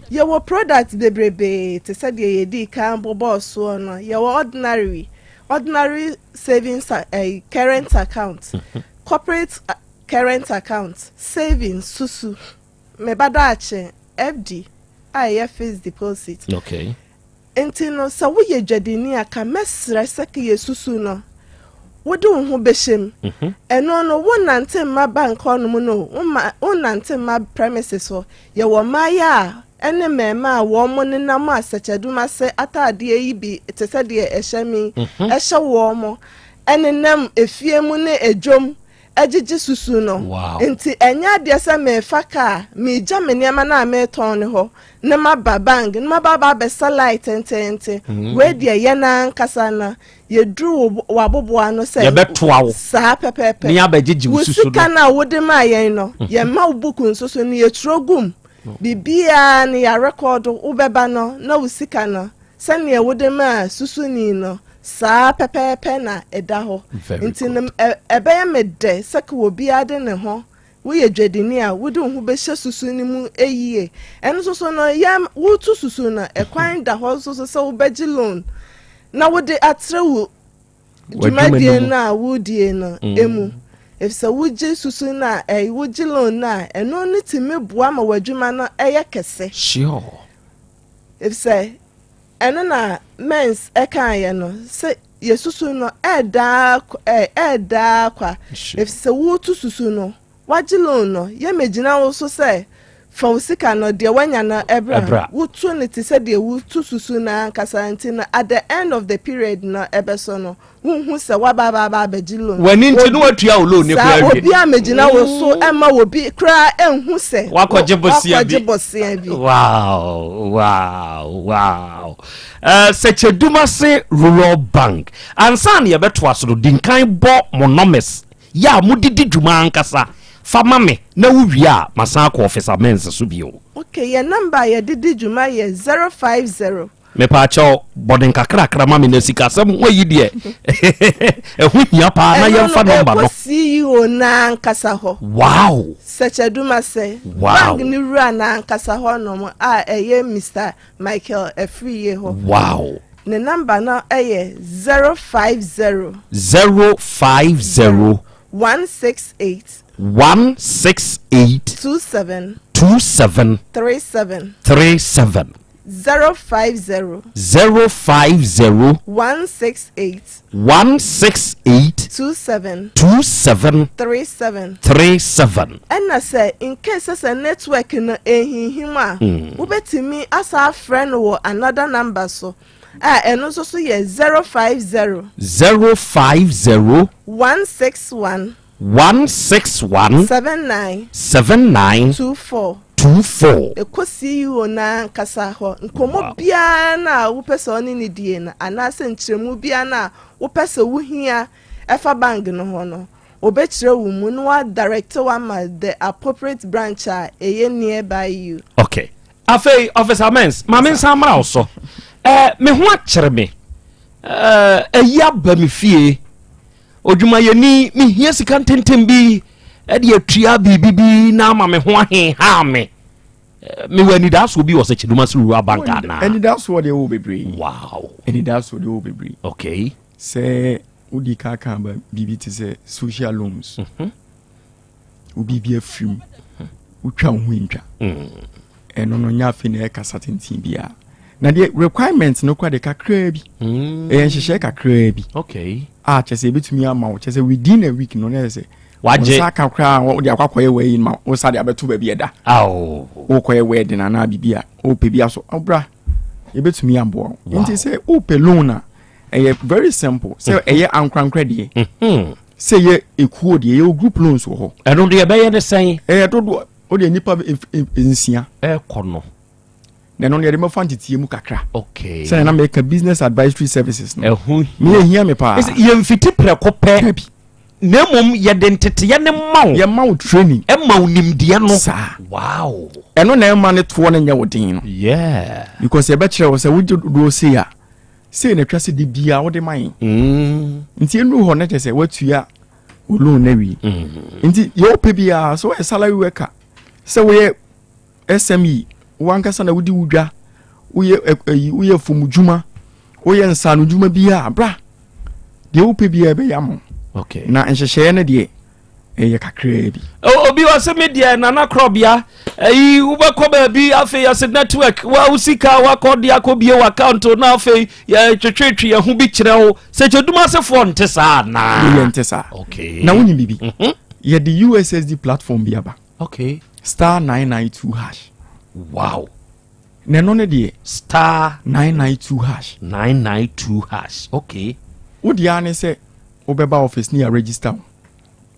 your product bebrebe te say de yedi kan bobo so no your ordinary savings current account corporate current account savings susu me badache FD fixed deposit. Okay. Enti no sa wo ye dwadini aka mesra seke yesusu no wode wo ho behjem eno no wo nante ma bank onum no wo nante ma premises so ye wo maya ene mema wo mo ne nam asechaduma se atade yi bi te se de ehemi ehye wo mo ene nam efie mu ne ejom agigi susu no. Enti enya de se me faka me gya me niam na me ton ne ho ne ma ba bang ne ma ba be salite tente we de ye na nkasa na ye dru wabobo ano se ye betoa wo sa pepepe ne abagigi susu no kana wode ma yen no ye ma buku nsusu ne ye trogum bibia ne ya record wo beba no na usika no se ne wode ma susu ni no sa pepepe na eda ho nti ebe ya mede saka obi ade ne ho wo ye dwadini a wo de ho be hye susu ni mu eyie enso so no ya wo tu susu na ekwan da ho so so wo beji loan na wo de atre wo dwumadie na wo die no emu if so wo je susu na wo ji loan na eno ne timi boa ma wadwuma no eye kese sure if say eno na mens ekan ye no se yesusu no eda kwa if se wo tu susu no wagilo no ye megina wo so se fa usika no de wanya na ebra wo tu ne ti se de wo tu susu na kasanti na at the end of the period na ebeso no hu se wa ba begilo wani nti no watua wo lo ne kwa wi obi a megina wo so ema wo bi kra enhu se wakoje bosia bi wow secheduma se rural bank ansan ye beto asoro dinkan bo monomes ya mudidi dwuma ankasa fama me na wuwia masan ko officer mense so bio. Okay, your number ye didi dwuma ye 050 me pa cho bodin kakra ma me na sika sam wayi de ehu hia pa na ye mfa number no CEO na ankasa ho. Wow, secheduma se bank ni rua na ankasa ho no eye Mr. Michael Efriye ho. Wow, the number now eye 050 168 27 37 050 168 27 37 and I say in case as a network no ehihima wo betimi asa friend wo another number so and also so ye 050 161 79 24 ekosi yo na kasa ho nkomo bia na wo pese oni ni die na anase nkyeremu bia na wo pese wo hia efa bank no ho no obekire wo mu no wa director wa ma the appropriate branch eye nearby you. Okay, afei officer mens ma men samra oso me ho akere me eya ba me fie odwuma yeni me hia sika tentem bi e de atua bibibi na ma me ho ahe ha me me when it has will be was a Chiduma Rural Bank na. And that's what they will be bring. Wow. And that's what they will be bring. Okay. Say udi kaka bibi te say social loans. Ubi be a film. Utwa winter. And no nya fi na ka certain thing bia. Na the requirements no kwa de kakra bi. Nhye kakra bi. Okay. Chese betumi ama wo chese within a week no na say waje saka kra wo de akwakoye we ma wo sa de abeto ba bi eda. Wo koye we de na na bibia. O pe bia so obra. Ye betumi ambo. Nti say o pe loan na very simple. Say eye ankrankra de. Say ye ekuo de ye group loans wo ho. Eno de be ye de sen. Dodo o de nipa nsia. Kono. Then only the more fancy mu kakra. Okay. Say na make business advisory services no. Me hear me pa. Is ye mfiti preko pe. Na mom ye dentete ye ne mawo. Ye mawo training. E mawo nimde no. Sa. Wow. Eno na e ma ne to no nya wodin no. Yeah. Because ye be kire wo say wo do say a. Say na twase di bia wo de man. Nti enu ho na je say watua olu na wi. Nti ye ope bia so e salary worker. Say we SME wankasa na wudi wudwa uye fumujuma uye nsanu juma biya bra de upe biya be yam. Okay. Na nhyehyɛ ne de ye kakra bi obi wase media na na Krobea ubekɔ ba bi afi ya network wa usika wa kɔde akɔbie wa account na afi ya twetwetwe ya hu bi kyerɛ wo se tweduma sefo nte saa na ye nte saa. Okay. Na woni bibi ye the USSD platform bi aba. Okay. Star 992 hash. Wow. Neno ne de star 992 hash. 992 hash. Okay. Odi ane se obeba office ni a register.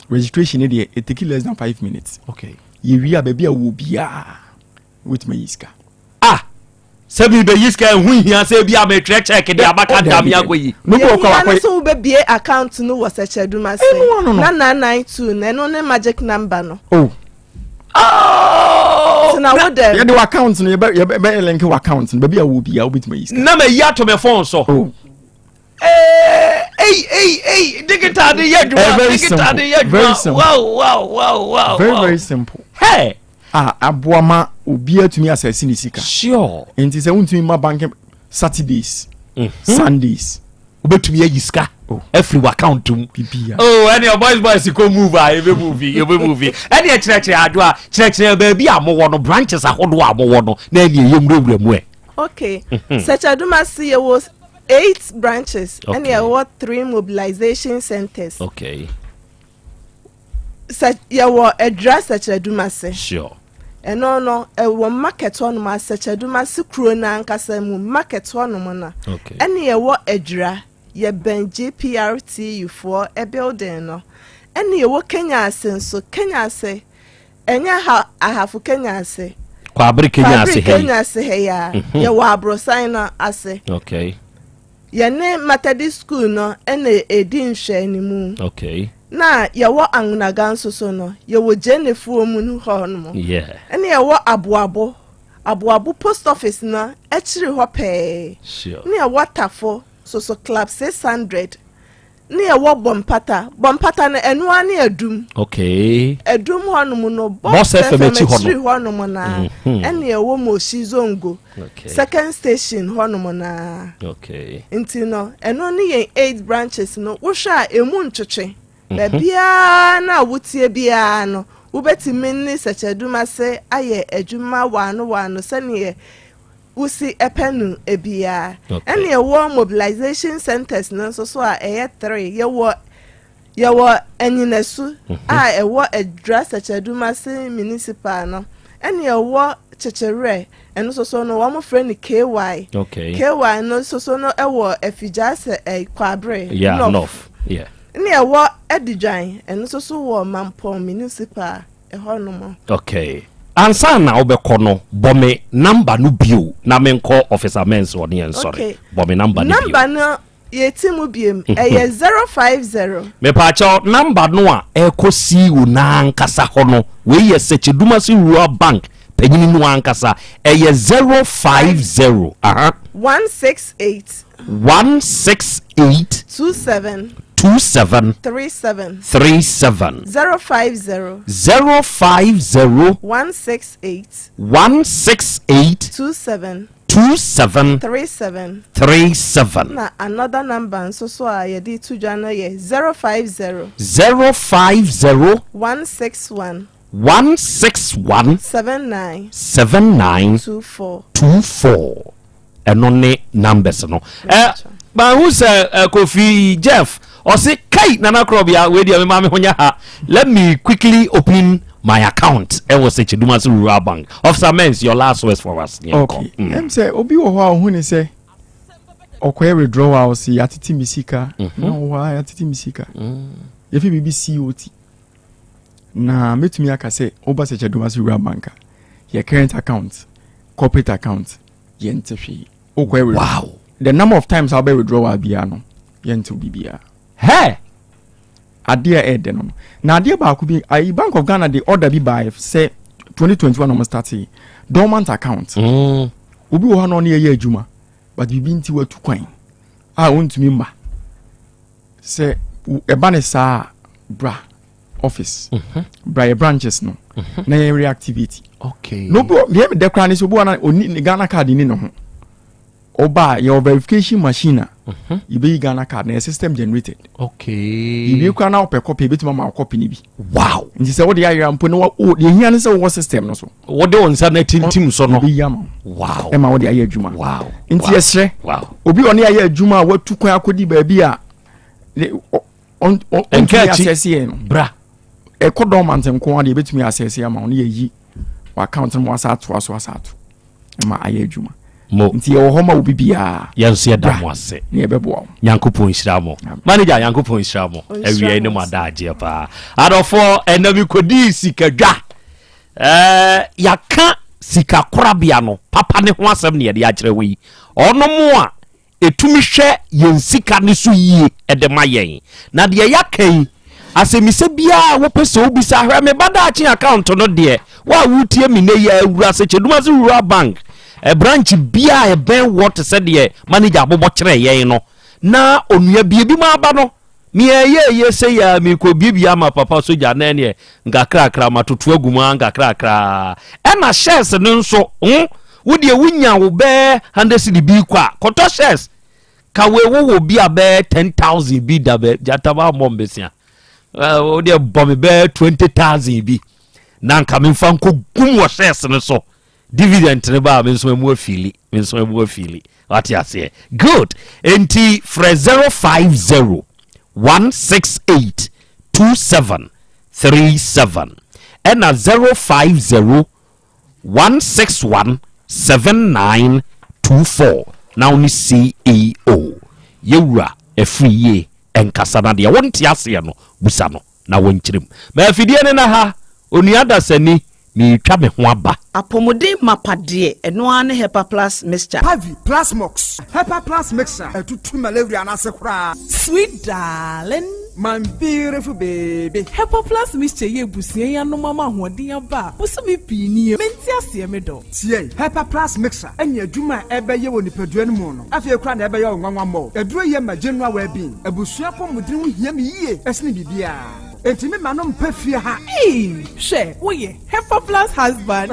Registration ne it take less than 5 minutes. Okay. Ye wi a baby a wo bia with my yiska. Se bi be yiska hu hia se bi a me check de abaka dam ya goyi. No go kwa so be bie account no was a cheduma say. Na 992 na no ne magic number no. So now what the you do account no you be link your account no baby a wo bia with my yiska. Na me ya to me phone so. Hey, digital de yedwa. Digital de yedwa. Wow. Very simple. Hey. Abuama obi atumi asese ni sika. Sure. Enti se untumi ma bank Saturdays, Sundays. Ubetumi yiska. Every account tum. And your boys go move every movie. And your church adwa, church baby amo no branches ahodo amo no. Na ni yemrewre mu e. Okay. Such aduma see was 8 branches and there were 3 mobilization centers. Okay. Such you were address such aduma say. Sure. And no one market one ma such aduma si kro na ankasa mu market one mo na. Okay. And there were adra ye ben GPRT for a building no. And there were Kenya so Kenya say enya ha I have Kenya say. Kwabri Kenya say hey ya. Ye wa abrosan na ase. Okay. Ye ne Methodist school no ene edi nhwe ni mu. Okay. Na ye wo angunagan so no ye wo jenefu mu nu ho no. Yeah. Ene ye wo abuabo post office na echiri ho pe. Sure. Ne ye waterfall so club 600. Ne ye wo bompata na enu ani adum. Okay. Edum ho no mu no boss FM ho no mu na. Ene ye wo Moshi Zongo. Okay. Second station ho no mu na. Okay. Inti no eno ni ye 8 branches no wo hwa emu ntwetwe. Bia na wutie bia no ubetimi ni secheduma se aye adwuma wano sane usi epenu ebia ene ye wo mobilization centers no so a eye 3 ye wo enyinasu a e wo address secheduma se municipal no ene ye wo chechere eno so no wo mo friend KY. Okay. KY no so no e wo afijase kwabre. Yeah, enough. Yeah. Ni e wo edidwan eno so wo mampon municipal e hono. Okay. Ansa na obekọ no bome number no bio na menko officer mens woni en sorry. Bome number no bio. Number no yetimu biem eye 050. Me pa cha number no a ekosi wo na ankasa hono we ye Secheduma Rural Bank panyini no ankasa eye 050 168 27 27 37 37 050 050 168 168 27 27 37 37 na another number so a yedi to jana ye 050 050 161 161 79 24 and only numbers no but who's Kofi Jeff or say kai nana Krobea we dia me mama honya ha let me quickly open my account I was say Chidumasi Rural Bank Officer Mens your last words for us okay say obi wo ho hu ni say okoye withdrawal si atiti misika na wa atiti misika ye fi BBC OT na metumi aka say oba se Chidumasi Rural Bank your current account corporate account ye ntehwe okoye wow the number of times I'll be withdrawal bia no ye ntu bibia hey adia ede no na adia ba ku bi I Bank of Ghana the order bi by say 2021 no start dormant account obi wo no na ye adwuma but bibi nti watu kwan wontumi mba say e ba ne sa bra office bra your branches no na ye reactivity okay no bo me de kra ne so bo na oni Ghana card ni no ho oba your verification machine you be Ghana card na system generated okay you be kwa na ope copy bit mama copy ni bi wow nti se wo de ayra mpo no o de hia ne se wo system no so wo de on sa na tintim so no bi yama wow e ma wo de aye adwuma wow nti esre wow obi oni aye adwuma watu kwan akodi ba bi a on access here no bra e ko dormant nko ade betumi access ya ma on ye yi wa account mo asa to aso asa to e ma aye adwuma mo nti e ho ma obi bia yanso ye da mo ase ne bebo Yankopon hira mo manager Yankopon hira mo ewie ne mo adaje pa adofo enami kodi sikadwa yaka sika korabia no papa ne ho asem ne ye akere wi ono mo a etumi hwe yen sika ne so yie ede ma yen na de yakai asemise bia wo pese obi sa hwe me badachi account no de wa wutie mi ne ya awura se Chidumasi Rural Bank a branch bia e ben what said ye manager bobo kire yen no na onua bia bi ma ba no me ye say ya me ko bibia ma papa soja na ne ngakra matoto aguma ngakra e na shares no nso wo de wunya wo be 100 cedi bi kwa koto shares ka we wo bia be 10,000 bi da be jataba mombesia wo de bombe be 20,000 bi na nka me mfa nko gum wo shares no so dividend ne ba me nso mu afili what you say good enti fra 050 168 2737 and 050 161 7924 now ni CEO yewura efriye enkasana de wonti ase no busa no na wonchirim ma afidie ne na ha onuada sani mi twa me ho aba apomode mapade eno ane Hepa Plus mixture Pavi Plus Mox Hepa Plus mixture etutu malaria na se kura sweet darling my beautiful baby Hepa Plus mixture ye busie ya no mama hoden aba usumi pini menti ase me do tie Hepa Plus mixture enya adwuma ebe ye woni padua no mu no afie kura na ebe ye onwanwa mo eduro ye ma general well being abusua pomodin ho hia me yie esne bibia enti me ma no mpa fie ha she wo ye Hepa Plus husband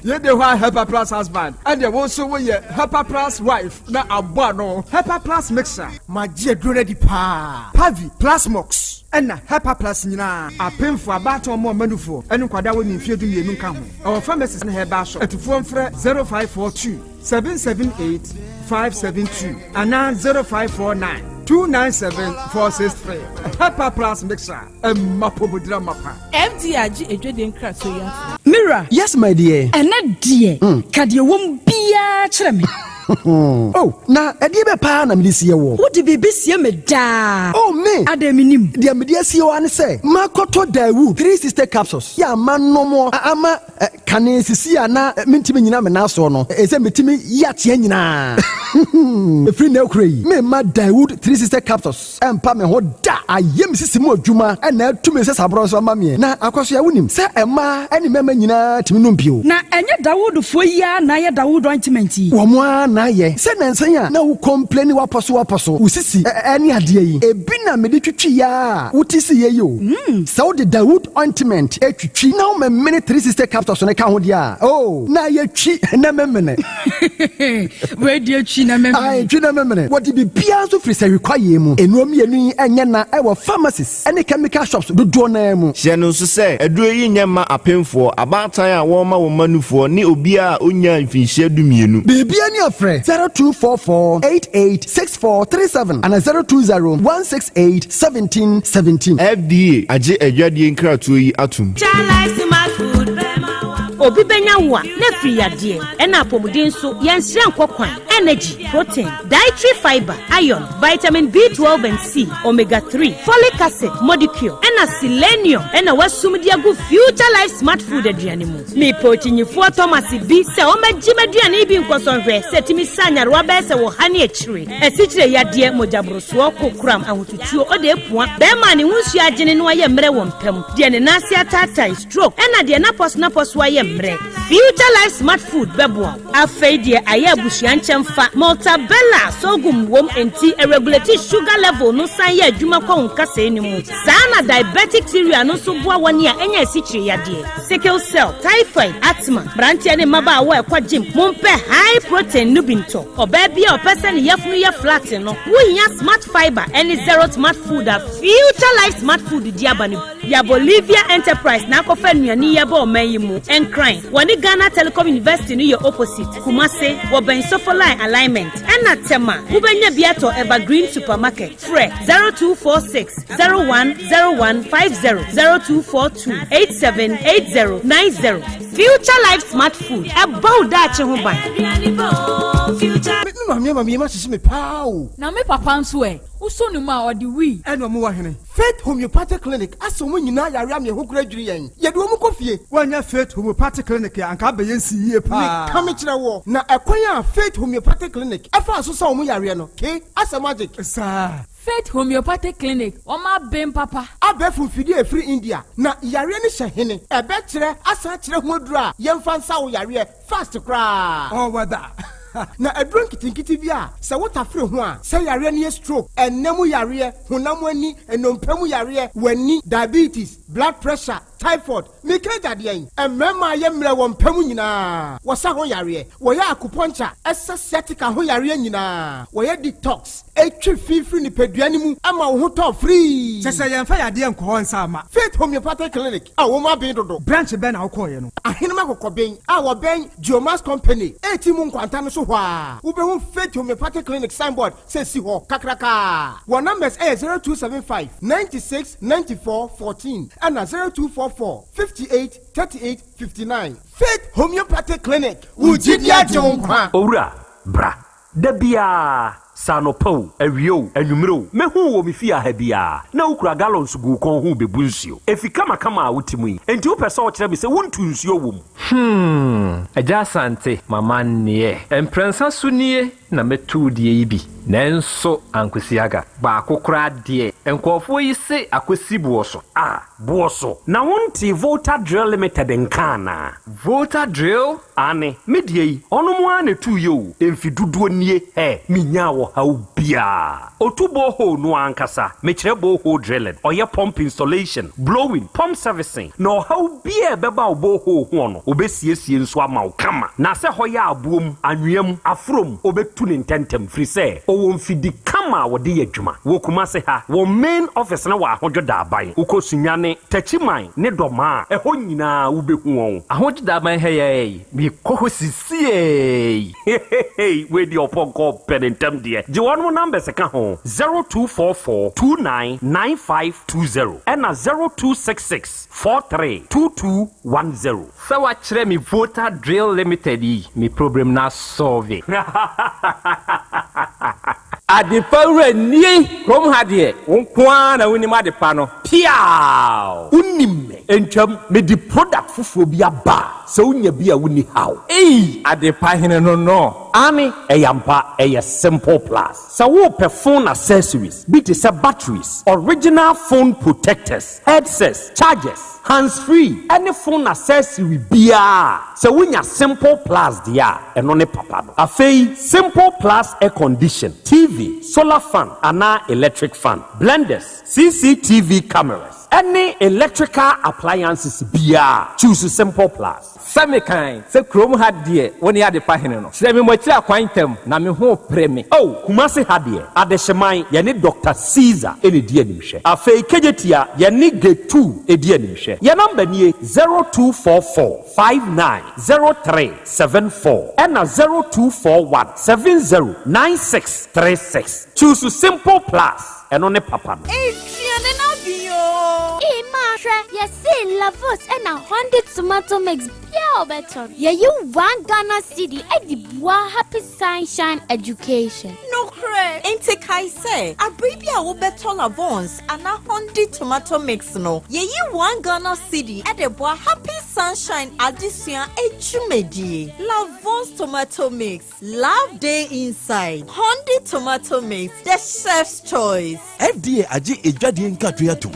ye de wa Hepa Plus husband and you also we Hepa Plus wife na abba no Hepa Plus mixer magie dure di pa Pavi Plus Mox and Hepa Plus nyina apemfo abato mo manufo enu kwada woni mfie du mienu nka ho our pharmacist na heba so atufo mfre 0542 778 572 ana 0549 297-463. Hepa Plus mixer. Mapobudra mapa. MDRG ejwede nkra so ya. Mira. Yes, my dear. Ene die. Kadie wom bia kyerɛ me. Oh, na edie be pa na me sie wo. Wo de bebe sie me da. Oh me. Adaminim. De me die sie wo ane se. Makoto Dawood 13th capsules. Ya manomo ama kane sisi ana mentimi nyina me na so no. Ese metimi ya tie nyina. Free na okrai. Me ma Dawood 13th capsules. Empa me ho da. Ayem sisi mu adwuma na tumi se sabro so ma me. Na akwaso ya wonim se ema ene mema nyina timi no bio. Na enye Dawood fo ya na ye Dawood ointment. Wo mo na ye se nansan na wo complain wa poso usisi ani ade yi ebi na me de twitwi ya utisi ye yo se wo de Dawood ointment etwitwi na wo me 360 capsules na ka ho dia oh na ye twi na memene we de twi na memene ai twi na memene what be bia so free se require mu enuom yenu enye na e wo pharmacies any chemical shops do na mu hye no so se aduro yi nyema apemfo abatan a wo ma wo manufo ni obi a onya mfinhye dumienu bibia ni afre 0244886437 and 0201681717 FDA age adwadie nkratoyi atum obi benya wa na free yade ena apomuden so yenhire nkokwan energy protein dietary fiber iron vitamin B12 and C omega 3 folic acid molecule ena selenium ena wasumdi agu future life smart food aduane mu me pochinyifo Thomas bi se o magima aduane bi nkosonhwe setimi sanyare wa be se wo hane akire esichire yade mojabroso kokram ahotutuo ode epua be ma ne hunsu agene no aye mre wo mpam de ne nase atata stroke ena de na pos aye future life smart food bebo afeidie aye busuan chemfa multabella sogum wom enti regulate sugar level no san ye adwuma kwa nkasa enimu sana diabetic theory no so boa woni a enya esichire yade sickle cell typhoid asthma brantia ne maba wa ekwa gym mompe high protein nubinto oba bia opese ne yefunu ye flat no wunya smart fiber any zero smart food a future life smart food diabani ya Bolivia enterprise na kofa nuani ye ba omayimu crime wani Ghana Telecom University ni your opposite Kumase woben sofo line alignment ena tema ubenya biato Evergreen supermarket fre 0246010150 0242878090 future life smart food about that che ho ban mami ma sisi me pao na me papa nso uso nu ma odi wi eno mo wa hene Faith Homeopathic Clinic aso mo nyina yare am ye ho kura dwiri yen ye de wo mo kofie wanya Faith Homeopathic Clinic ya anka be yensi yie pa me kame kire wo na ekwan ya Faith Homeopathic Clinic afa aso sa mo yare no ke asa magic sa Faith Homeopathic Clinic oma bem papa abefu fidi e free India na yare ni hye ebe kire asa kire ho dura yemfa nsa wo yare fast kra oh wada na adron kitinkiti bia se wota free ho a se yare ne stroke enemu yare honam ani enompamu yare wani diabetes blood pressure typhoid mikeja de yen emema ye mre wo mpamu nyina wo sa ho yare wo ya acupuncture sciatica ho yare nyina wo ya detox etwi fifiri ni peduani mu ama wo ho to free se yemfa yade enko ho nsa ama Faith Homeopathic Clinic a wo ma ben dodo branch ben na wo koye no ahenema kokoben a wo ben Geomas Company etimu nkwanta no so ho a wo be ho Faith Homeopathic Clinic signboard se si ho kakraka wo numbers 0275 96 94 14 and 0244 58 38 59 Faith Homeopathic Clinic Ujidia Jonkwa Owura bra dabia sanopo awio anwumro mehu wo mefia ha bia na ukura gallons gu kon hu bebu nsuo efika makama a wutimu yi enti wo pese wo kire me se wontu nsuo wom Yaw Asante mama nie emprensa sunie na metu die yi bi nanso ankwesiaga ba akokora de enkofo yi se akosi buoso buoso na wonti Volta Drill Limited nkana Volta Drill ane medie yi ono mo ane tu yo emfiduduo nie minya wo haubia otubo ho no ankasa mekire bo ho drilling oye pump installation blowing pump servicing no haubia beba obo ho no obesiesie nso ama wo kama na se hoya abuom anwem afrom obetu ne ntentem free se owo mfidi kama wode yadwuma wo kuma se ha wo main office na wa ahodwoda aban ukosunyane tachiman ne doma eho nyina wo behu won ahodwoda aban heye mi kohosisie we di oponko penentem de je won number se ka ho 0244299520 and 0266432210 sawa kire mi Volta Drill Limited mi problem na solve Adifawre ni krom ha de wonkwa na woni ma de pa no piaw unime entwam me di product fufuo bi aba se unya bi a wuni how adepa hene no ani eyampa eye simple plus se wo pe phone accessories bi te se batteries original phone protectors headsets chargers hands free any phone accessory bia se wunya simple plus dia eno ne papa no afei simple plus air condition TV solar fan ana electric fan blenders CCTV cameras any electrical appliances bia choose simple plus Samikan se krom hadie woni ade pa hene no se me mochi akwantam na me ho premi kumase hadie adehyeman ye ne Dr. Caesar ene die animhwe afei kejetia ye ne G2 edi animhwe ye number nie 0244590374 and 0241709636 choose simple plus and on a papa yes, Lavos and a 100 tomato mix. Yeah, better. Yeah, you want Ghana City at the Bois Happy Sunshine Education. No, cray. Ain't it I say? A baby will better Lavons and a 100 tomato mix. No, yeah, you want Ghana City at the Bois Happy Sunshine Addition Ejumedi. Lavons tomato mix. Love day inside. 100 tomato mix. The chef's choice. FDA aji ejadi nkatuyatu.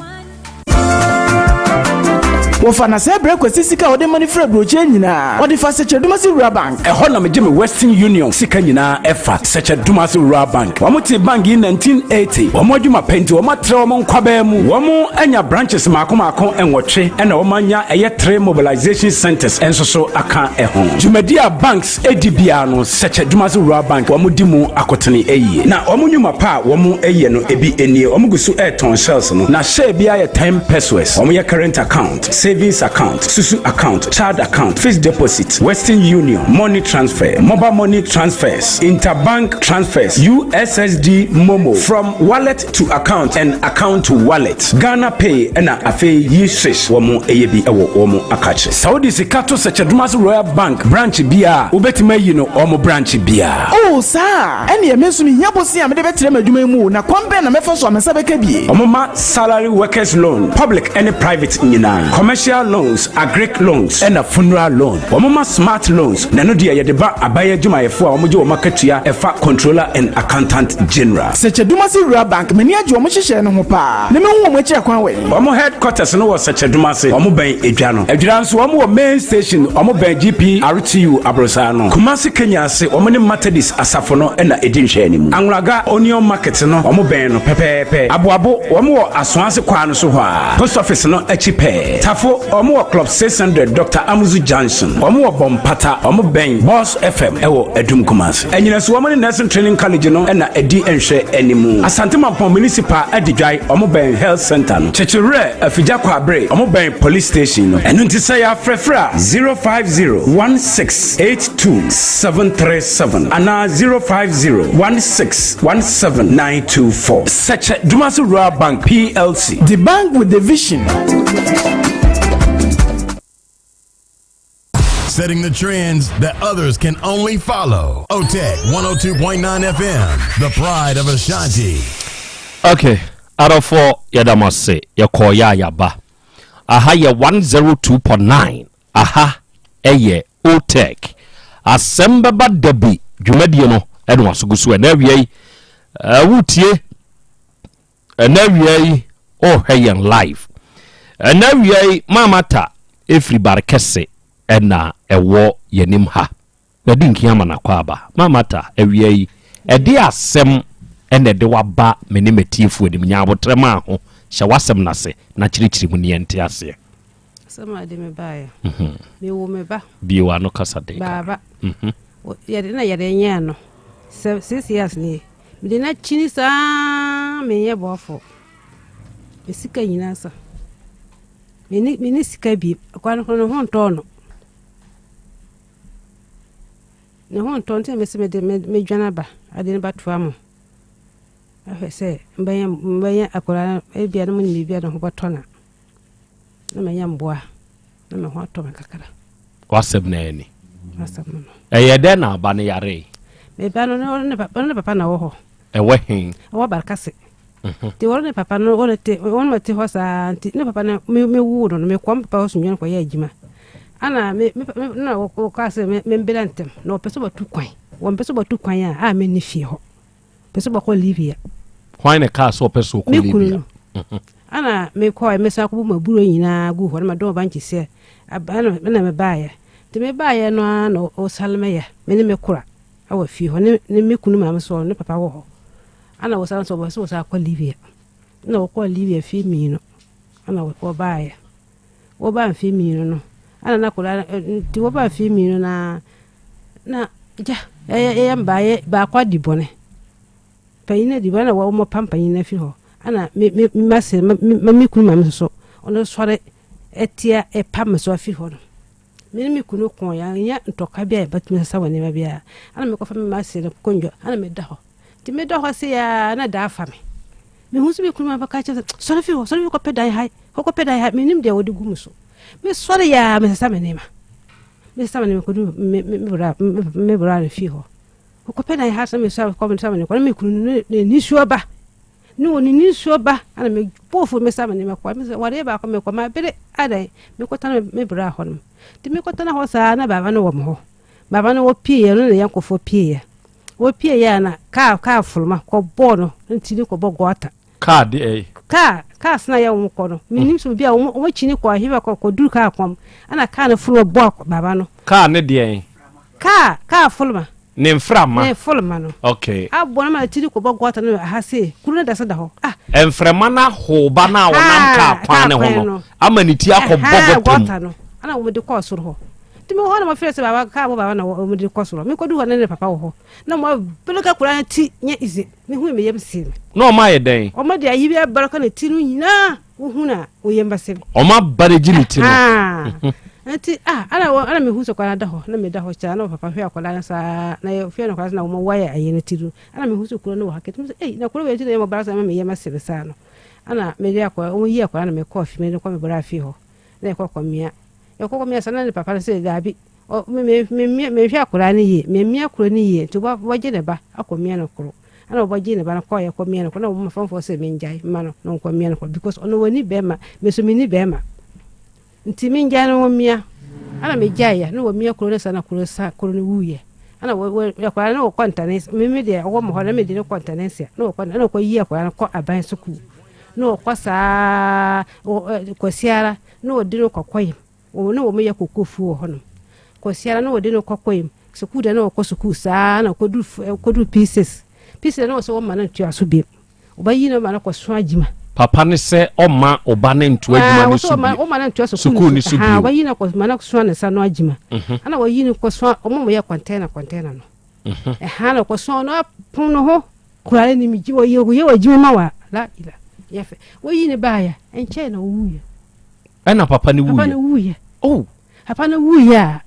Wofana se break sika ode money free broche nyina ode fa seche dumasi rural bank ho na megye me Western Union sika nyina efa seche dumasi rural bank wamuti bank in 1980 wamodwuma penti wamatre wom nkwaba mu wom anya branches maako enwotwe ena womanya eye 3 mobilization centers ensoso aka eho Jumedia banks edibia no seche dumasi rural bank wamudi mu akotene eyi na womunwuma pa wom eye no ebi enie womugusu airton shells no na share bia ye 10 pesos wom ye current account savings account, Susu account, child account, fixed deposit, Western Union, money transfer, mobile money transfers, interbank transfers, USSD Momo, from wallet to account and account to wallet, Ghana Pay, and Afe Yishish, Womo Eyebi Ewo Womo Akache. Saudi Sikato Sechadumas Royal Bank, branch Bia, Ubetime Yino, Omo branch Bia. Oh, sir, and ye mention Yabosi and Bebetreme Dumemu, na Kwambe and Mefos and Sabekebi. Omoma salary workers loan, public and private Nina, commercial loans, agric loans, and a funeral loan. Omoma smart loans, Nanodia Yadeba Abaya Juma Efua, Omojo Makatia, Efa controller and accountant general. Such a Dumasi Rural Bank, many of Jomusha and Hopa. Nemo which I can wait. Omo headquarters no such a Dumasi, Omo Bay Ejano. Ejans Omo main station, Omo Bay GP, RTU Abrosano. Kumasi Kenya say Omani Matadis Asafono and Edin Sheni. Anglaga Onion Market no, Omo Bay no Pepe, Abuabo, Omo Aswanse Kwano Soha. Post office no Echipe. Tafo Omo Club 600 Dr. Amuzu Johnson. Omo Bompata, Omo Ben, Boss FM, Ewo Edum Kumasi. And you know, Woman Nursing Training College no, and Edi Enshe Enimu. Asante Mampo Municipal Edijai, Omo Ben Health Center. Chechere, Fijakwa Bre, Omo Ben Police Station. And Untisaya Frefra 050-1682737 and 050-1617924. Such a Dumasu Rural Bank PLC. The bank with the vision. Setting the trends that others can only follow. OTEC 102.9 FM, the pride of Ashanti. Okay, out of 4, Yadamase, Yakoya Yaba. Aha, ye 102.9. Aha, eye, OTEC. Asem Beba Dabi, Jumediano, Edwas Gusu, and every Wutie, and every oh, hey, and life. And every Mamata, everybody kese. Ena ewo yenim ha na dinki ama na kwaba mamata ewie ede asem ene de waba menimetifu edim nyabotrema ho hye wasem nase na chirichiri mu ne ente ase sama de me bae me wo me ba biwa no kasa de baba yede na yede nya no 6 years ni me de na chini sa me ye bofo esika nyina sa me ni sika bi kwano ho ntono ne ho ntonte me de me dwana ba ade ne batoa mo afa se mbaye akora e bia no ni bia no ho botona na me yamboa na me ho atoma kakara wasem na ani wasem no eyede na aba ne yare me ba no ne papa na wo ho ewe hin wo barkase ti wona papa no wona te wona te ho sa anti ne papa na me wu no me kwam papa so nyen ko ye adwuma ana me na wo ka se me mbelantem na opeso batu kwan wo mpeso batu kwan a me ni fie ho peso ba ko livia why na ka so peso ko livia ana me ko me sa ko ma buro nyina gu ho na do banki se ana na me baaye te me baaye no na o salme ya me ni me kura awa fie ho ne me kunu ma me so ne papa wo ho ana wo sa so bo so sa ko livia na wo ko livia fie mi no ana wo baaye wo ba fie mi no ana na kula ti wo ba fie mi no na ja baaye ba kwa dibone payina dibona wo mo pampayina fi ho ana me mase me kunu ma me so ono sore etia e pam so afi ho no me kunu kon ya ntoka bia e batumi sa woni ma bia ana me ko fa me mase le konjo ana me da ho ti me da ho se ya na da fa me hu su me kunu ma ba ka cha sore fi ho sore ko pedai hai ko pedai hai me nim de wodi gumu so me sore ya me sa me ne ko me bra le fi ho ko pedai ha sa me sa ko me sa me ko me kunu ni suoba ni woni ni suoba ana me pofu me sa me ne ko me ware ba ko me ko ma bere adai me ko tan me bra ho no ti me ko tan ho sa na baba no wo mo baba no wo pie no ne yanko fo pie wo pie ya na ka fulma ko bo no ntini ko bo gota ka de ka sna ya wo ko no minim so bia wo chini ko ahiba ko dur ka kom ana ka na fulma bo baba no ka ne de ka fulma ne mframa ne fulma no okay abona ma tiri ko bo gota no ha se kuru na da sa da ho mframa na ho ba na wonam ka kwa ne ho no amani ti akọ gota no ana wo de ko soro ho ti me ho na ma fere se baba ka bo baba na wo de ko soro me ko du ho ne papa wo ho na mo beluka kura ti nya ize me hu me yem sim no ma ye den o ma de ayi bia baraka na ti no nyina wo hu na wo yem ba se o ma bare jini ti no anti ana me hu so kwa na da ho na me da ho cha na papa hwe akola na sa na ye fie no kwa na wo mo waya ayi na ti ru ana me hu so kura no wa haket me say na kura we ti na mo baraka me yem se sa no ana me ri akwa o yi akwa na me coffee me ko me bra fie ho na e ko komia sana ne papa se dabi o me hwe akura ni ye me akura ni ye to ba waje ne ba akomia no kuro ana waje ne ba na ko ye komia no ko na mo famfo se me njai ma no komia no ko because ono woni bema me so mini bema nti me njai no mia ana me jaya no mia kuro ne sana kuro ni wuye ana wo akura no kontanes me de wo mo ho na me de no kontanes no ko yi akura ko aban suku no ko sa ko siara no de no kokoyim o no me yakokofu ho no ko siara no de no kokoyim suku de no ko suku sa na ko du pieces no so ma na tu aso bi o ba yi no ma na ko so agima papa ne se o ma o ba na ntu agima ni su bi o ma na ntu aso suku ni su bi ha wa yi na ko ma na so na sa no agima ana wa yi ni ko so o mo ya container no ha na ko so no pon no ho kurale ni mi ji wo ye wa agima ma wa la ila yafe wo yi ni ba ya enche na wuye ana papa ni wuye oh papa ni wuye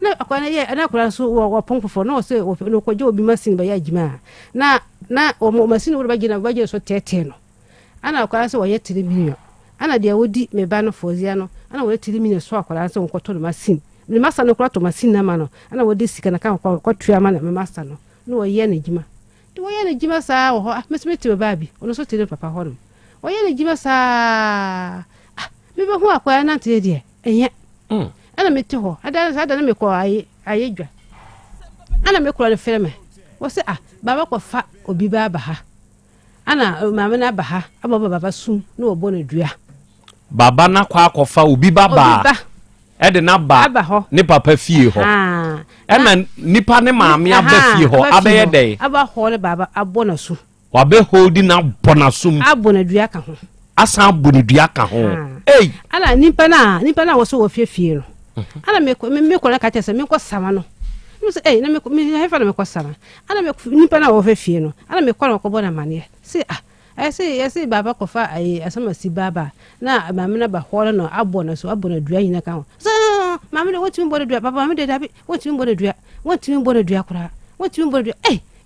na akwana ye ana kula so wa pompofo no se no ko jo bi machine ba ya jima na o machine wo ba gina ba je so tete no ana akwana se wo ye 3 million ana dia wodi me ba no fozia no ana wo 3 million so akwana se wo ko to machine me masa no kula to machine na ma no ana wodi sika na kan ko tua ma na me masa no no wo ye na jima to wo ye na jima sa wo ho mesmeti be ba bi ono so tire papa ho no wo ye na jima sa me ba hu akwana na te de enye ana meti ho ada na me ko ayedwa ana me ko le firme wo se baba ko fa obi ba ha ana mama na ba ha baba sum na obo na dua baba na kwa akofa obi ba e de na ba ne papa fie ho na nipa ne maame aba fie ho abaye dey aba ho le baba abo na su wa be hold na bona sum abo na dua ka ho asa abo na dua ka ho ana nipa na wo so wo fie no ana me ko na ka tese me ko sama no me say na me hefa na me ko sama ana me nipa na wo fie no ana me ko na ko bona mane say say baba ko fa asama si baba na mama na ba holo no abona so abona dua yin ka ho so mama na wotimi bona dua baba mama de dabi wotimi bona dua kura wotimi bona dua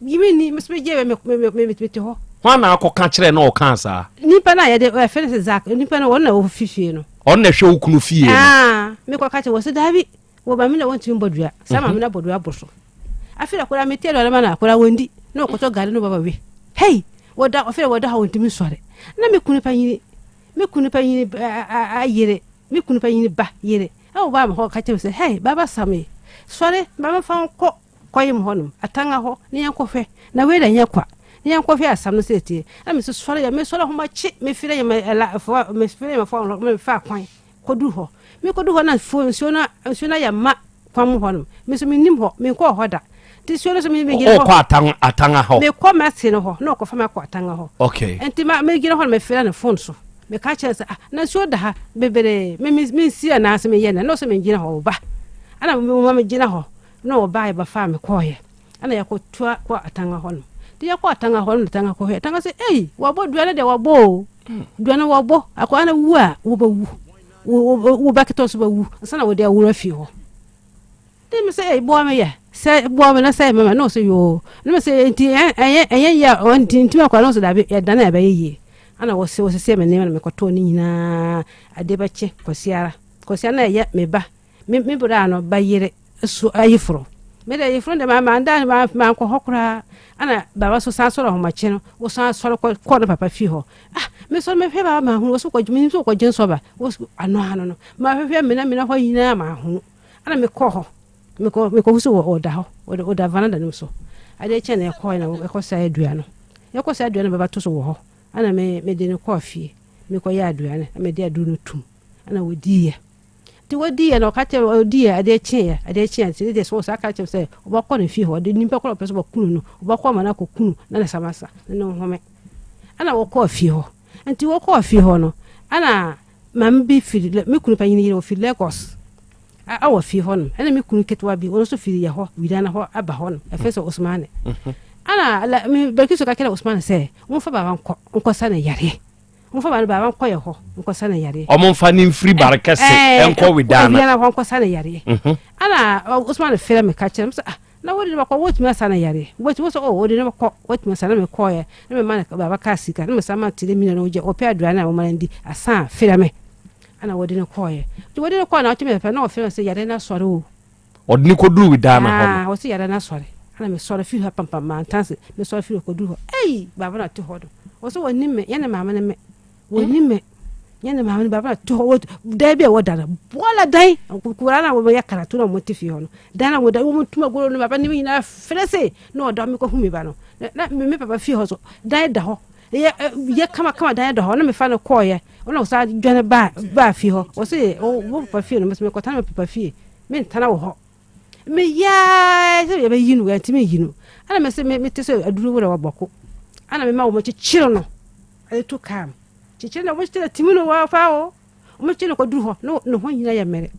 gimi ni me se je me te ho wana akoka kire na o kan sa nipa na ye de fene se zak nipa na wona wo fie no on na hwe okunu fie no me ko ka che wo se dabi wo ba mi na wotimi bodua sama mi na bodua boso afira kura me telo na mana kura wondi no ko to gari no baba we hey woda ofere woda ha wontimi sɔre na me kunu panyini ayere me kunu panyini ba yere awo ba me ho ka kyem se hey baba same sɔre baba fa nkɔ kɔyim hɔnom atanga hɔ ne yankɔhwɛ na we da nyakwa ne yankɔhwɛ asam no setie na me so sɔre ya me sɔre ho ma chi me fire ya me fire ya fa me fa kwan kodu hɔ me kodu hɔ na fo nsuo na ya ma kwam hɔnom me so me nim hɔ me kɔ hɔ da ti suo no so me gire hɔ atanga hɔ me kɔ ma se no hɔ na ɔkɔfa me kɔ atanga hɔ okay enti ma me gire hɔ me fire na phone so me ka kyerɛ sɛ na suo da ha bebere me si na ase me yɛ na no so me gire hɔ ba ana me gire hɔ na ɔba ba fa me kɔ yɛ ana yɛ kɔ tua kɔ atanga hɔ no ti yɛ kɔ atanga hɔ no atanga kɔ hɔ atanga sɛ ei wabɔ duane de wabɔ duane wabɔ akɔ ana wu a wo ba wu wo ba keto so ba wu sana wo de awura fi hɔ ti me sɛ ei bo me yɛ sɛ bo me na sɛ mama no so yo na me sɛ enti ɛyɛ ya enti akɔ no so da yɛ dana ya ba yɛ ana wo se me ne me kɔtɔ ni nyina ade ba kye kɔsiara na yɛ me ba me bra no ba yere so ayifro me da yifro de ma anda ma nkɔ hokora ana baba so san so ro ma kye no wo san so kɔ no papa fi hɔ me so me hwɛ ba ma hu wo so kɔ dwumi so kɔ gyen so ba wo ano ma hwɛ me na hɔ yina ma hu ana me kɔ hɔ me kɔ so wo da hɔ wo da vanada no so ade kye na kɔ na kɔ sa adua no baba to so wo hɔ ana me de no kɔ fie me kɔ yɛ adua no me de adu no tum ana wo di ti wodi ya no ka che odi ya ade kye ti de so sa ka che se obakọ na fi ho de nimpa kọ peso bakunu no obakọ ma na kọ kunu na samasa na home ana wo kọ fi ho anti wo kọ fi ho no ana mam bi fi me kunu pa yini wo fi Lagos a wo fi ho no ana me kunu ketwa bi wo so fi ya ho widana ho aba ho no efeso Osmane ana me bekiso ka kela Osmane se wo fa ba nko sa na yare Mfa ba ba nkɔ yɛ hɔ nkɔ sa na yare ɔmo mfa ni mfiri barekɛse ɛnkɔ widana na nkɔ sa na yare ana Usman fere me ka kyerɛ msa na wodi ba kɔ wotumi sa na yare woti wo so wodi ne kɔ wotumi sa na me kɔ yɛ na me ma na baba ka sika na me sa ma tire mi na oje ope aduana wo ma ndi asa fere me ana wodi ne kɔ yɛ wodi ne kɔ na wotumi fere na o fere se yare na sɔre o ɔde ne kɔ duru widana hɔ wo se yare na sɔre ana me sɔre fi ha pam ma tanse me sɔre fi kɔ duru hɔ ei baba na te hɔ do wo so woni me yɛ ne mama ne me woni me nyane ma ni baba to dai be wodana bola dai kurana wo ya karatu na mo tifi hono dana wo da wo mutuma goro no baba ni na frese no do me ko humi ba no na me papa fi ho so dai da ho ye kama dai da ho na me fa no koye ona sa dwane ba fi ho wo se wo papa fi no me ko tan me papa fi me ntana wo ho me ya se be yinu ya ti me yinu ana me se me te so aduru wo da waboko ana me ma wo mo chichiro no e to kam chiche na wostela timino wa fao umechele ko duru ho no ho nyina ya mere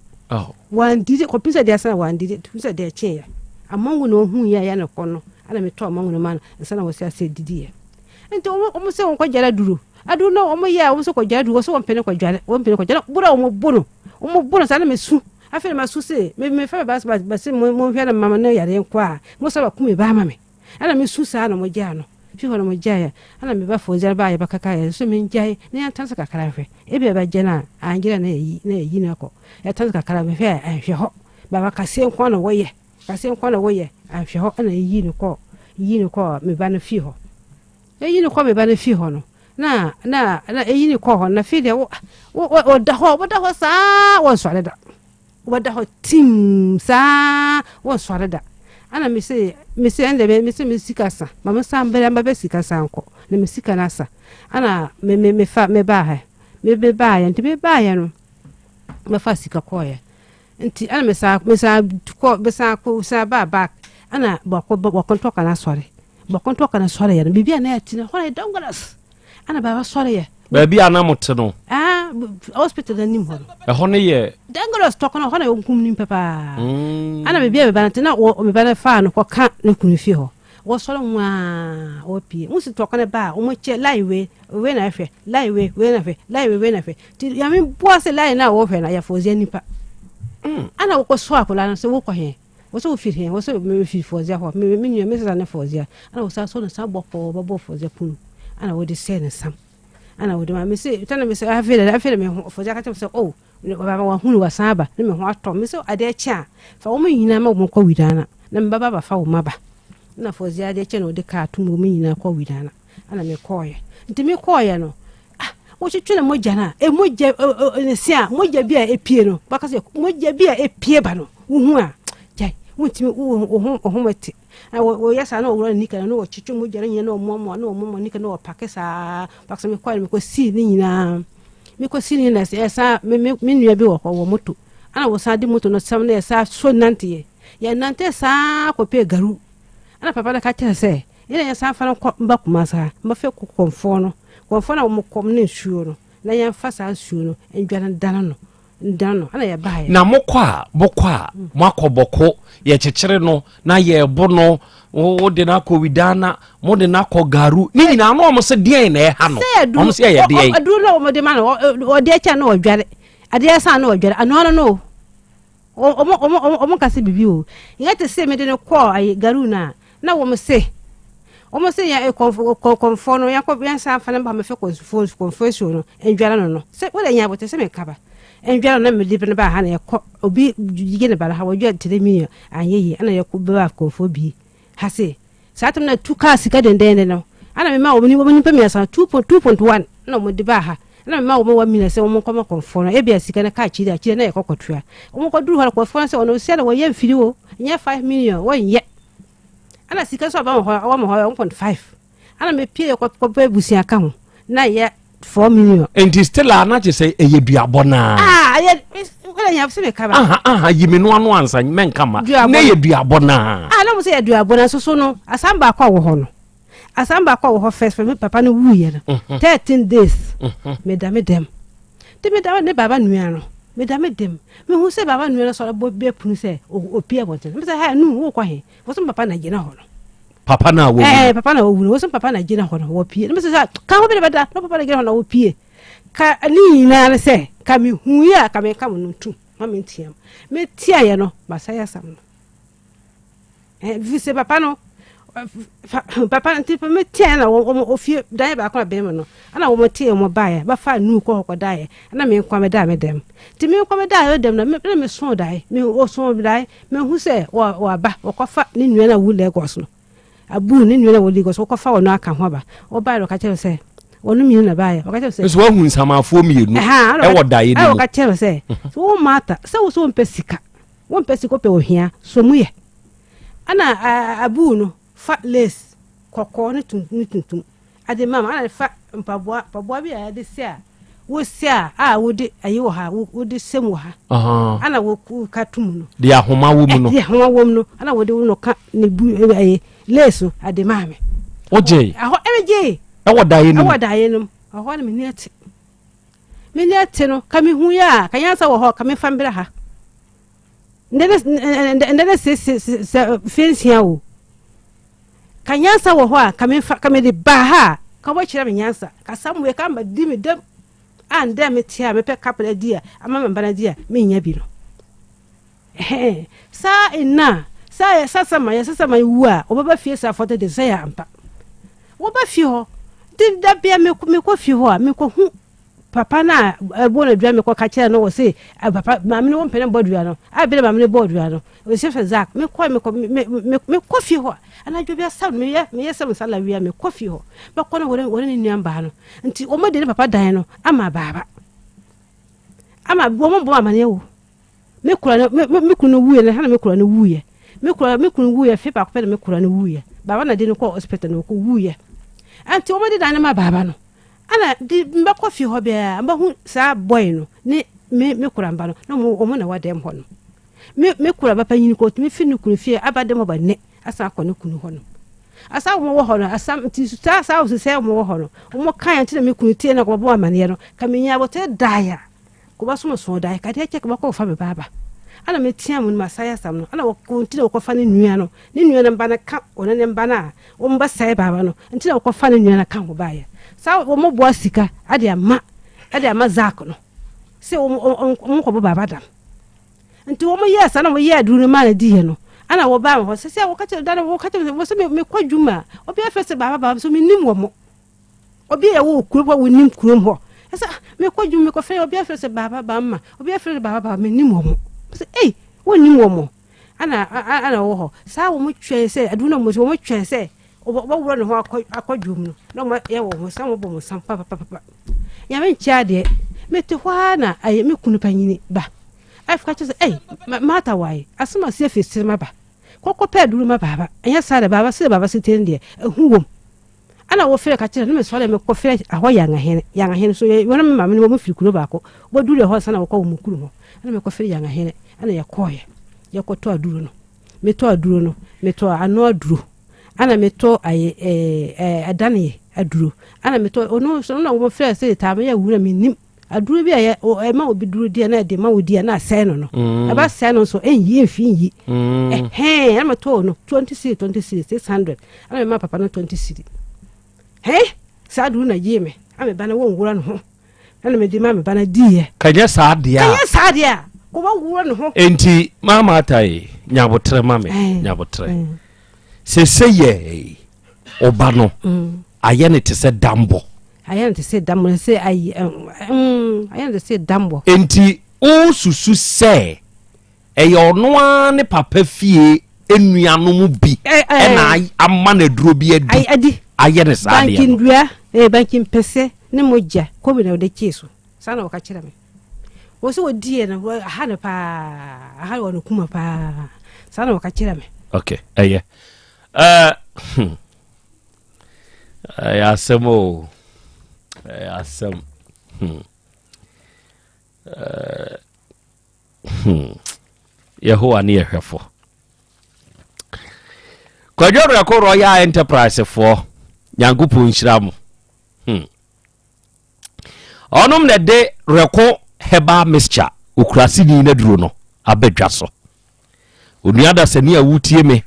wandide ko pisa dia sana wandide pisa dia che ya amangu no hu ya na kono ana me to amangu no man sana wo sia se didi ya enti o se won ko jara duru adu no o mo ya o se ko jara duru so won pene ko jara bura o mo bono sana me su afere ma su se me fa ba se mo hwe na mama na yare nko a mo sa ba ku me ba mama ana me su sa na mo ja no fi hono mo jaya ana me ba fo jara ba ya ba kaka ya so me jaya ne ya tansa kakara hwe ebe ba jana angira na yi na ko ya tansa kakara me hwe ahwe ho ba ba kase nko na wo ye ahwe ho ana yi ni ko me ba na fi ho yi ni ko me ba na fi ho no na yi ni ko ho na fi de wo da ho sa wo swale da wo da ho tim sa wo swale da ana me se ende me se sika sa mama sambere mba be sika sa nko na me sika na sa ana me fa me ba ha me ba ya nti me ba ya no me fa sika ko ya nti ana me sa ko sa ba ana ba konto kana sore ya bibia na ya tina hore dongalas ana ba sore ya baby anamote no hospital na nim ho ho ne ye dangalas to kana ho na nkum nim papa ana bibia be banate na o me bana fa no ko ka ne kunu fi ho wo sore nwa o pie musi to kana ba o mo che live we na hwe live ti ya me bo se live na wo hwe na ya fozi nipa ana wo ko so akola na se wo ko he wo so fi he wo so me fi fozi ho me nyu me sa na fozi ana wo sa so na sa bo fozi punu ana wo de se na sam ana wo de ma me se tana me se afele me fozi aka se oh baba wa hunu wa saba ne me ho ato me se ade cha fa wo me nyina ma wo ko widana na me baba fa wo maba na fozi ade cha no de ka atu mo me nyina ko widana ana me koye nti me koye no wo twetwe moja na moja ne sia moja bia epie no baka se moja bia epie ba no wo a jai wontimi wo mate wo yesa na wo nika na wo twetwe moja nyina na omo nika na wo pakesa baka se me koye me ko si ni nyina me ko si ni na esa me nua bi wo moto ana wo sa di moto no sam na esa so nante ya nante sa ko pe garu ana papa da ka tell se ina ya sa fa no mba kuma sa mba fe ko konfo no konfo na wo kom ne nsuo no na ya fa sa nsuo no endwana dano ana ya ba ya na mokwa makoboko ye chechire no na ye bo no wo de na ko widana mo de na ko garu ni nyina no mo se de na e ha no mo se ye de ye adu no mo de ma no o de cha no o dware ade sa no o dware ano no o kase bibi o ngate se me de no ko ay garu na wo mo se ya konfo no ya ko bien sa fa na ba me fe konfo no endwara no se wo de nya bote se me kaba endwara na me de ne ba ha na ya ko obi yige ne ba ha wo dwa tere mi anyeye ana ya ko ba konfo bi ha se satum na tuka sika den no ana me ma wo ni pa mi asa 2.1 na mo de ba ha na me ma wo mo wa mi na se wo mo ko ma konfo no e bia sika na ka chi na ya kokotua wo ko duru ha konfo na se ono se na wo ye mfiri wo nya 5 million wo ye ana sika so ba mo ho 1.5 ana me pie ko busia ka ho na ye 4 million and still ana je say eye duabo na ye wala nya se me ka ba yimi no anu ansa men kama na ye duabo na na mo se ye duabo na so no asamba akwa wo ho no asamba akwa wo ho first me papa no wu ye no 13 days me dem te me da ne baba nua no me dem me hu se baba nua so bo be punu se opie bote me se ha nu wo kwa he wo so papa na gina ho no papa na wo papa na wo wo so papa na gina ho no wo pie me se ka ho be bada no papa na gina ho no wo pie ka ni na se ka me hu ya ka me ka mo ntu ma me ntiam me tia ye no ba sa ya sam no vi se papa no papa ntipa me tia na wo ofie dai ba kwa be me no ana wo motie mo bae ba fa nu ko dai ana me kwa me da me dem ti me kwa me da dem na me so dai me o so dai me hu se wa ba wo kwa fa ni nua na wu Lagos no abu ni nua na wu Lagos wo kwa fa wo no aka ho ba wo ba ro ka che se wonu mi na bae wo ka che se so wa hu nsamafo mienu e wo dai ni wo ka che se wo mata se wo so mpesika pe ohia so mu ye ana abu no fa lace kokko ni tuntum ade mama ana fa mpaboa bi ya de sia wo sia wo de ayi wo ha wo de sem wo ha ana wo ka tum no de ahoma wo mu no de ahoma wo mu no ana wo de wo no ka ne bu ayi lace ade mama oje aho emeje e wo dae no aho na me ni ate no ka me hu ya ka yansa wo ho ka me fa mbira ha ndene se fensia wo kanyansa wo ho a kame de ba ha ka wo kire me nyansa ka samwe ka ma di me dem ande me tia me pe kapela dia ama me bana dia me nya bi no sa ina sa sasa ma wu a obaba fie sa foto de sa ya ampa wo ba fie ho de da bia me ko fie ho a me ko hu papa na bona dua me ko ka kire no wo se papa ma me no mpene bodua no a bi ma me bodua no o se fa zak me ko fie ho ana dwobia sa me ye sam sala wi me ko fie ho ba ko no wore ni nuamba no nti o mo de papa dan no ama baba ama bo mo ama ne wo me kura no wuye na me kura no wuye me kura wuye fe pa ko pe me kura no wuye baba na de no ko hospital no ko wuye anti o mo de dan ma baba no ana di mba kofi ho bia mba hu sa boy no ni me kura mba no mo na wadem ho no me kura ba panyini ko tumi fi no kunu fie abade mo ba ne asa akọ no kunu ho no asa mo wo ho no asa ti sa o se mo wo ho no mo kan anti na me kunu tie na ko bo amane no ka me nya bote daya ko ba so daya ka de check ba ko fa me baba ana me tia mo masaya sam no ana wo kontine ko fa ne nua no ne nua na mba na ka ona ne mba na wo mba sai baba no anti na ko fa ne nua na ka ho ba ya sa wo mo boa sika ade ama zak no se wo ko baba dam nti wo mo yes ana mo ye aduru ma na di he no ana wo ba ho se wo ka che dana wo ka che wo se me kwadwuma obi afese baba so me nim wo mo obi ye wo kuro wo nim kuro ho esa me kwadwuma me ko fe obi afese baba ma obi afese baba me nim wo mo se wo nim wo mo ana wo ho sa wo mo twen se aduru na mo wo mo twen se wura ne ho akwadwum no na ma ye wo ho sam bo mo sam papa ya men chia de mete hwa na aye me kunu panyini ba afika che mata wai asema se fesiri ma ba kokko pe duru ma baba anya sa de baba se baba se ten de ehuwom ana wo fere ka che no me so le me ko fere aho yanga hene so wona me mama ne wo firi kuro ba ko bo duru ho sana wo ko wo kuro ho ana me ko fere yanga hene ana ye koye ye ko to aduru no me to aduru no me to ano aduru ana me to adane aduru ana me to ono so na wo fere se ta me ya wura me nim aduru bi aye ma obi duru dia na de ma wo dia na sai no aba sai no so enyi enfi yi ama to no 26 600 ana ma papa no 26 sa duru na yi me ame bana wo ngura no ho ana me di ma me bana di ye kanya sa dia ko wo ngura no ho enti mama atai nyabotre mame nyabotre se ye oba no aye ne te se dambo ayan te say dambo say ayan te say dambo enti o susu say ono ne papa fie enuano mu bi na amma na duro bi adi ayen sa dia bankin dua bankin pese ne moja ko bi na de cheso sana waka kira me wo so wodi na ha na pa ha wo no kuma pa sana waka kira me okay Asemo Asem Yehowa ni ehwefo Kwadoro yakoro Yaw Enterprise for Nyangupu nhyiramu Onom na de reko heba mixture ukrasi ni na duro no abedwa so Onuada se ni awutie me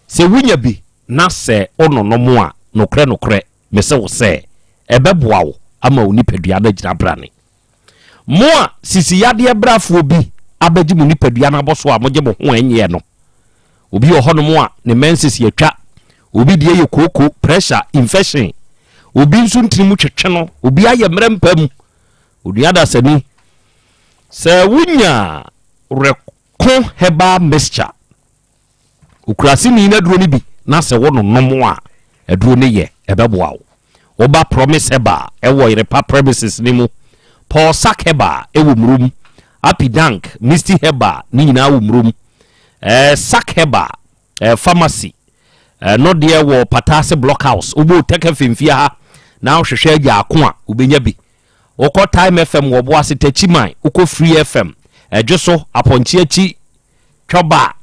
se wunya bi na se ononomo a nokre me se wo se ebeboa wo ama oni padua na gina brane mo a sisi yade brafo bi abagi mu ni padua na boso a moje mo ho enye no obi ohono mo a ne menses yatwa obi die ye koko pressure infection obi nso ntirimu twetwe no obi aye mrempam Onuada se ni se wunya reko heba mixture ukrasi ni na duro ni bi na se wo no nomo a eduro ne ye ebeboa wo oba promise heba ewo irepa premises ni mu Paul Sak heba ewo mrum Happy Dank Misty heba ni nyina wo mrum Sak heba pharmacy no de wo Patase Blockhouse obo take fimfia ha na hwehwe agya ako a obenya bi okọ Time FM wo bo asete chiman okọ Free FM ejoso aponchi achi twoba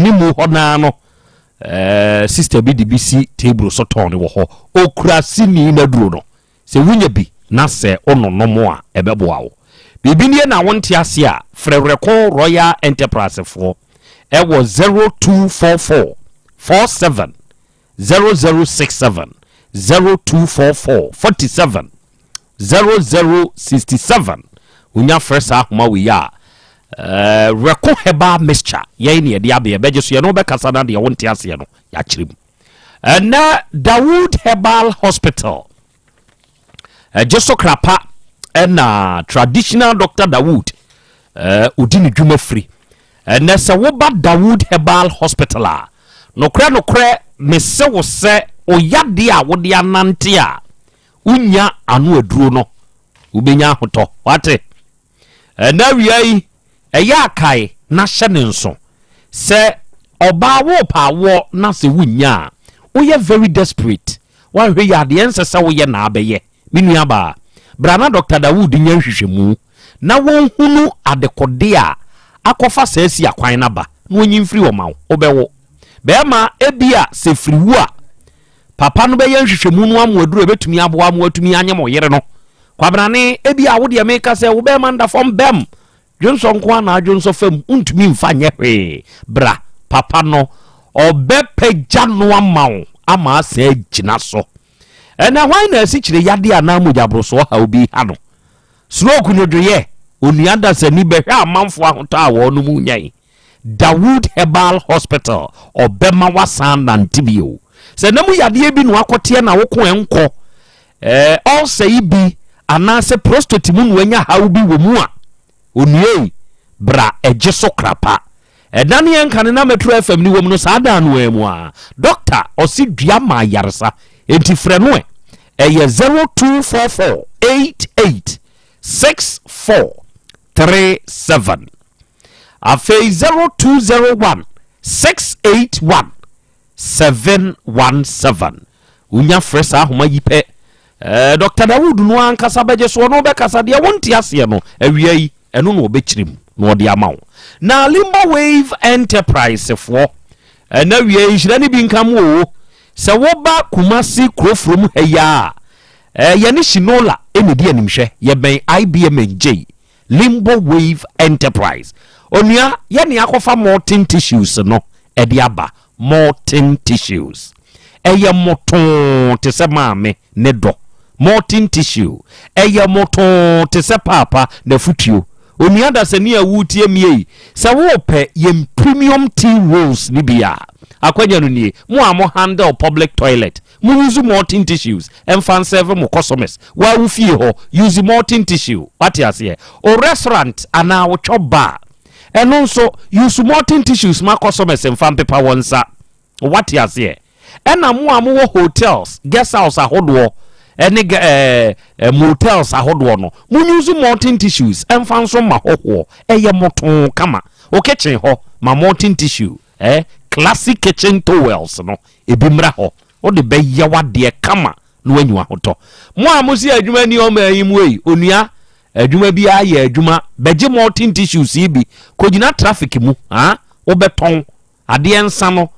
ni mu hona no sister BDBC table so ton wo ho okura sini na duro no se wunya bi na se ononomo a ebeboa wo bibi nie na wonte ase a frereko Royal Enterprise for ewo 0244 47 0067 0244 47 0067 unya first ahoma we ya reko heba mixture ye ne de abe beje so ye no be kasa na de wonte ase no ya kirim na Dawood Herbal Hospital jeso krapa na traditional Dr. Dawood udini dwuma free na se wo ba Dawood Herbal Hospital a nokre me se wo se oyade a wo de anante a unya anu aduro no ubenya hoto wate na wiai eya kai na hye nso se oba wo pa wo na se wunya wo ye very desperate wa hwe ya de ense se wo ye na abeye minu aba brana Dr. Dawood nya hwehwemu na won hunu adekode a akofa saasi akwan na ba na onyimfiri wo mawo obewo be ma ebia se firiwu a papa no be ye hwehwemu no amoaduro ebetumi aboa mo atumi anyem oyere no kwabrane ebia wo de meka se wo be ma nda fom bem Johnson kwa na Johnson fam untumi mfa nye hwe bra papa no obepeja no amawo ama ase gina so ena hwan na asi kire yade ana mujabro so ha obi ha no stroke no doye Onuada se ni behwe amanfo ahota a wo no mu nyai Dawood Herbal Hospital obema wasan na ntibio se na mu yade bi no akote na wo ko enko all say bi ana se prostate mu no anya ha obi wo mu a Onue bra ejeso krapa Daniel Kanina Metro FM ni wom no sada no emu a doctor osi dua ma yaresa enti frɛ no ɛyɛ 0244886437 afei 0201681717 unya fresa homa yipe Dr. Dawood no ankasa beje so no bekasa de wonti ase no awia yi eno no obechirim no de amawo na Limbo Wave Enterprise fo na awia yi hira ne bi nkam wo se wo ba Kumasi Krofrom heya ye ne Shinola enedi animhwe ye ben IBM NJ Limbo Wave Enterprise onua ye ne akofa Morton tissues no e de aba Morton tissues eye moton te se maame ne do Morton tissue eye moton te se papa na futuo onua da se ne awutie mie se wo pe ye premium tea rolls ni bia akwanya no nie mo amo handle public toilet mo use Morton tissues and fan serve mo customers wa wo fie ho use Morton tissue what you say o restaurant ana wo choba eno nso use Morton tissues ma customers and fan paper wonsa what you say ena mo amo hotels guest house ahodo ene motels ahodo no mo use Morton tissues and fan so ma hoho eye moton kama o kitchen ho ma Morton tissue classic kitchen towels no ebimra ho o de be yawa de kama no anyu ahoto mo amosi adwuma ni o ma yimu yi onua adwuma bi aye adwuma beje Morton tissues ibi kogina traffic mu o beton ade ensa no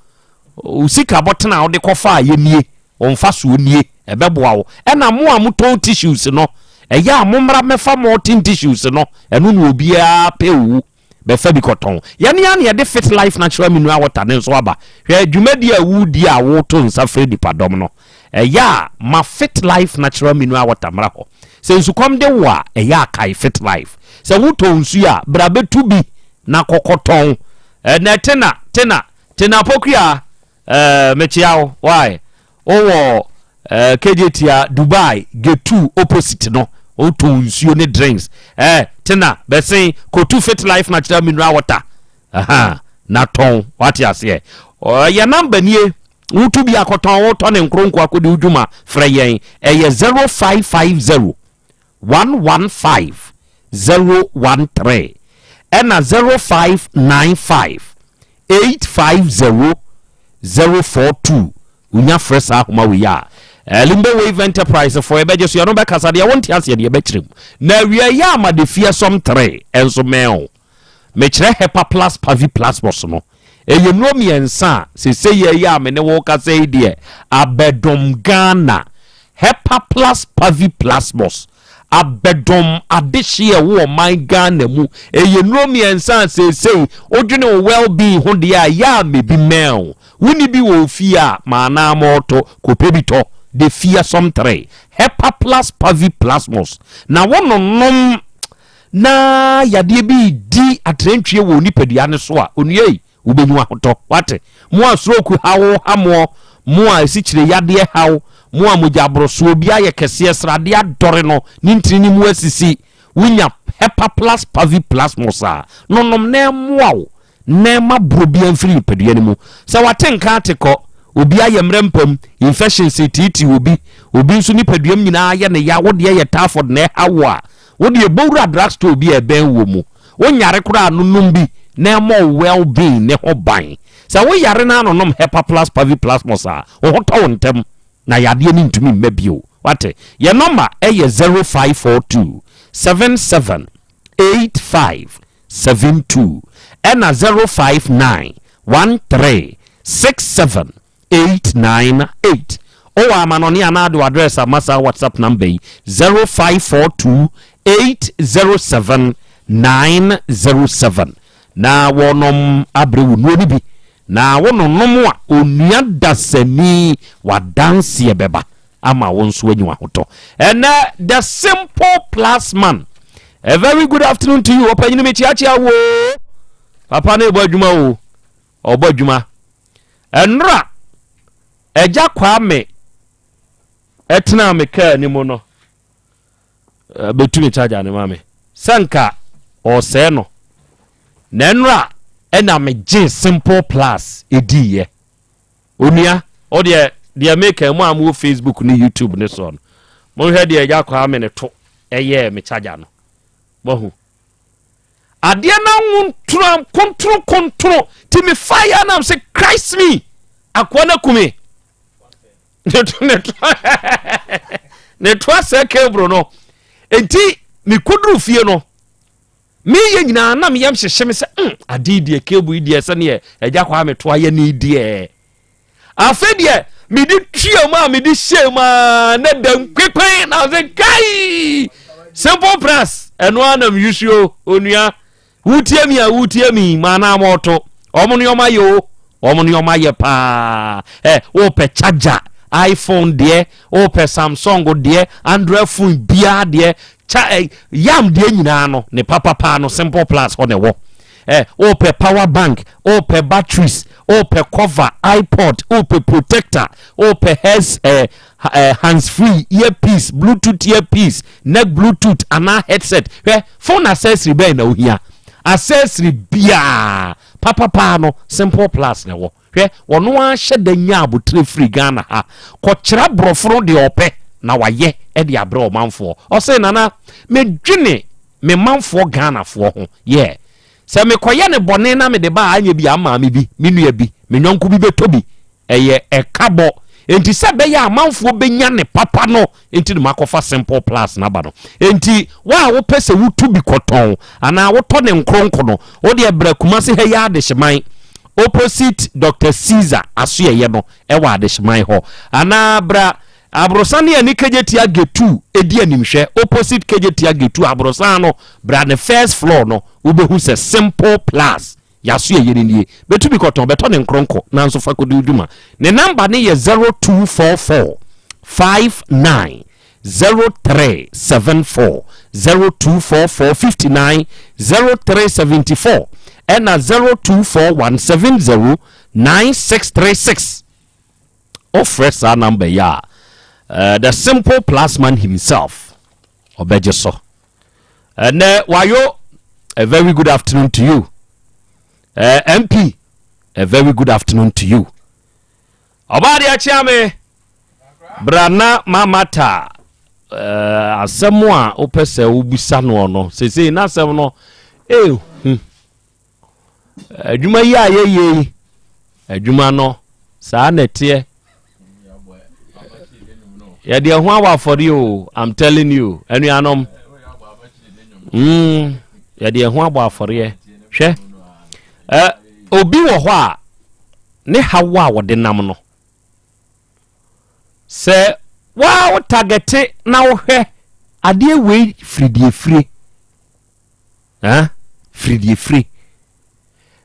usika botena o de kofa yenie onfa so nie ebeboa wo ena mo amoton tissues no eya amomra mefa Morton tissues no enu no obia pewu befa bi koton yani ya de Fit Life Natural Mineral Water ne so aba hwe adwumadi awudi a wo to nsa fredi padom no eya ma Fit Life Natural Mineral Water mra ho se nsukom de wo a eya kai Fit Life se wo to nsu a bra betu bi na kokoton na tena pokua mechiao why owo KJT Dubai G2 opposite no o to nsuo ne drinks tena besen Kotu Fit Life Natural Mineral Water na ton what you say ya number nie wutu bi akoton wo to ne nkronko akodi udwuma frɛ yen 0550 115 013 ena 0595 850 042 unya fresa homa we ya Limbo Wave Enterprise for ebeje so no be kasa de wonti ase de bekyerem na wiya ya ma de fie som 3 enso meo me kyerɛ Hepa Plus Pavi Plus boss no eye no miensa se ye ya me ne wo kasa ide abedom Ghana Hepa Plus Pavi Plus boss abedom adehye wo my Ghana mu eye no miensa se odwene well being ho de ya me bi meo wuni bi wo fie a ma na moto ko pebito de fia som 3 Hepa Plus Pavi Plasmos na wononom na yade bi di atrentwie wo nipadua ne so a onue ubenyu ahoto wate mo asroku hawo hamo mo a esikyire yade hawo mo a mojabro so obi aye kese srade adore no nintrini mu asisi wunya Hepa Plus Pavi Plasmos a nonom na moawo na ma brobi amfiri nipadua ne mu sa watenka ateko obi ayemrempam infection city obi nso nipaduam nyina ye ne ya wode ye Taford na hawo a wode ye bowra drugstore bi e ben wo mu wonyare kura nonum bi na mo well being ne ho ban sa wo yare na nonom Hepa Plus Pavi Plasmos a wo hoto ntem na yade ni ntumi mmabio wate ye number e ye 0542 778572 ena 059 13 67 898 o amanoni anado address amasa WhatsApp number 0542 807 907 na wonom abrewu no bi na wononom a onua dasani wadanse beba ama wonso anyu ahoto and the simple plus man a very good afternoon to you opanyi me chiachia wo papa na ebo adwuma wo obo adwuma enra eja kwa me etna me ka ni mo no betumi charger ne mame sanka o se no nenra ɛna megye simple plus ediye onua o de make mu amu Facebook ni YouTube ni so no mo hwe de ya kwa me ne to eye me charger no bohu ade na kontro ti me fire na say Christ me akwana kume ne to seke bro no enti me kudru fie no me ye nyina na me yam hyehye me se ade die kebu die se ne eja kwa me to aye ne die afedie me di trio ma me di shema na dem kwekwen na ze kai simple press eno anam yusio onua wutie mi mana moto omo ne omaye pa o pe charger iPhone de o pe Samsung de Android phone bia de yam de nyina no ne papa no simple plus ho ne wo o pe power bank o pe batteries o pe cover iPod o pe protector o pe hands free earpiece bluetooth earpiece neck bluetooth ana headset phone accessory be na ohia accessory bia papa no simple plus ne wo wono a hyeda nya abotre free Ghana ha ko kira broforo de ope na waye e de abre o manfo o say nana me dwene me manfo Ghana fo ho se me koye ne bone na me de ba anya bi ama me bi me nua bi me nyonko bi betobi eye ekabo enti se be ya manfo benya ne papa no enti de makofa simple plus na ba no enti wa wo pese wutu bi koton ana wo to ne nkronko no wo de bra kuma se he ya de hyeman opposite Dr. Caesar asoye no e wa de hyeman ho ana bra abrosane ani kejetia getu edi animhwe opposite kejetia getu abrosane no bra ne first floor no ubehu se simple plus yaso ye nie betu bi koton beto ne nkronko nanso fa kodi uduma ne number ne ye 0244 59 0374 0244 59 0374 and 024170 9636 offers our number ya the simple plus man himself obejeso and wayo a very good afternoon to you MP a very good afternoon to you obadi achiame brana mamata asemu a opese obusa no no sese na asem no adwuma yi ayeye adwuma no saa netie ya de ho awa for you I'm telling you anuanom ya de ho awa for ye hwe obi wo ho a ne hawa wo de nam no se wa wo target na wo hwe ade we fridie frie fridie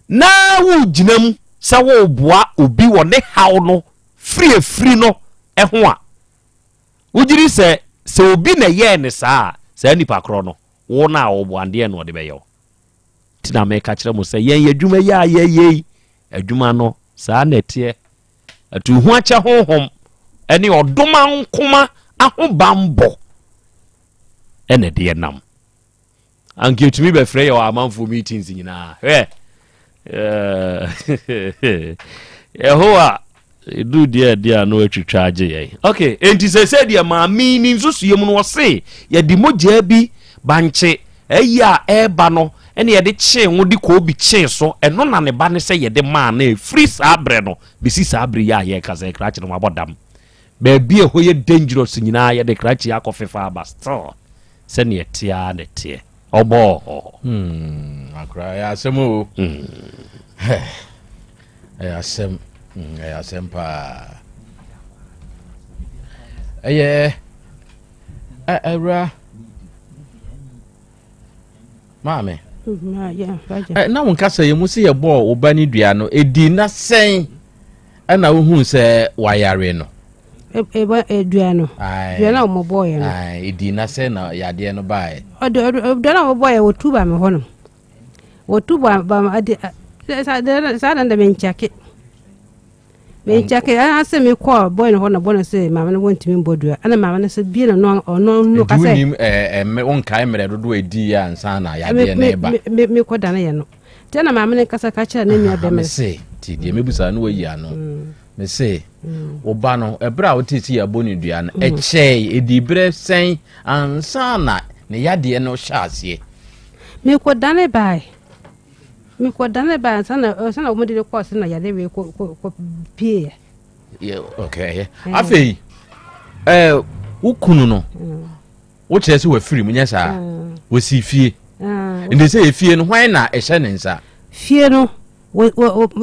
na wo ginam se wo boa obi wo ne haw no frie no ho a ujiri se obi na ye ne saa nipa kro no wo na wo bo ande no de beyo tina me ka kire mo se yen adwuma ya ye adwuma no saa netie atu hu acha honhom ene odoma nkoma ahobambo ene de nam anke tumi be frɛ yo amanfo meetings nyina Yehowa do dia no atwitwa age ye okay enti se dia ma mi ni nsusuye mu no wose ye di mogya bi banche eya eba no ene ye de kye wo di ko bi kye so eno na ne ba ne se ye de ma na free sabre no bisi sabre ya ye kaza krachi no abodam ba bi e hoye dangerous nyina ye de krachi akofefa ba still se ne tia ne tie obo akra ya asemu asem asempa era mame na won kasa ye musi ye bo obani dua no edi na sen na wo hu se wayare no dua no dua na mo boy no edi na sen na yade no bae dua na mo boy wo tuba me hono wo tuba ba ade sa da menchake ase me call boy no hono bona se mama no wontimi mbodua ana mama no se bi no no ka se me won kai mere dodo edi ya ansa na ya de na eba me koda na ye no tena maame ne kasa ka kira ne nua be me say ti de mebusa no wayi ano me say oba no ebra wo titi ya boni dua na eche edibre sen ansa na ne yade no hyaase me ko dane bai sana wo de ko se na yade we ko pie okay afei ukunu no wo kire se wa firi munya sa wo si fie ndi se fie no hwan na ehye ne nsa fie no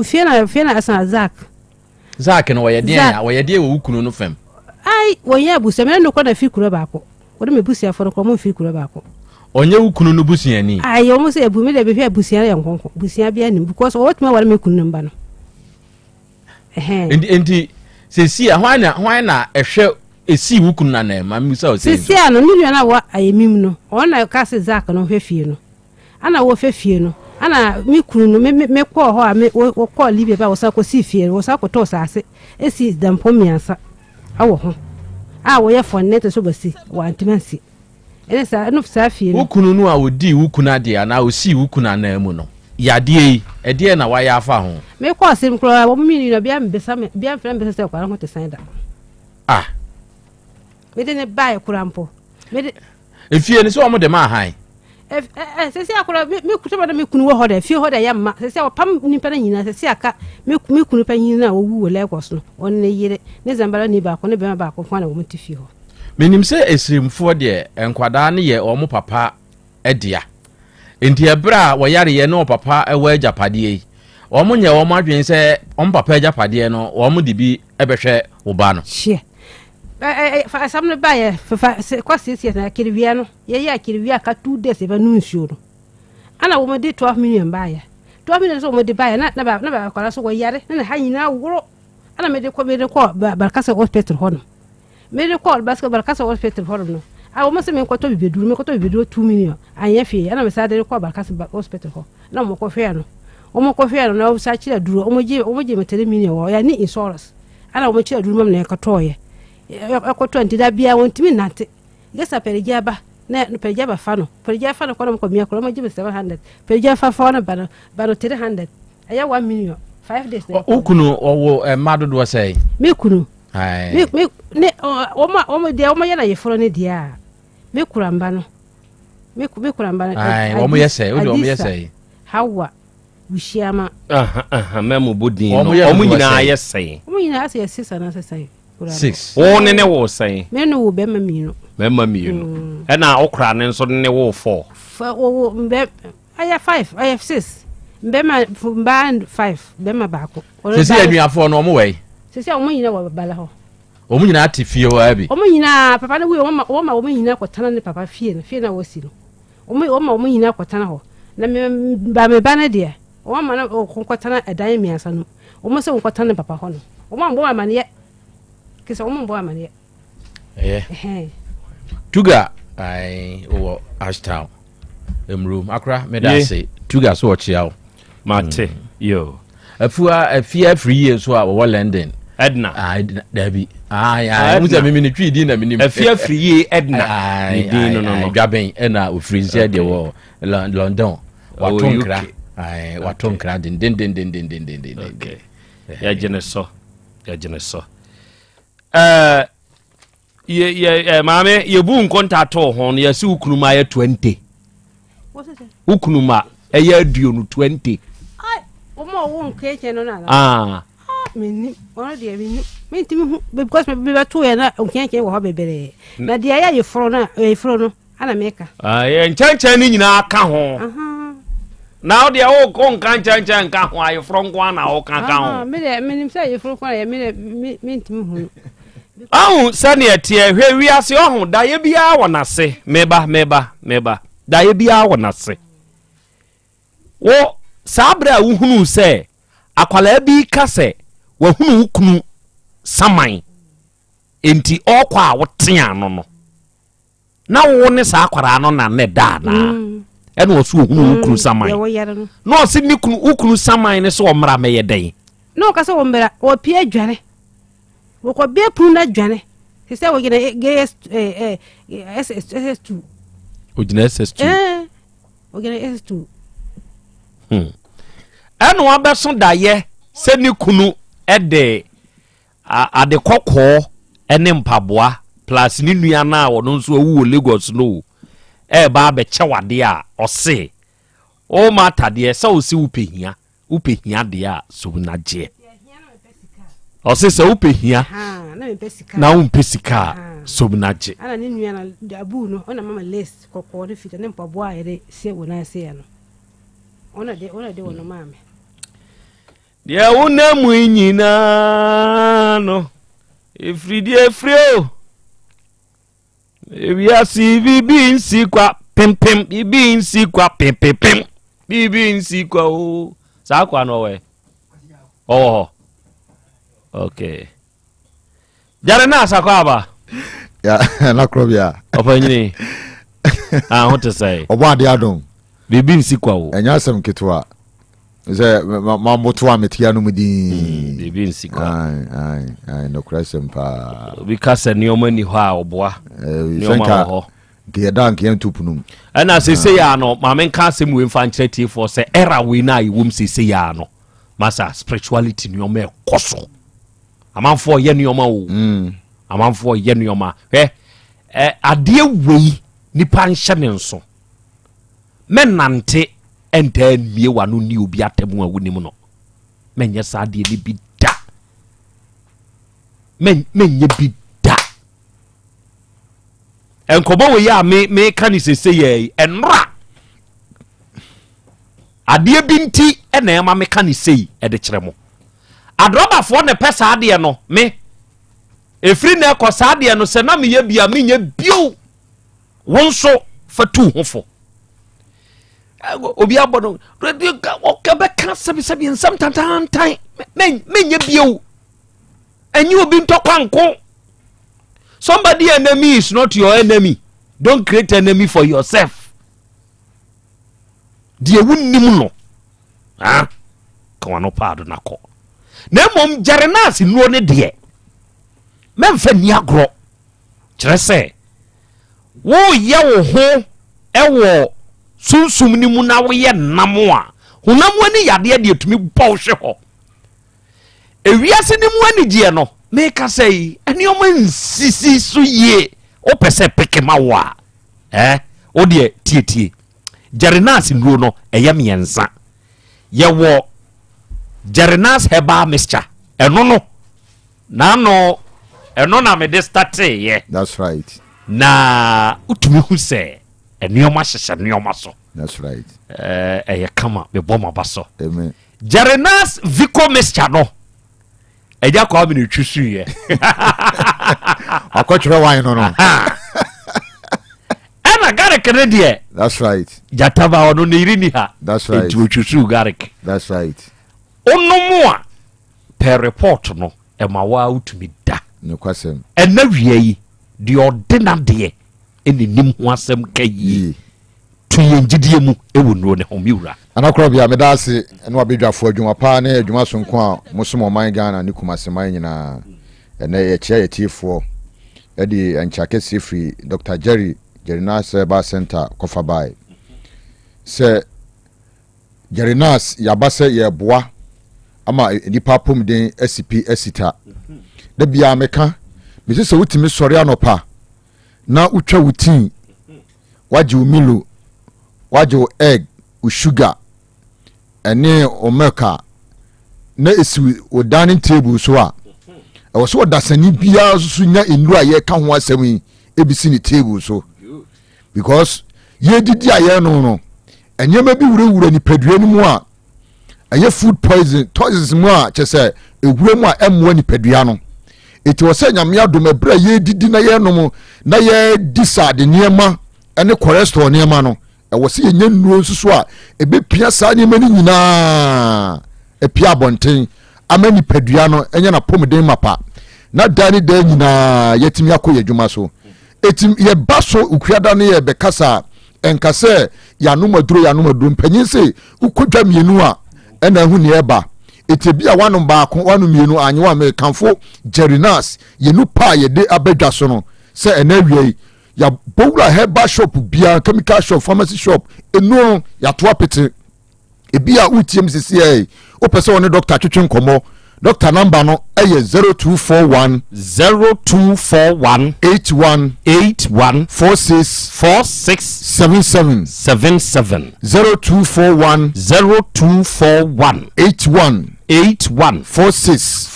fie na asa Zak no wo yede wo ukunu no fam ai wo ya busa me no ko na fi kuro baako wo de me busia fo ko mo fi kuro baako onye ukunu no busia ni ai o mo se ebu me de be fi busia ya nkonko busia bia ni because o tuma wale me kunu mba no enti se si hwan na ehwe esi ukunu na ma musa o se si ano ni nua na wa ayemim no ona ka se Zak no hwe fie no ana wo hwe fie no ana mi kunu no me ko ho a me wo ko libia ba wo sa ko si fie wo sa ko to sase esi dampo miansa awo ho wo ye fo net so basi wa antimansi ene sa no sa fie no ukunu no a odi ukunu ade ana o si ukunu na mu no yade ede na wa ya afa ho me ko asim kro wo mi no bia mbesa me bia mfra mbesa se kwara ho te san da me de ne bae kurampo me de efie ni so mo de ma han sesi akora me kutoba na me kunu wo hoda fie hoda ya ma sesi pam nipa na nyina sesi aka me kunu pa nyina na owu wo Lagos no on ne yire ne zambara ni ba ko ne be ba ko kwa na wo mtifi ho menim se esrimfo de enkwada ne ye omo papa edia enti ebra wo yare ye no papa ewa ajapade yi omo nye omo adwen se omo papa ajapade no omo de bi ebehwe wo ba no hie fa samne baye fa kwa sisi na kirivia no ye ya kirivia ka 2 days eba nu nsuo no ana wo mede 12 million baye 12 million so mo de baye na ba kwala so wo yare na ha nyina woro ana mede ko barkasa hospital hono mede ko barkasa hospital hono no wo mo se me ko to bibeduru 2 million anya fie ana me sa de ko barkasa hospital ho na mo ko fie no na sa kira duro o mo je me 3 million wo ya ni insurance ana wo mo kira duro mam na ka toye akoto ntida bia wontimi nate gesa perejaba na perejaba fano ko mo ko miya ko mo jibe 700 perejaba fa na bano 300 aya 1 million 5 days ukunu owo mado do say me kunu ai me ne o mo dia o mo yana yeforo ne dia me kuramba no me kuramba na ai o mo yese o mo yese hawa wishiama memu bodin o mo nyina yese o mo nyina ase yese na sese 6 wo ne wo sai me no wo be ma miino e na okra ne nso ne wo 4 wo mbe aya 5 aya 6 mbe ma 5 be ma baako sesi anuafo no mo wei sesi o mo nyina wo bala ho o mo nyina atifie wo abi o mo nyina papa ne wo ma nyina kwotana ne papa fie na wo si no o mo nyina kwotana ho na me ba ne de o ma na kwotana edan miasa no o mo se kwotana papa ho no o ma mbo ma ne kisa o mo mbo ma ne tuga ai o ashtown emroom akra medase tuga so ochiao mate yo afia free year so a wo London Edna Dabi ai muza mimi ni twi di na mini afia free year Edna ni di no dwaben na ofrize de wo London watonkra ai watonkra din okay ya jeneso maame yebu nkonta to ho no yesi ukunuma ya 20 ukunuma eya aduonu 20 ai o mo wo nkeche no na meni ono de me ntimi hu because me be to ya na nkeche wo ho bebere na de ya ye fro no ana meka ye nchancha ni nyina aka ho na o de o ko nkancha nka ho aye fro nkwa na o kan ho me nim say ye fro kwa ya me ntimi hu ahu sane tie hwe wiase ohu da ye bia wonase meba da ye bia wonase wo sabra wuhunu se akwala bi kase wo hunu ukunu saman enti okwa wotea no na wo ne sa akwara no na ne da na ene wo so hunu ukunu saman no se ni ukunu saman ne so omra meye den no kase wo mbera wo pie adwane wo ko be puna adwane se se wo gina SS2 o gina SS2 o gina SS2 eno abeso daye se ni kunu ede ade kokko ene mpaboa plus ni nua na wono nso awu Lagos no ba be chewade a ose o mata de se o si upehia de a so na je ose se upehia na umpesika so na je ana ni nua na abu no ona mama list kokko de fita ne mpaboa ere se wona se ya no ona de wono mama de wona mu nyina no efridi efrio ewiasi bibi nsi kwa pimpim bibi nsi kwa pimpim bibi nsi kwa o sa kwa no we okay jare na asakwa aba ya na Krobea opanyini hote say obo ade adon bibi nsi kwa o enya asem ketwa ze mamoto ametia no mudi bibi nsi kwa ai no krasem pa because ni omani ho a oboa ni oma ho ge dank yan tupunum ana sese ya no ma men ka asem we mfa nkyereti for say era we na iwom sese ya no masa spirituality ni oma ekoso amanfo ye ni oma o amanfo ye ni oma ade wei nipa nhye ne nso menante enta mie wanu ni obi atemu awunim no menye saade ni bi da menye bi da enkobo we ya me kan sese ye enra ade bi nti ena ema me kan sei e de kyeremo adrobafo ne pesa ade no me efri na ekosa ade no se na me ye bia me nye bio wonso fatu hofo obi abono o be kan sabi nsam tantan menye bio enyi obi ntokwanko. Somebody enemy is not your enemy. Don't create enemy for yourself. Die wunnim no ka no pado nako na mom jarenas nuo ne de memfa ni agro kire se wo ye wo ho ewo sunsum ni mu na wo ye namo a honam ani yade de tumi bɔ hwe ho ewiase ni mu ani gye no make say eni o man sisi so ye o pese peke ma wa o de tie jarenas nuo no eye miensa ye wo jarenas heba mixture eno na me de start ye. That's right. Na utumi hu se enioma hyehye enioma so. That's right. Eye kama be boma baso. Amen. Jarenas vico mixture no eja kwa mi twusu ye akotwere wan no ana garlic ne de. That's right. Jataba ono ne iri ni ha. That's right. Twusu garlic. That's right. Ono mo a per report no e ma wa utumi da no kwasem ena wie yi de ordinary eni nim ho asem kayi tuye ngidie mu ewo no ne homiwura ana Krobea me da ase eno abedwafo adwuma pa na adwuma so nko a mosom man Ghana ne kumaseman nyina ena ye chia yetifo edi anchake sifri Dr. Jerinas Eba Center kofa bai se Jerinas yabase ye boa ama nipa pom den SCP esita da bia meka me se wutimi sori anopa na utwa wutin waje umilo waje egg sugar ene omeka na esi o dining table so a e wo so dasani bia so nya enuru aye ka ho asem ebisi ni table so because ye didi aye no enyema bi wure ni padua ni mu a aye food poison toxins mu a chese ewure mu a emmo ni padua no eti wo se nyame adom ebra ye didi na ye no mu na ye disade niema ene cholesterol niema no e wo se ye nnuo nsusu a ebe pia sa niema ni nyina e pia bonten amani padua no enye na pomden mapa na dani da nyina yetimi akoye adwuma so etim ye baso ukwiada ne ye bekasa enkase ya no maduro mpanyin se ukodwa mienu a ena hu ne eba etebia wanu baako wanu mienu anyewa me kanfo Jerinas yenu pa ye de abedwa so no se ena wie ya bowura herbal shop bia chemical shop pharmacy shop enu ya to apete ebi a utiem sisi e o pese woni doctor twetwe nkomo doctor number no eye 0241 81 46 77 0241 81 46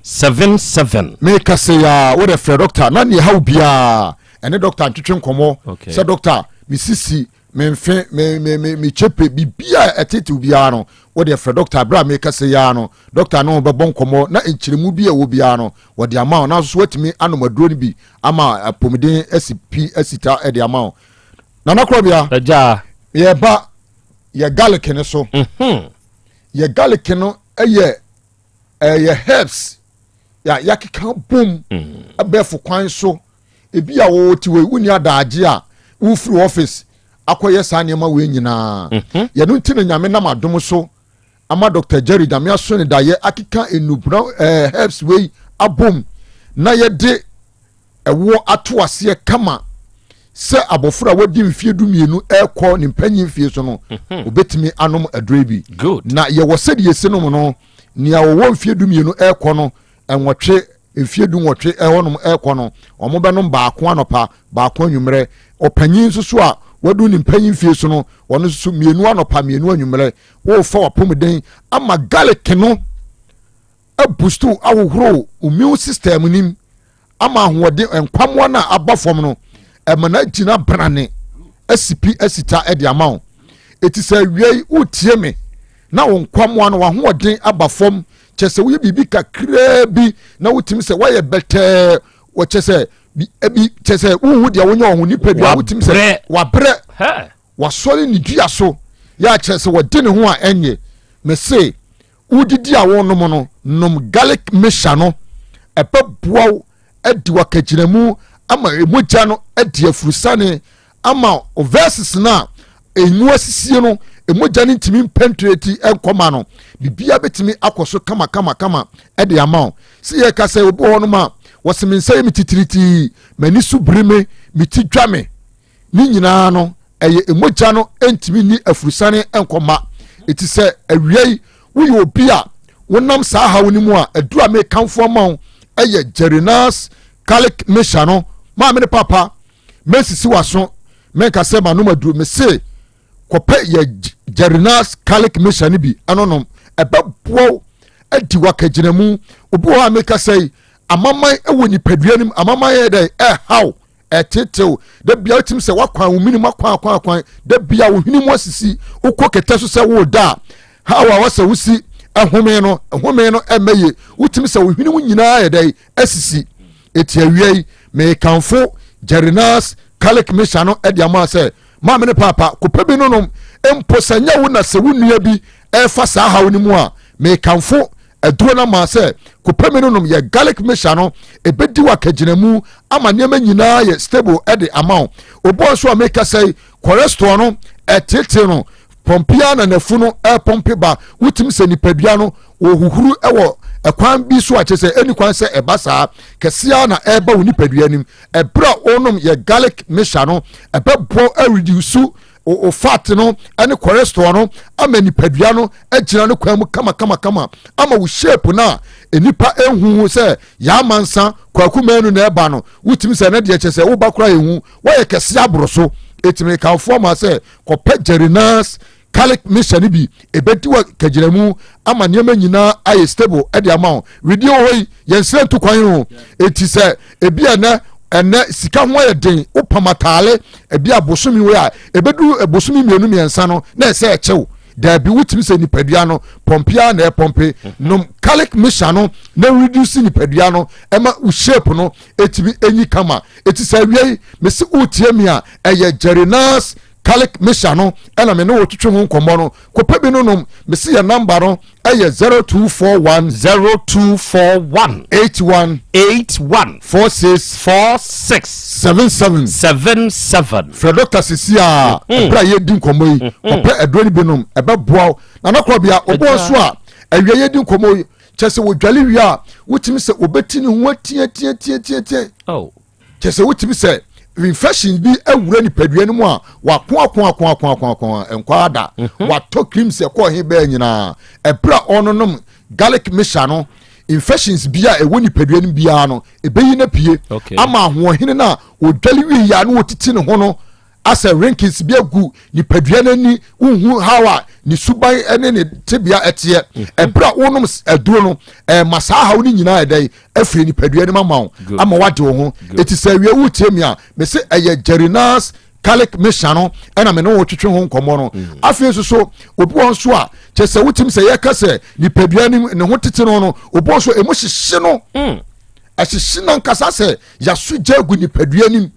77 make say ya what the doctor na ni how bia ene doctor twetwe nkomo say doctor mi sisi memfe me chepe bibia etete bia no wo de fre doctor bra make say ya no doctor no be bon komo na enchiremu bia wo bia no wo de ama na so watimi anomaduro ni bi ama apomden SP asita e de ama na na Krobea aja ye ba ye garlic ne so ye garlic no ye herbs ya yakeka bom abefo kwan so ebi a wo ti we uni adaje a wo free office akoye sanema we nyina ye no ntine nyame na madom so ama Dr. Jerry Damia so ne da ye akeka enubra herbs we abom na ye de ewo ato ase kama se abofra wadi mfie dumienu ekọ ne mpanyi mfie so no obetimi anom adrebi na ye wosede yesenom no nia wo mfie dumienu ekọ no enwotwe mfie du nwotwe ehonom ekọ no omo benom baako anopa baako anwumre opanyin so a wadu ne mpanyi mfie so no wono so mienu anopa mienu anwumre wo fa wapomden ama garlic no abustu awohoro immune system nim ama hoode enkwamwa na abafom no emana gina brane asipi asita edi amount etisa wiei utie me na wonkwamwa no wahoden abafom chese wo bibi kakra bi na wotimi se waye bete wo chese bi chese wo dia wonya ho nipa bi wotimi se wabre wasole ni dua so ya chese wo de ne ho a enye me se udidi a wonom no nom garlic mesha no epebuaw edi wakaginamu ama emoja no edi afurusane ama verses na enu asisie no emoja ne ntimi penetrate enkoma no bibia betimi akoso kama edi ama si ye ka say obo hono ma woseminsay mititiriti mani subrime mitidwame ni nyina no eye emoja no entimi ni afurusane enkoma eti se awiei wo obi a wonam saa hawo ni mu a adura me kanfo ma eye Jerinas garlic mesha no ma me papa mesisi waso me ka se ma no maduru me se kope ye Jerinas garlic mesha ni bi anonom ebebuo adi wakaginamu obi ho me ka se amaman ewo ni paduanim amaman ye dey how etetew da bia otim se wakwan wo minimum akwan da bia wo hinimu asisi ukokete so se wo da how wasa wusi ahome no emeye utim se wo hinimu nyina ye dey asisi etiawiei me kanfo Jerinas garlic mesha no edi ama se ma me papa kopebi no nom emposanya wo na se wunua bi efa saa hawo ni mu a me kanfo aduro na ma se kopemi no nom ye garlic mesha no ebedi wakaginamu ama niam nyina ye stable edi ama obo so make say cholesterol no etete no pompia na nafu no pompe ba wutim se nipadua no ohuhuru ewo ekwan bi so achese eni kwan se ebasa kesia na eba woni padua nim ebra onom ye garlic mesha no ebebo reduce o fat no ene cholesterol no ama nipadua no agina no kwan mu kama ama wo shape na enipa ehu se ya mansa kwakumanu na eba no wutim se na de achese wo bakura ehu wo ye kesia abroso etime ka forma se kope Jerinas garlic mesha ni bi ebedi wa kagiramu ama niam nyina aye stable edi ama video hoyi yense ntu kwan ho eti se ebia na ene sika ho ye den upamatale ebia bosomi we a ebedu bosomi mienu miensa no na ese echew da bi wutimi se nipadua no pompia na pompe no garlic mesha no na reduce nipadua no ema u shape no etimi enyi kama eti se wiei mesi utie mi a eye Jerinas garlic mesha no ena me no wotwetwe ho nkomo no kopebi no nom mesi ya number no eye 0241 81 46 for Dr. Cecilia bra ye din nkomo yi kope edoni binom ebeboa na no Krobea obo so a awie ye din nkomo yi chese wo dwale wi a wotimi se obeti ni ho tie chese wotimi se infection bi awura ni padua no mu a wako enkwada wato creams e ko he ba nyina ebra ononom garlic mixture no infections bia e woni padua no bia no ebeyi na pie ama ho hene na odwali wi ya no wotiti ne ho no asa rankings bia gu ni padua nani unhu hawa ni suban ene ne tebia etie ebra wonom aduro no masa hawo ni nyina edai afiri ni padua no mama ama wade wo ho etisa wie wutie a me se eye Jerinas garlic mixture no ena me no wo twetwe ho nkomo no afie so obi won so a chese wutim se ye kase ni padua ni ne ho tete no obi so emo hyehye no ahyehye nan kasa se ya so jagu ni padua ni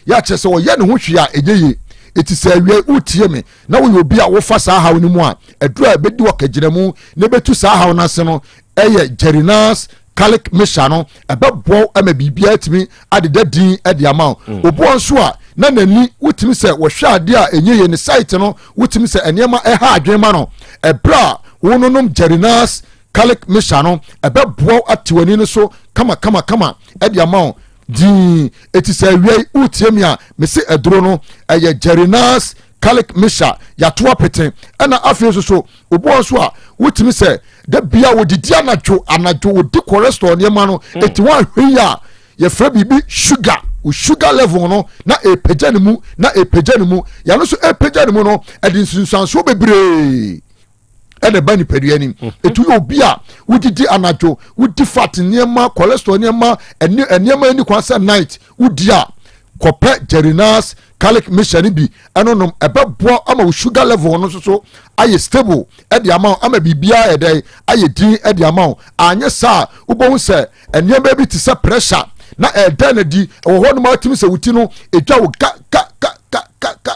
ya chese wo ye ne ho hwe a enyeye etisa wie utie me na wo obi a wo fa sa hawo ni mu a adura bedi wo kagina mu ne betu sa hawo na se no eye Jerinas garlic mixture no ebebo ama bibia timi adeda din ade ama obo nso a na nani wutimi se wo hwe ade a enyeye ne site no wutimi se enema eha adwenma no ebra wononom Jerinas garlic mixture no ebebo atiwani no so kama ade ama di etisa wie utiemi a me se eduro no eye Jerinas garlic mixture ya to apete na afie so obo nso a wutimi se da bia wodidi anajo wodi cholesterol ne ma no eti wan hwe ya ye fra bibi sugar level no na epeja ne mu ya no so epeja ne mu no edi nsunsanso bebre ene bani peduani etu yo bia wodidi anajo wodi fat ne ma cholesterol ne ma ene ma ni kwansa night wodi a kope Jerinas garlic mixture bi enonom ebebo ama sugar level no so aye stable e de ama ama bibia edai aye din e de ama anye sa ubon se enema bi ti se pressure na eda na di wo ho no ma timi se wuti no etwa wo ka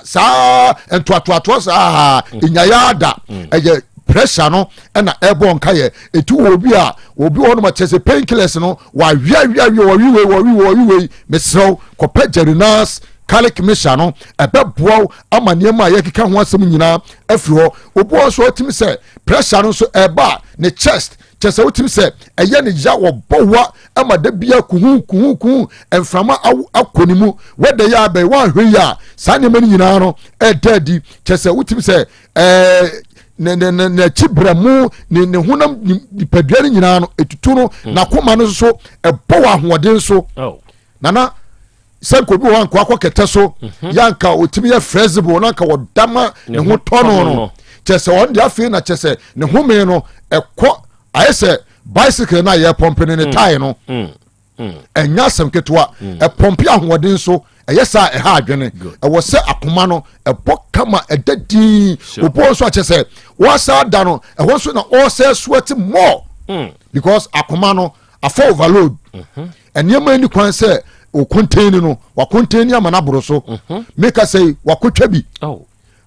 sa entoatoato sa enyayada eye pressure no na airborne kaye etu obi ho no ma chese painkillers no wa wi mesro kope Jerinas garlic mixture no ebeboa amaniema yakeka ho asem nyina afiri ho obo so otimi se pressure no so eba ne chest chese otimi se eye ne ja wo bowa amada bia kuhu enframa akonimu wede ya be wan hwe ya sane mani nyina no edadi chese otimi se ne chibramu ne hunam ni padua nyina no etutu no na koma no so ebowa hoden so nana sanko bi wan kwa kete so yanka otimi ya flexible nanka wodama ne ho tono no chese on dia fe na chese ne ho me no ekọ ayese bicycle na ye pompe ne tire no enya sam ketwa e pompe ahoden so eyesa e ha adwene e wo se akoma no ebo kama edadi obo so chese wasa da no e ho so na all say sweat more because akoma no afa overload enyema ni kwan se o contain no wa contain amana boroso make us say wa kotwa bi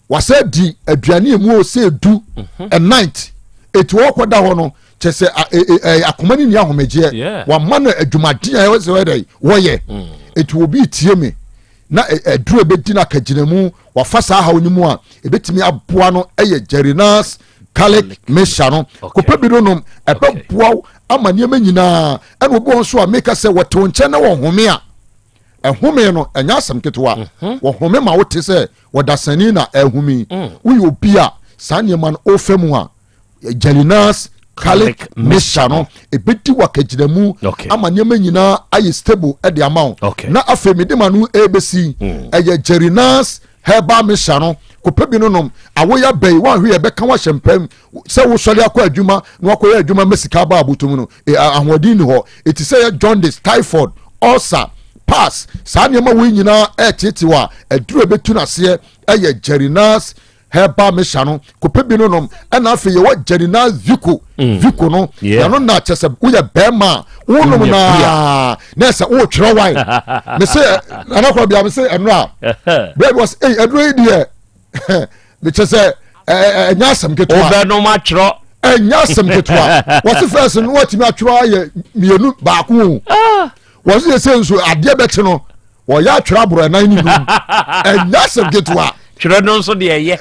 wa say di aduane emu o say du a night it wo koda ho no chese akoma ni ahomeje wa mana adwumaden a we dey wo ye it will be tie me na aduro bedi na kaginamu wa fasa ha onimu a ebetimi aboa no eye Jerinas garlic mixture no kopa bi no nom ebeboa amane nyina ene obo nso a make us say what wonche na wo home a ehome no enya asem ketwa wo home ma wote se wodasani na ehumi uyi obi a sanye man ofemu a Jerinas garlic mixture no ebedi wakaginamu amane nyina aye stable e de amount na afemide manu ebesi eye Jerinas herbal mixture no kopa bi no nom awoya bei wan hwe be kan wa hyempam se wo sole akọ adwuma na akọ adwuma mesika ba abotum no ahodi ni ho etise ya jaundice typhoid ulcer pass saa nyama wo nyina etetiwa aduro betu na se eye Jerinas herbal mixture no kopa bi no nom na afi ye wa Jerinas vico no ya no na chese wo ya bema wo nom na se wo twere wan me se anakwa bia me se enra bread was aduro die me chese enya asem ketwa obe no ma twere enya asem ketwa wasi first no watimi atwere aye mienu ba ko wasi ye senso ade beti no wo ya twere abro nan ni enya asem ketwa twere no so de eye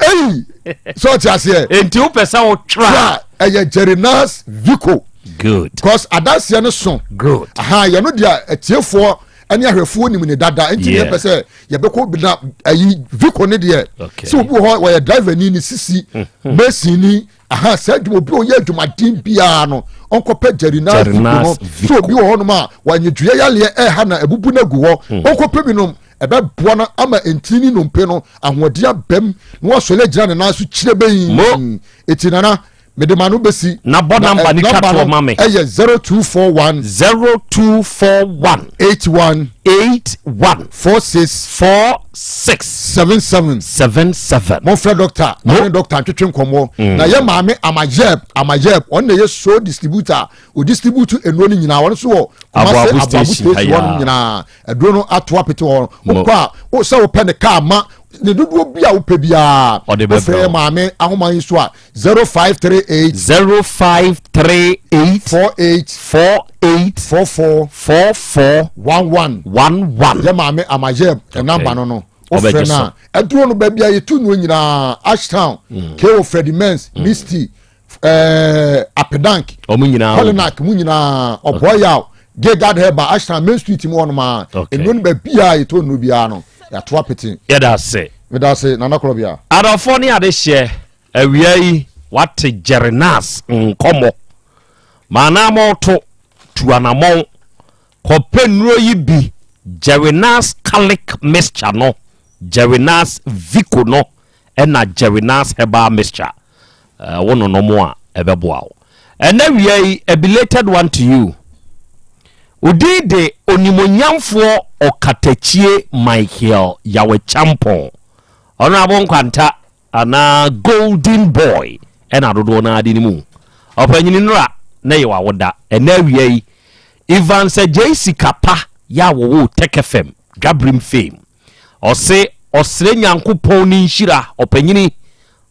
so ti ase enti wo pesa wo twere eye Jerinas vico good because adanse no so good aha ye no dia etiefo ani ahwefo nim ne dada enti ne pese ye beko bi na ayi vehicle ne de so obi ho wa driver ni sisi machine ni aha said obi o ye adwumaden bia no onko pe Jerinas so obi ho no ma wa nyedua yale ha na ebubu na gu ho onko pe binom ebe boa na ama entini no mpe no ahodia bem no asole gira ne na so kire beyin etinana medemanu besi na bona number ni kato mame 0241 81 46 mon frère docteur na docteur twetwe nkomo na ye maame amajeb on na ye so distributor o distribute eno ni nyina won so wo abu station won nyina edro no ato apete won kwa o se wo pen ka ma ne dodo bia wo pe bia o frère maame ahoman so a 0538 4411 ye maame amajeb number no o frère na edro no ba bia ye tu no nyina Ashtown K.O. Freddy Mens Misty Apedank o mu nyina Holinak mu nyina oboya Gegard Heba Ashtown Main Street mu on ma eno no ba bia ye to no bia no ya to apete ye da se nana Krobea adofo ni ade hye awia yi wate Jerinas nkomo mana moto tuanamon kopenro yi bi Jerinas calic mixture no Jerinas vico no ena Jerinas herbal mixture wono no mo a ebeboa and awia yi a belated one to you udide onimonyamfo okatachie Michael Yawe Champon honorable kwanta ana golden boy ena dodo na ade ni mu opanyini nura na ye wawoda ena wiei Ivan se JC Kapa ya wo Tech FM Gabrim fame ose osre nyankopon ni nhira opanyini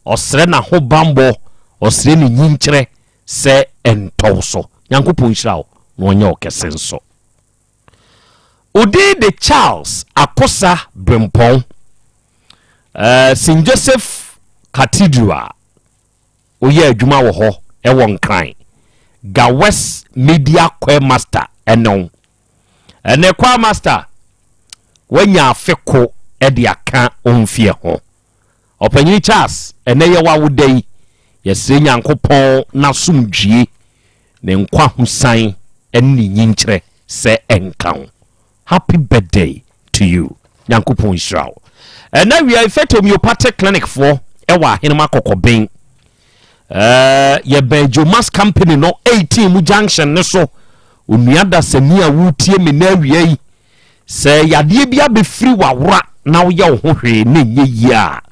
osre na ho bambo osre ni nyinkyere se entowso nyankopon nhira wo no onye okesenso odi de Charles Akosa Brempon St. Joseph Cathedral oye adwuma wo ho e won kran ga West Media Choir Master ene choir master wanya afeko e de aka onfie ho opanyi Charles ene ye wa wodai yesre nyankopon na sumdwie ne nkwa husan eni nyinkyere se enkan happy birthday to you nyankopon Israel. And now we are effect homeopathic clinic for ewa hinema kokoben ye Benjo Mass Company no 18 mu junction ne so onuada sania wutie me na wiei se yade bia be free wawra na wo ye ho hwe ne nyeyia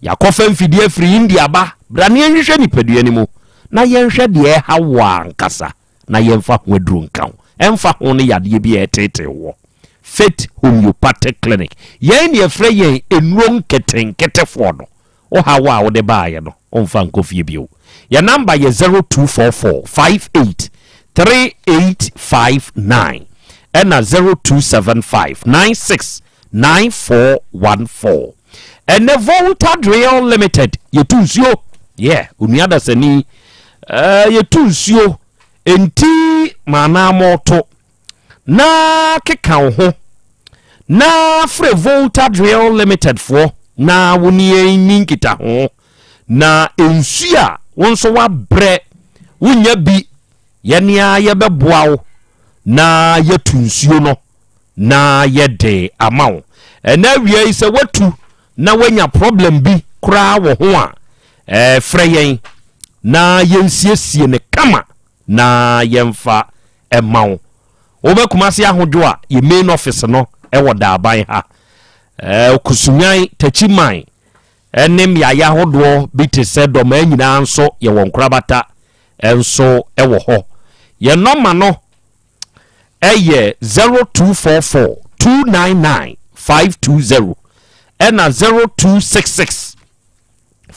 yakofa mfidie free India ba brane enhwehwe nipadua ni mu na yenhwe de hawa nkasa na yemfa ho aduru nkan emfa ho ne yade bia etete wo Fit homeopathic clinic yen ye frɛ yen enron ketenkete fo no o hawa wo de baaye no on fa nkofie bio ya number ye 0244583859 and 0275969414 and the Volta Drill Limited ye tunsuo unuada sani ye tunsuo enti mana moto na keka ho na free Volta Drill Limited for na woni ninkita ho na ensua wonso wa bre wonya bi yenia ye beboawo na ye tunsuo no na ye de amawo na wie ise watu na wanya problem bi kura wo ho a frɛ yen na yensiesie ne kama na yemfa emawo obekumasi ahodwo a ye main office no ewo daaban ha okusunyan tachiman enem ya hodwo bitese do ma nyina nso ye wonkrabata enso ewo ho ye number no eye 0244 299 520 ena 0266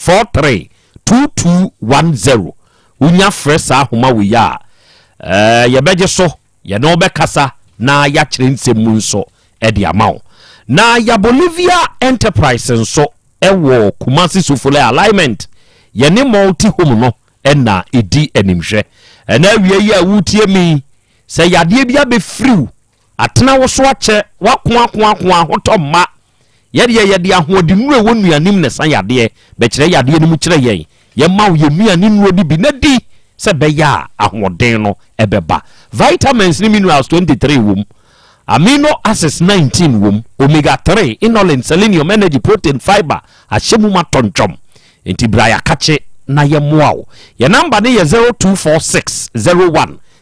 43 2210 unya fresa ahoma we ya ye beje so ye no be kasa na ya kire nsemu nso e de amawo na ya Bolivia Enterprise nso ewo Kumasi Sufule alignment ye ne multi home no na edi animhwe na wie yi a wutie mi se yade bia be friw atena wo so ache wakoakoakoa hotomma yede ahode nure wo nuanim ne san yade be kire yade ni mu kire yen ye ma wo ye nuani nuro di bi na di se be ya ahoden no ebeba vitamins ni minerals 23 wom amino acids 19 wom omega 3 inulin selenium energy protein fiber ahyemu matonchom enti braya kache na ye moawo ye number ni ye 0246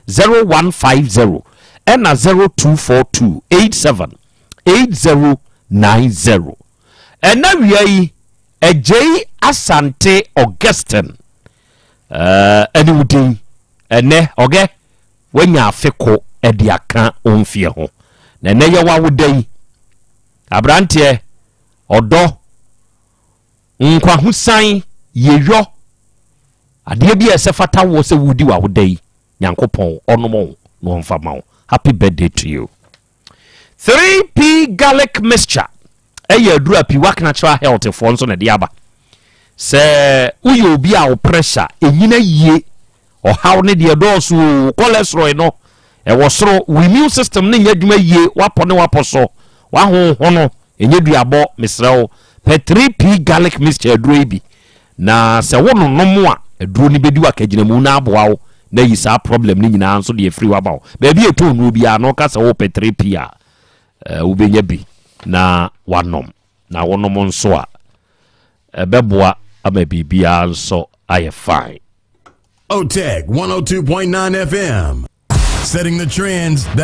010150 and 0242878090 and now we a Yaw Asante Augustine anywudin ene oge wanya afeko edi aka onfie ho na ne ye wawodai abrante odo nkwa husan yeyo ade bi esefata wo se wudi wawodai nyankopon onomo no mfama happy birthday to you 3P garlic mixture adura pi work natural health for nso na diaba se uyo obi a pressure enyina yie o how ne de dosu cholesterol no e wo soro immune system ne nya dwuma yie wapo so wa ho no enye duabo misrew pe 3P garlic mixture adura bi na se wo no no a aduro ni bedi wakagina mu na aboa wo na yi sa problem ni nyina nso de free wabawo ba bi eto no bi a no ka se wo pe 3P a ubenya bi na wanom na wonom nso a beboa ama bibia nso aye fine. OTEC 102.9 FM, setting the trends that